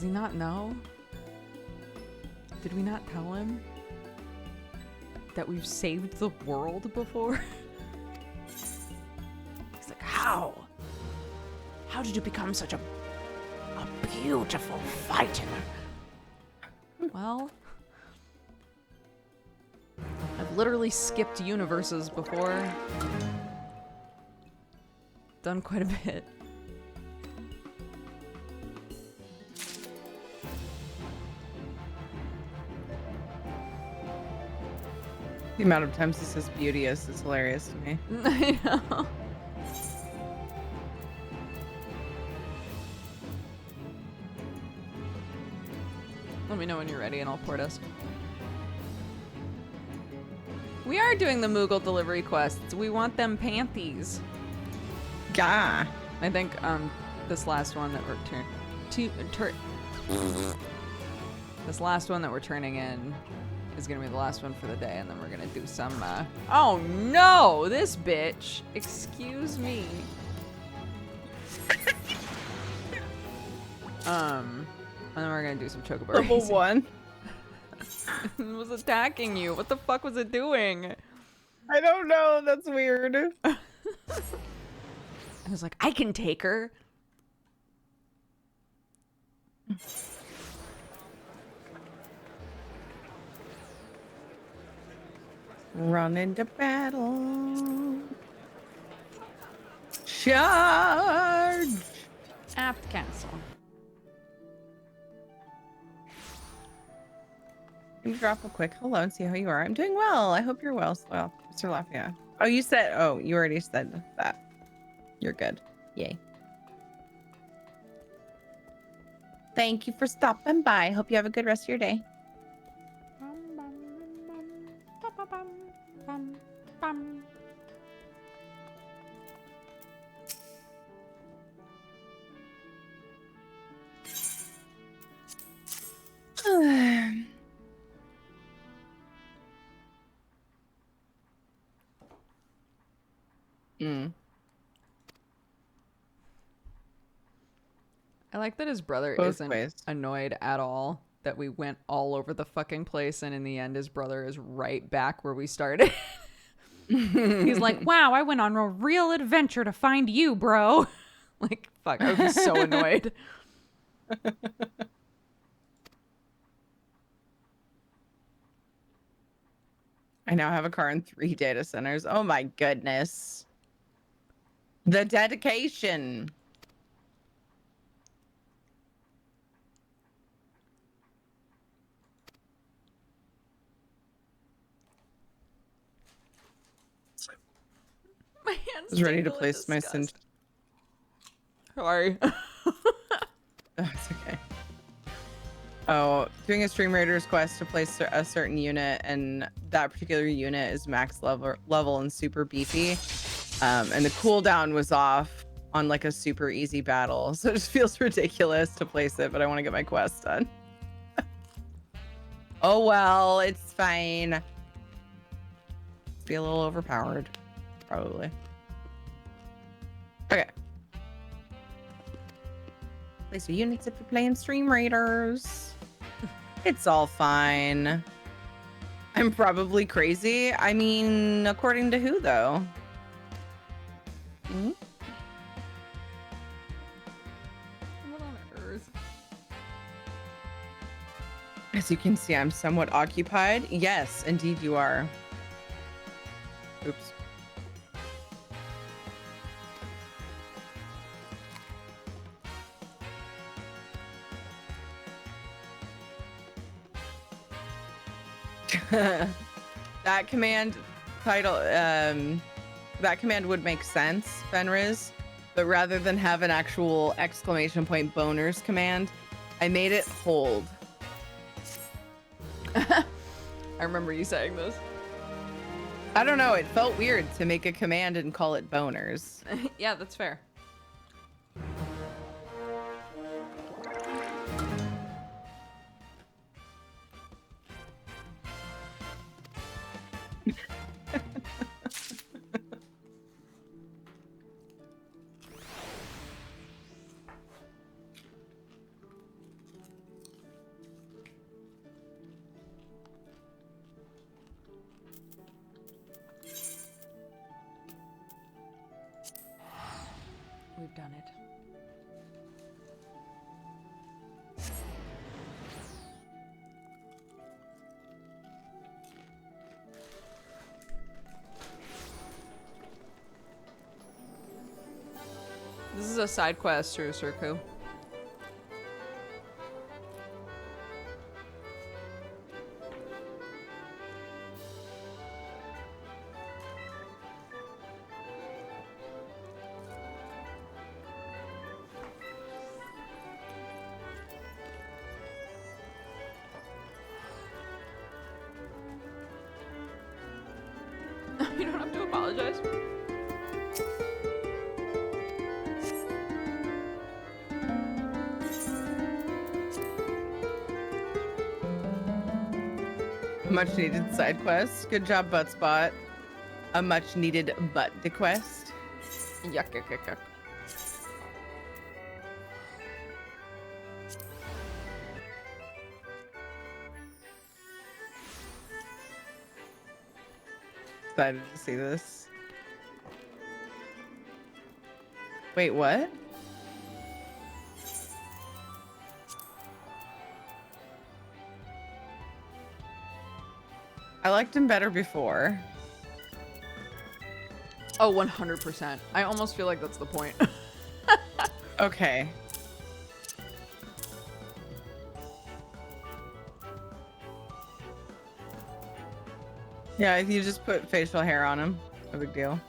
not know? Did we not tell him that we've saved the world before? He's like, how? How did you become such a beautiful fighter? Well, I've literally skipped universes before. Done quite a bit. The amount of times he says beauteous is hilarious to me. I know. Let me know when you're ready and I'll port us. We are doing the Moogle delivery quests. We want them panties. Gah. I think this last one that we're this last one that we're turning in is gonna be the last one for the day, and then we're gonna do some oh no, this bitch. Excuse me. And then we're gonna do some chocobo Level racing. 1. It was attacking you. What the fuck was it doing? I don't know. That's weird. I was like, I can take her. Run into battle. Charge. Apt Castle. Can you drop a quick hello and see how you are? I'm doing well. I hope you're well, Mr. Lafayette. Oh, you said, oh, you already said that. You're good. Yay. Thank you for stopping by. Hope you have a good rest of your day. I like that his brother Both isn't ways. annoyed at all that we went all over the fucking place, and in the end his brother is right back where we started. He's like, wow, I went on a real adventure to find you, bro. Like, fuck, I would be so annoyed. I now have a car in 3 data centers. Oh my goodness. The dedication. My hands I was ready to tingle in place my disgust. Sorry. That's okay. Oh, doing a Stream Raiders quest to place a certain unit, and that particular unit is max level and super beefy. And the cooldown was off on like a super easy battle. So it just feels ridiculous to place it, but I want to get my quest done. Oh well, it's fine. Be a little overpowered, probably. Okay. Place your units if you're playing Stream Raiders. It's all fine. I'm probably crazy. I mean, according to who, though? Hmm? What on earth? As you can see, I'm somewhat occupied. Yes, indeed you are. Oops. That command title, that command would make sense, Fenriz, but rather than have an actual exclamation point boners command, I made it hold. I remember you saying this. I don't know, it felt weird to make a command and call it boners. Yeah, that's fair. We've done it. This is a side quest through Surku. You don't have to apologize. Much needed side quest. Good job, Butt Spot. A much needed butt quest. Yuck, yuck, yuck, yuck. Excited to see this. Wait, what? I liked him better before. Oh, 100%. I almost feel like that's the point. Okay. Yeah, if you just put facial hair on him, no big deal.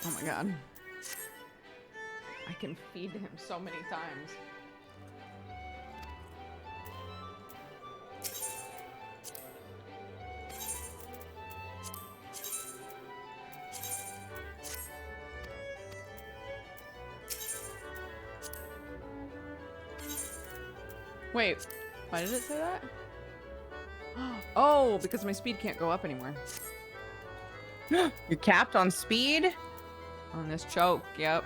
Oh my god. I can feed him so many times. Wait, why did it say that? Oh, because my speed can't go up anymore. You're capped on speed? On this choke, yep.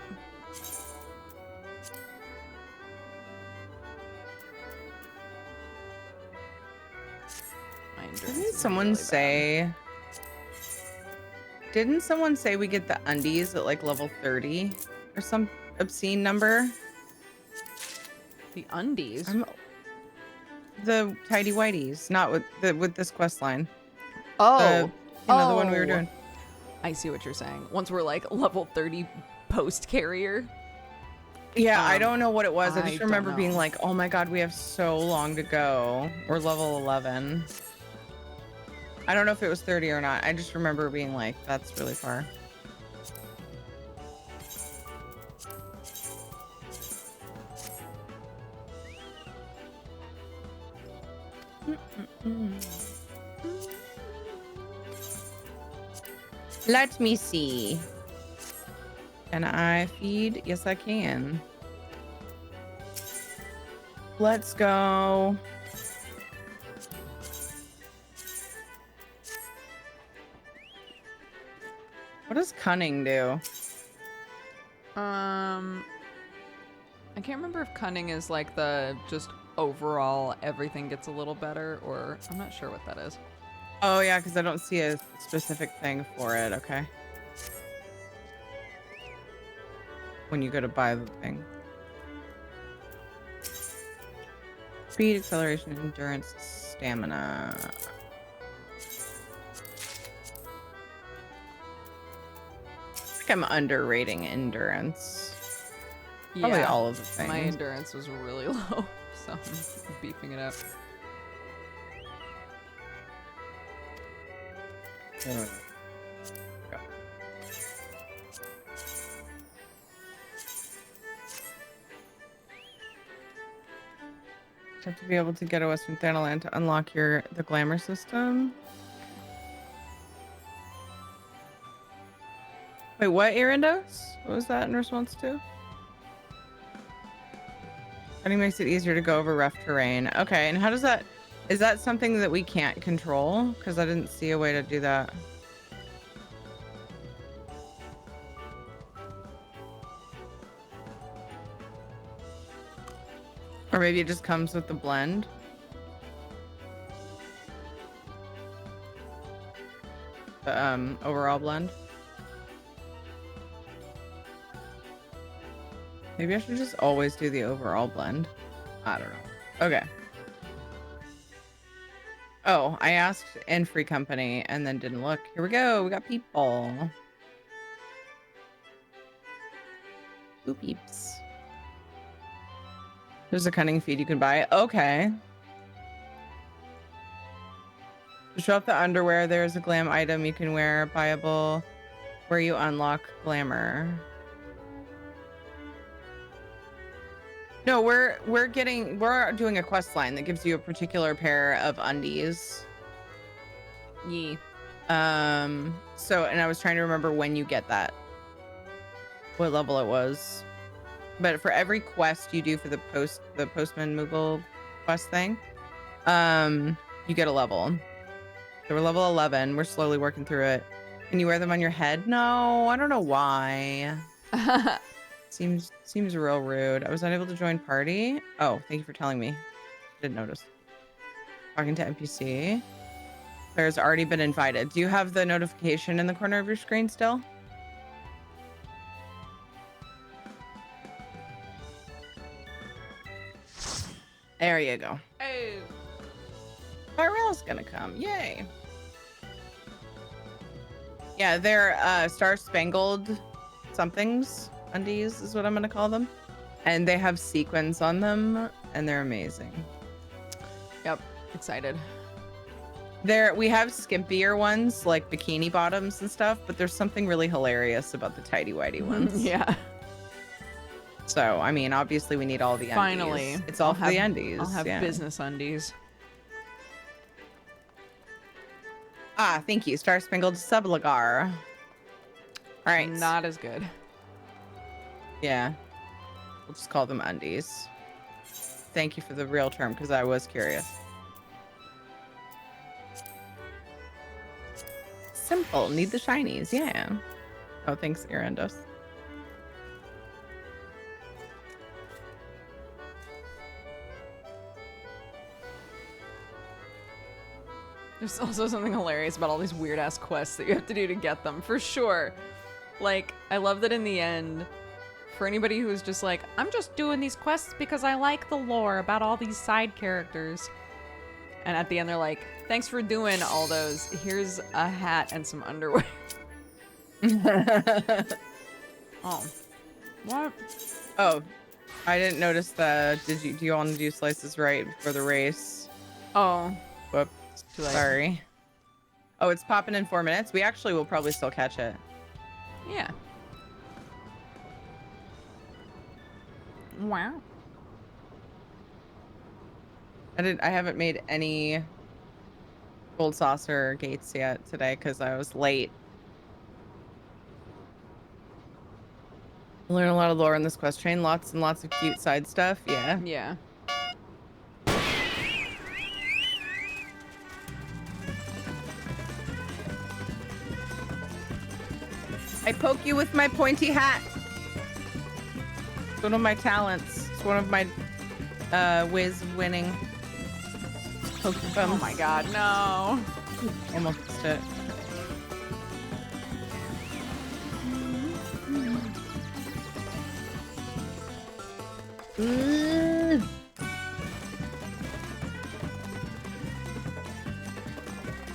My endurance Didn't is someone really say... Didn't someone say we get the undies at like level 30? Or some obscene number? bad. The undies? The tidy whities, not with this quest line. Oh. The one we were doing. I see what you're saying. Once we're like level 30 post carrier. Yeah, I don't know what it was. I I just don't remember know. being like, oh my god, we have so long to go. We're level 11. I don't know if it was 30 or not. I just remember being like, that's really far. Let me see. Can I feed? Yes, I can. Let's go. What does cunning do? I can't remember if cunning is like the just overall everything gets a little better, or I'm not sure what that is. Oh yeah, because I don't see a specific thing for it. Okay. When you go to buy the thing. Speed, acceleration, endurance, stamina. I'm underrating endurance. Probably all of the things. My endurance was really low, so I'm beefing it up. Go. You have to be able to get a Western Thanaland to unlock the glamour system. Wait, what, Erendos? What was that in response to? Running makes it easier to go over rough terrain. Okay, and how does that... Is that something that we can't control? Because I didn't see a way to do that. Or maybe it just comes with the blend. The overall blend. Maybe I should just always do the overall blend. I don't know. Okay. Oh, I asked in Free Company and then didn't look. Here we go. We got people. Ooh, peeps. There's a cunning feed you can buy. Okay. To show off the underwear, there's a glam item you can wear, buyable, where you unlock glamour. No, we're doing a quest line that gives you a particular pair of undies. Yee. So, and I was trying to remember when you get that. What level it was. But for every quest you do for the Postman Moogle quest thing, you get a level. So we're level 11. We're slowly working through it. Can you wear them on your head? No, I don't know why. Seems real rude. I was unable to join party. Oh, thank you for telling me. Didn't notice. Talking to NPC. Player's already been invited. Do you have the notification in the corner of your screen still? There you go. Oh. Tyrell's gonna come. Yay. Yeah, they're Star Spangled somethings. Undies is what I'm gonna call them. And they have sequins on them and they're amazing. Yep. Excited. We have skimpier ones like bikini bottoms and stuff, but there's something really hilarious about the tighty whitey ones. Yeah. So, I mean, obviously we need all the undies. Finally. It's all for the undies. I'll have yeah. business undies. Ah, thank you. Star Spangled Sublagar. All right. Not as good. Yeah. We'll just call them undies. Thank you for the real term, because I was curious. Simple. Need the shinies. Yeah. Oh, thanks, Erendos. There's also something hilarious about all these weird ass quests that you have to do to get them, for sure. Like, I love that in the end, for anybody who's just like, I'm just doing these quests because I like the lore about all these side characters. And at the end, they're like, thanks for doing all those. Here's a hat and some underwear. Oh. What? Oh, I didn't notice the. Do you want to do slices right before the race? Oh. Whoops. Too late. Sorry. Oh, it's popping in 4 minutes. We actually will probably still catch it. Yeah. Wow. I haven't made any gold saucer gates yet today because I was late. Learn a lot of lore in this quest train. Lots and lots of cute side stuff. Yeah. Yeah. I poke you with my pointy hat. It's one of my talents. It's one of my ways of winning. Poke your bum. Oh my god, no. Almost missed it.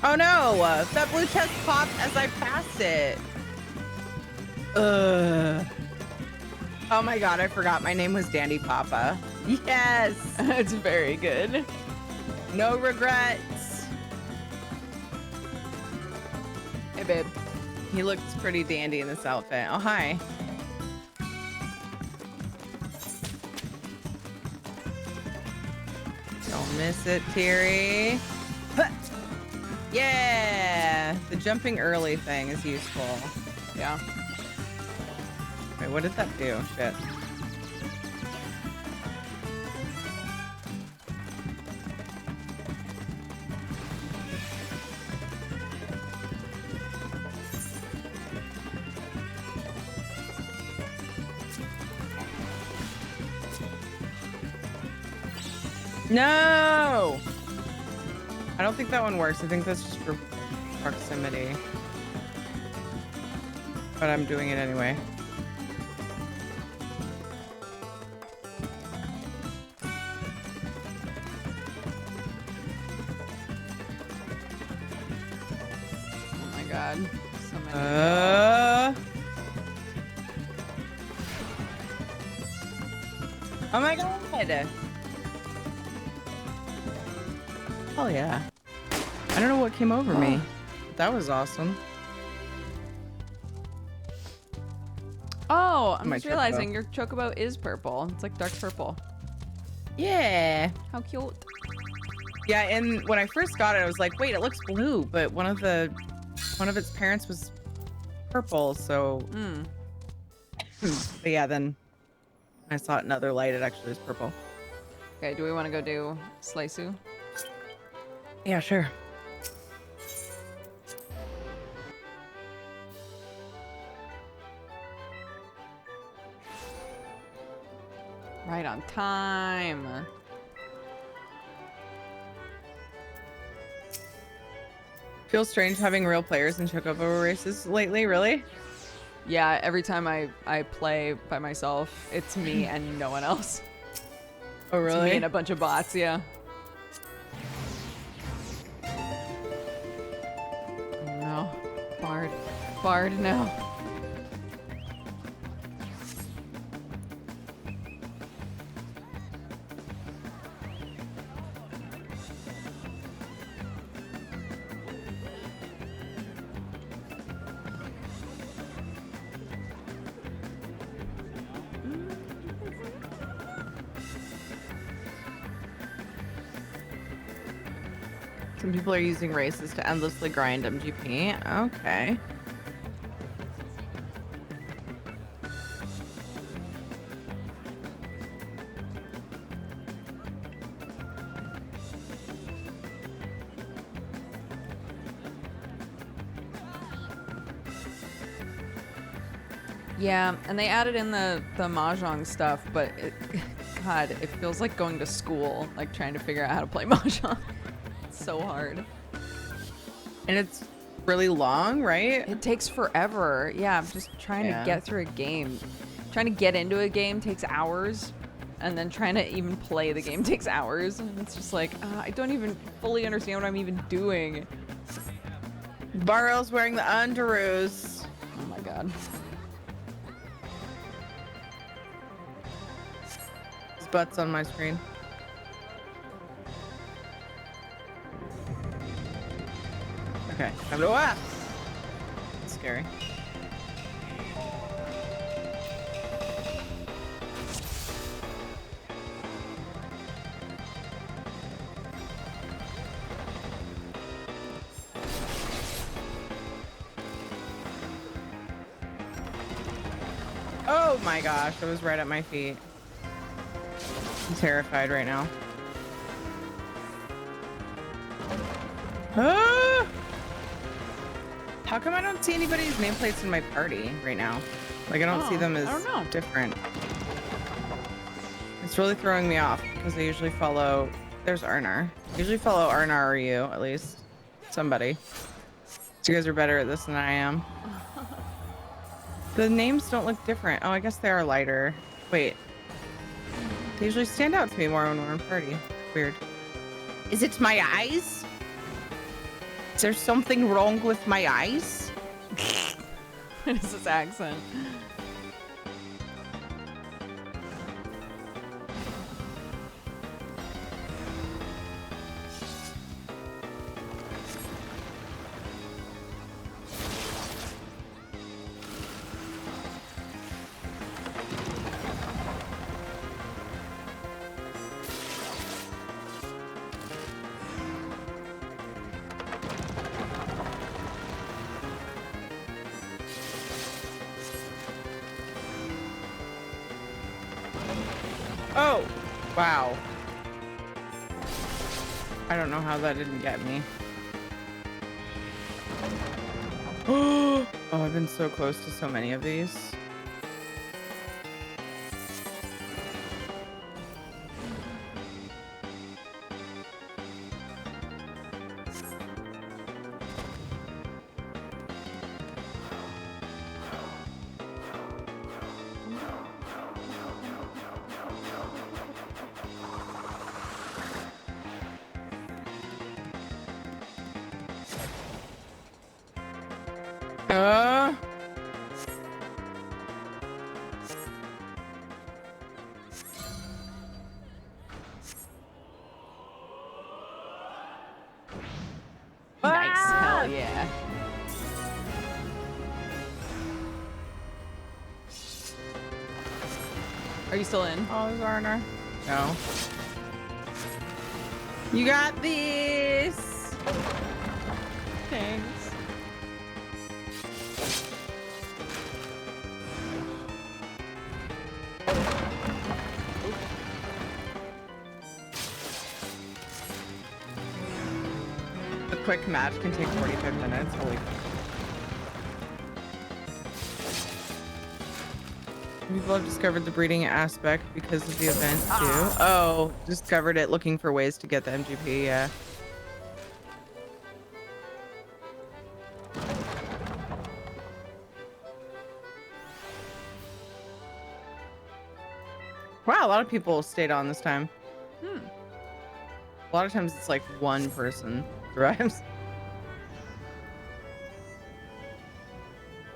Oh no! That blue chest popped as I passed it. Ugh. Oh my god, I forgot my name was Dandy Papa. Yes! It's very good. No regrets. Hey, babe. He looks pretty dandy in this outfit. Oh, hi. Don't miss it, Teary. Huh. Yeah! The jumping early thing is useful. Yeah. Wait, what did that do? Shit. No! I don't think that one works. I think that's just for proximity. But I'm doing it anyway. Oh my god. So many. Oh my god! Oh yeah. I don't know what came over me. That was awesome. Oh, I'm My just realizing your chocobo is purple. It's like dark purple. Yeah. How cute. Yeah, and when I first got it, I was like, wait, it looks blue, but one of its parents was purple, so but yeah, then I saw it in other light, it actually was purple. Okay, do we want to go do Sliceu? Yeah, sure. Right on time. Feels strange having real players in chocobo races lately, really? Yeah, every time I play by myself, it's me and no one else. Oh, It's me really? and a bunch of bots, yeah. Oh no. Bard. Bard, no. Some people are using races to endlessly grind MGP. Okay. Yeah, and they added in the mahjong stuff, but God, it feels like going to school, like trying to figure out how to play mahjong. It's so hard. And it's really long, right? It takes forever. Yeah, I'm just trying to get through a game. Trying to get into a game takes hours, and then trying to even play the game takes hours. And it's just like, I don't even fully understand what I'm even doing. Barrel's wearing the underoos. Oh my god. His butt's on my screen. Okay, time to what? Scary. Oh my gosh, it was right at my feet. I'm terrified right now. Ah! How come I don't see anybody's nameplates in my party right now? Like I don't see them as I don't know. different. It's really throwing me off because I usually follow. There's Arnar. I usually follow Arnar or you, at least. Somebody. So you guys are better at this than I am. The names don't look different. Oh, I guess they are lighter. Wait. They usually stand out to me more when we're in party. Weird. Is it my eyes? Is there something wrong with my eyes? What is this accent? Oh, wow. I don't know how that didn't get me. Oh, I've been so close to so many of these. Nice. Hell yeah. Are you still in? Oh, Zarner. No. You got this. Thanks. A quick match can take 45 minutes. Holy. People have discovered the breeding aspect because of the event too. Oh, discovered it looking for ways to get the MGP, yeah. Wow, a lot of people stayed on this time. A lot of times it's like one person drives.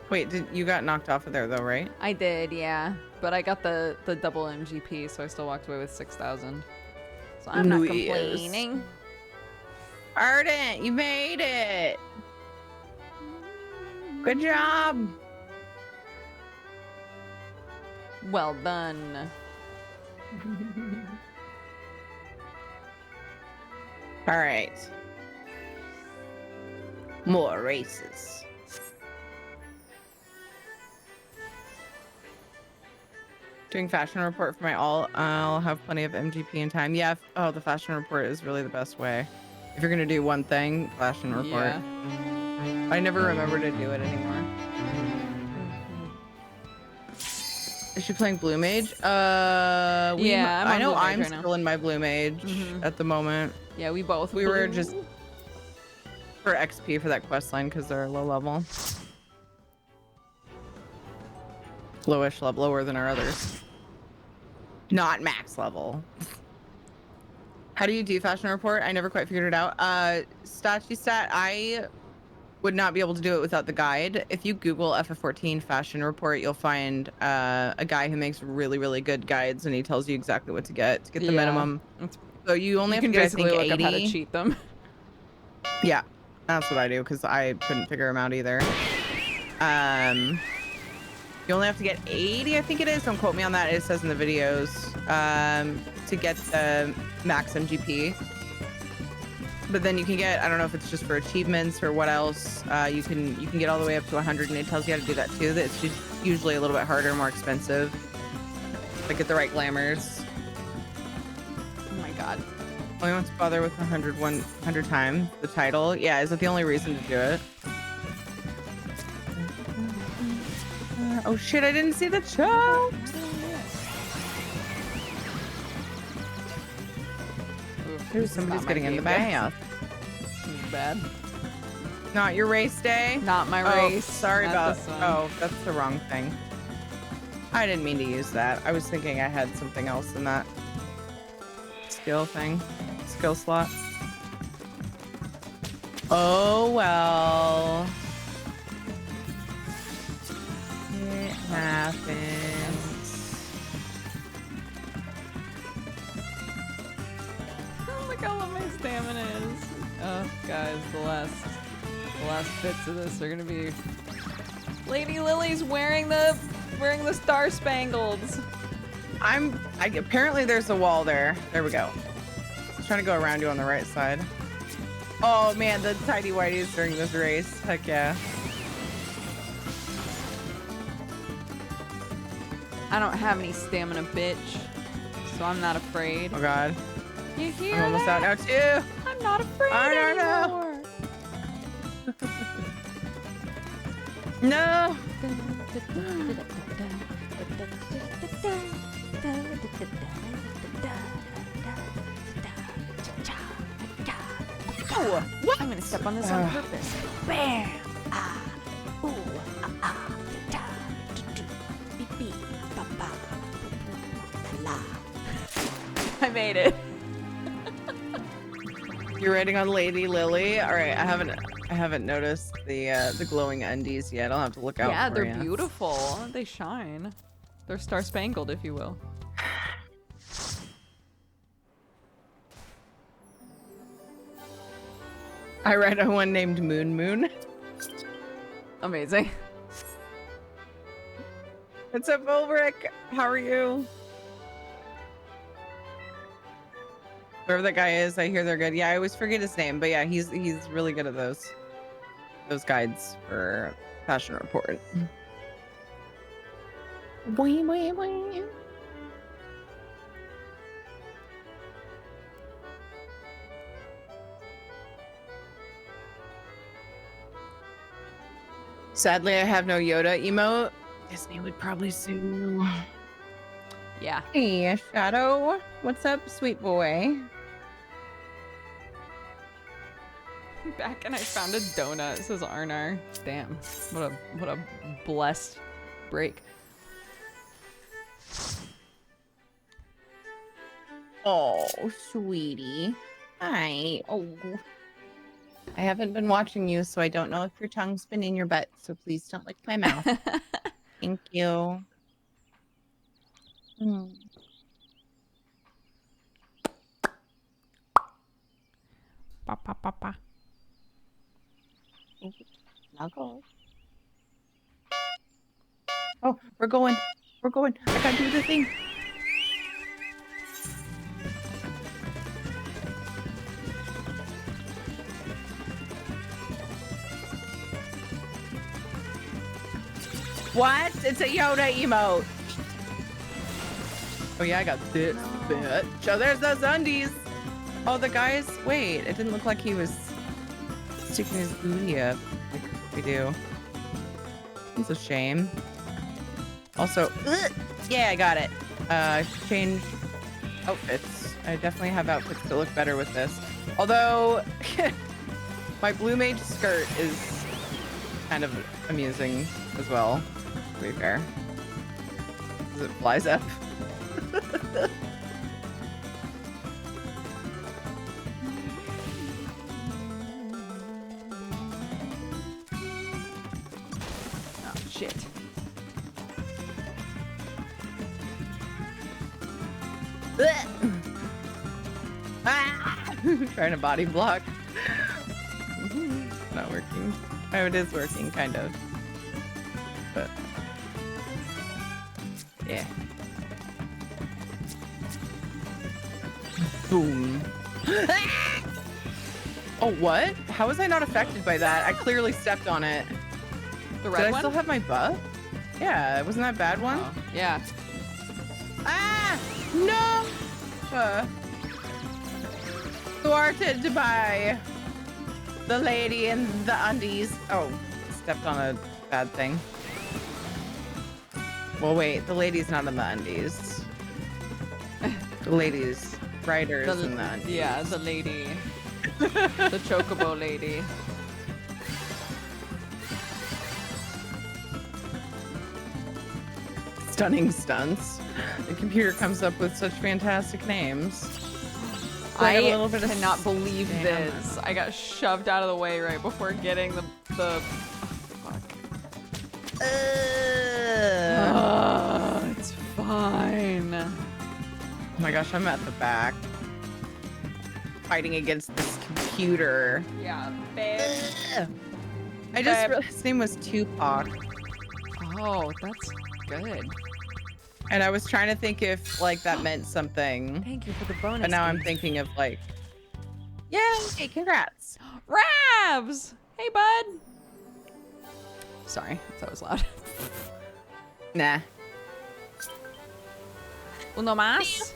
Wait, you got knocked off of there though, right? I did, yeah. But I got the double MGP, so I still walked away with 6,000. So I'm not Nice. complaining. Ardent, you made it. Good job. Well done. All right. More races. Doing fashion report for my I'll have plenty of MGP in time. Yeah. Oh, the fashion report is really the best way. If you're gonna do one thing, fashion report. Yeah. I never remember to do it anymore. Is she playing Blue Mage? Yeah, I know Blue Mage I'm right now. still in my Blue Mage at the moment. Yeah, we both. We were blew. just for XP for that quest line because they're low level. Lowish level, lower than our others. Not max level. How do you do fashion report? I never quite figured it out. Stat, I would not be able to do it without the guide. If you Google FF14 fashion report, you'll find a guy who makes really, really good guides, and he tells you exactly what to get the Yeah. minimum. So you only have to can get, I basically think, look 80. up how to cheat them. Yeah, that's what I do because I couldn't figure them out either. You only have to get 80, I think it is. Don't quote me on that. It says in the videos to get the max MGP. But then you can get, I don't know if it's just for achievements or what else. You can get all the way up to 100, and it tells you how to do that too. That's just usually a little bit harder, more expensive. Like get the right glamours. Oh my god. Only wants to bother with 100 times the title. Yeah, is that the only reason to do it? Oh shit, I didn't see the choke. Ooh, somebody's getting in the bath. Bad. Not your race day? Not my Oh, race. sorry Not about. this one. Oh, that's the wrong thing. I didn't mean to use that. I was thinking I had something else in that skill slot. Oh well. happens. Oh, look how low my stamina is. Oh, guys, the last bits of this are gonna be Lady Lily's wearing the Star Spangles. Apparently there's a wall there. There we go. I was trying to go around you on the right side. Oh man, the tidy whities during this race. Heck yeah. I don't have any stamina, bitch, so I'm not afraid. Oh god. You hear I'm almost out that? now too. I'm not afraid I don't know. anymore. No. Oh, I'm gonna step on this on purpose. Bam! Ah! Ooh! Ah! Ah! Da! Do! Do! Beep! Beep! Ba! Ba! Boo! La! La! I made it. You're rating on Lady Lily. All right, I haven't noticed the glowing undies yet. I'll have to look out. Yeah, for they're ya. beautiful. They shine. They're star spangled, if you will. I read on one named Moon Moon. Amazing. What's up, Ulrich? How are you? Whoever that guy is, I hear they're good. Yeah, I always forget his name, but yeah, he's really good at those guides for Fashion Report. Boing, boing, boing. Sadly, I have no Yoda emote. Disney would probably sue. Yeah. Hey, Shadow. What's up, sweet boy? Back and I found a donut. It says Arnar. Damn. What a blessed break. Oh, sweetie. Hi. Oh. I haven't been watching you, so I don't know if your tongue's been in your butt, so please don't lick my mouth. Thank you. Mm. Pa pa pa pa. Snuggle. Oh, we're going. We're going. I gotta do the thing. What? It's a Yoda emote. Oh yeah, I got this bitch. Oh, there's those undies. Oh, the guys. Wait, it didn't look like he was sticking his booty up like we do. It's a shame. Also, yeah, I got it. Change outfits. I definitely have outfits that look better with this. Although, my blue mage skirt is kind of amusing as well, to be fair. As it flies up. Oh, shit. Ah! Trying to body block. Not working. Oh, it is working, kind of. But yeah. Boom. Oh, what? How was I not affected by that? I clearly stepped on it. The Did red I one? still have my buff? Yeah, wasn't that a bad one? Oh, yeah. Ah! No! Thwarted by the lady in the undies. Oh, stepped on a bad thing. Well, wait, the lady's not in the undies. The lady's riders in the undies. Yeah, the lady. The chocobo lady. Stunning stunts. The computer comes up with such fantastic names. I have a little bit of cannot believe stamina. this. I got shoved out of the way right before getting the oh, fuck. my gosh, I'm at the back. Fighting against this computer. Yeah, babe. I just realized his name was Tupac. Oh, that's good. And I was trying to think if like that meant something. Thank you for the bonus. But now I'm piece. thinking of like, yay, congrats. Rabs! Hey, bud. Sorry, that was loud. Nah. Uno más.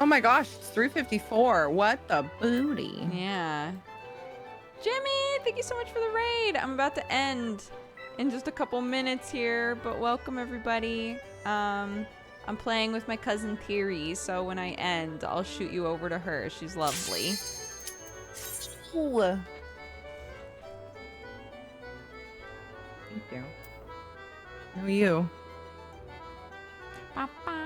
Oh my gosh, it's 3:54. What the booty? Yeah. Jimmy, thank you so much for the raid. I'm about to end in just a couple minutes here, but welcome everybody. I'm playing with my cousin Thierry, so when I end, I'll shoot you over to her. She's lovely. Ooh. Thank you. How are you? Ba-ba.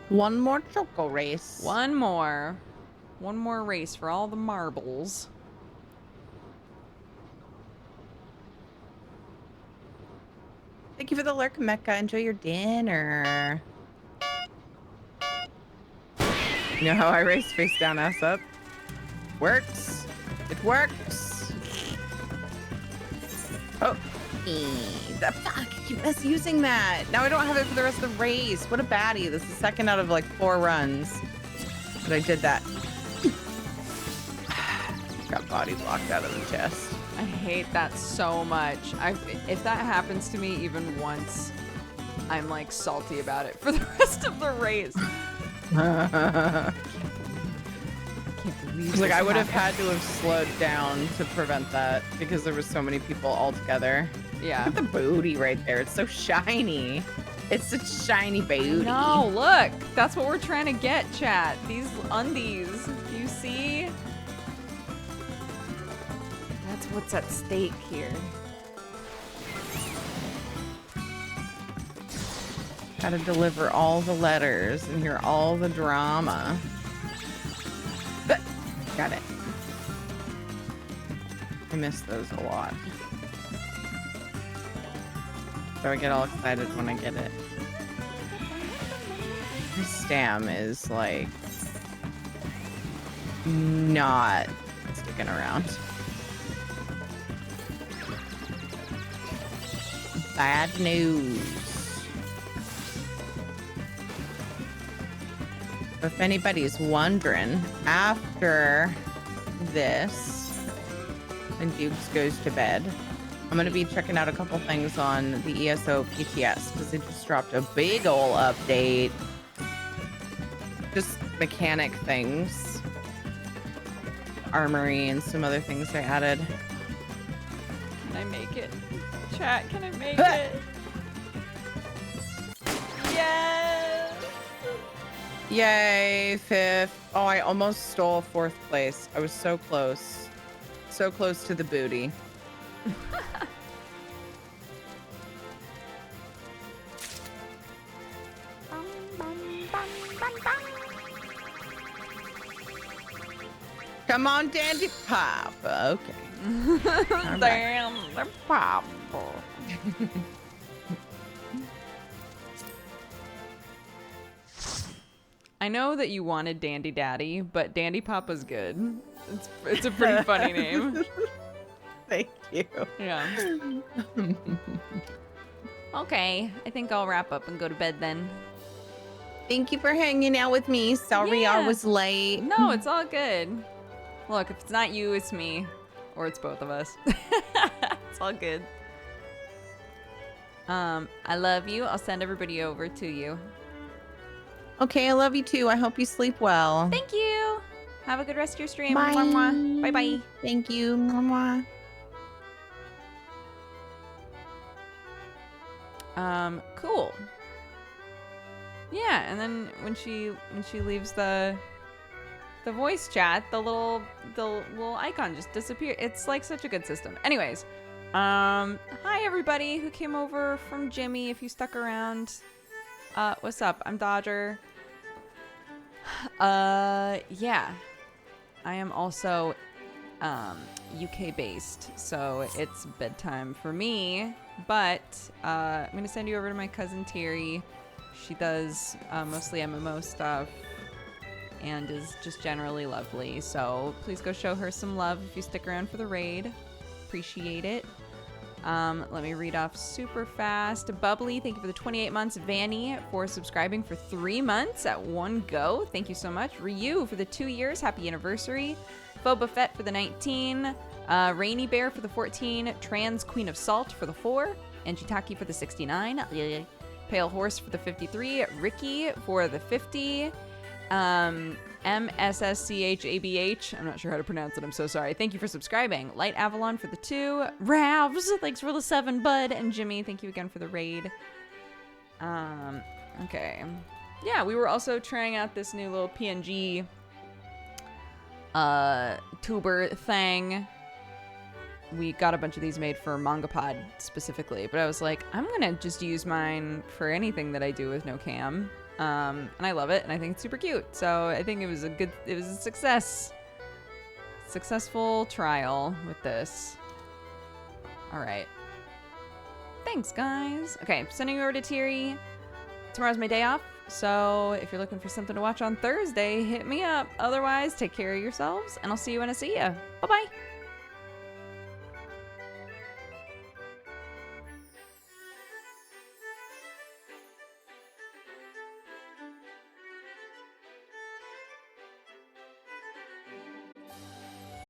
One more choco race. One more race for all the marbles. Thank you for the lurk, Mecca. Enjoy your dinner. You know how I race face down, ass up? Works. It works. Oh. The fuck. Keep us using that. Now I don't have it for the rest of the race. What a baddie. This is second out of like 4 runs. But I did that. Got body blocked out of the chest. I hate that so much. If that happens to me even once, I'm like salty about it for the rest of the race. I can't believe Like this I would have happened. had to have slowed down to prevent that because there was so many people all together. Yeah. Look at the booty right there. It's so shiny. It's such shiny booty. No, look. That's what we're trying to get, chat. These undies. Do you see? That's what's at stake here. Gotta deliver all the letters and hear all the drama. Got it. I miss those a lot. So I get all excited when I get it. This stam is like not sticking around. Bad news. If anybody's wondering, after this, when Dukes goes to bed, I'm going to be checking out a couple things on the ESO PTS because they just dropped a big ol' update. Just mechanic things. Armory and some other things they added. Can I make it? Chat, can I make it? Yes! Yay, 5th. Oh, I almost stole 4th place. I was so close. So close to the booty. Come on, Dandy Pop. Okay. right. Damn, they're pop. I know that you wanted Dandy Daddy, but Dandy Papa's good. It's a pretty funny name. Thank you. Yeah. Okay, I think I'll wrap up and go to bed then. Thank you for hanging out with me. Sorry I Yeah. was late. No, it's all good. Look, if it's not you, it's me. Or it's both of us. It's all good. I love you. I'll send everybody over to you. Okay, I love you too. I hope you sleep well. Thank you. Have a good rest of your stream. Bye. Mwah, mwah. Bye-bye. Thank you. Mwah, mwah. Cool. Yeah, and then when she leaves the voice chat, the little icon just disappears. It's like such a good system. Anyways, hi everybody who came over from Jimmy. If you stuck around, what's up? I'm Dodger. Yeah, I am also UK based, so it's bedtime for me But I'm going to send you over to my cousin Terry. She does mostly MMO stuff and is just generally lovely. So please go show her some love if you stick around for the raid. Appreciate it. Let me read off super fast. Bubbly, thank you for the 28 months. Vanny for subscribing for 3 months at one go. Thank you so much. Ryu for the 2 years. Happy anniversary. Phoba Fett for the 19. Rainy Bear for the 14. Trans Queen of Salt for the 4. And Jitaki for the 69. Pale Horse for the 53. Ricky for the 50. MSSCHABH. I'm not sure how to pronounce it. I'm so sorry. Thank you for subscribing. Light Avalon for the 2. Ravs, thanks for the 7. Bud and Jimmy, thank you again for the raid. Okay. Yeah, we were also trying out this new little PNG tuber thing. We got a bunch of these made for Mangapod specifically, but I was like, I'm gonna just use mine for anything that I do with no cam. And I love it, and I think it's super cute. So I think it was a success. Successful trial with this. All right. Thanks, guys. Okay, sending you over to Thierry. Tomorrow's my day off, so if you're looking for something to watch on Thursday, hit me up. Otherwise, take care of yourselves, and I'll see you when I see ya. Bye-bye.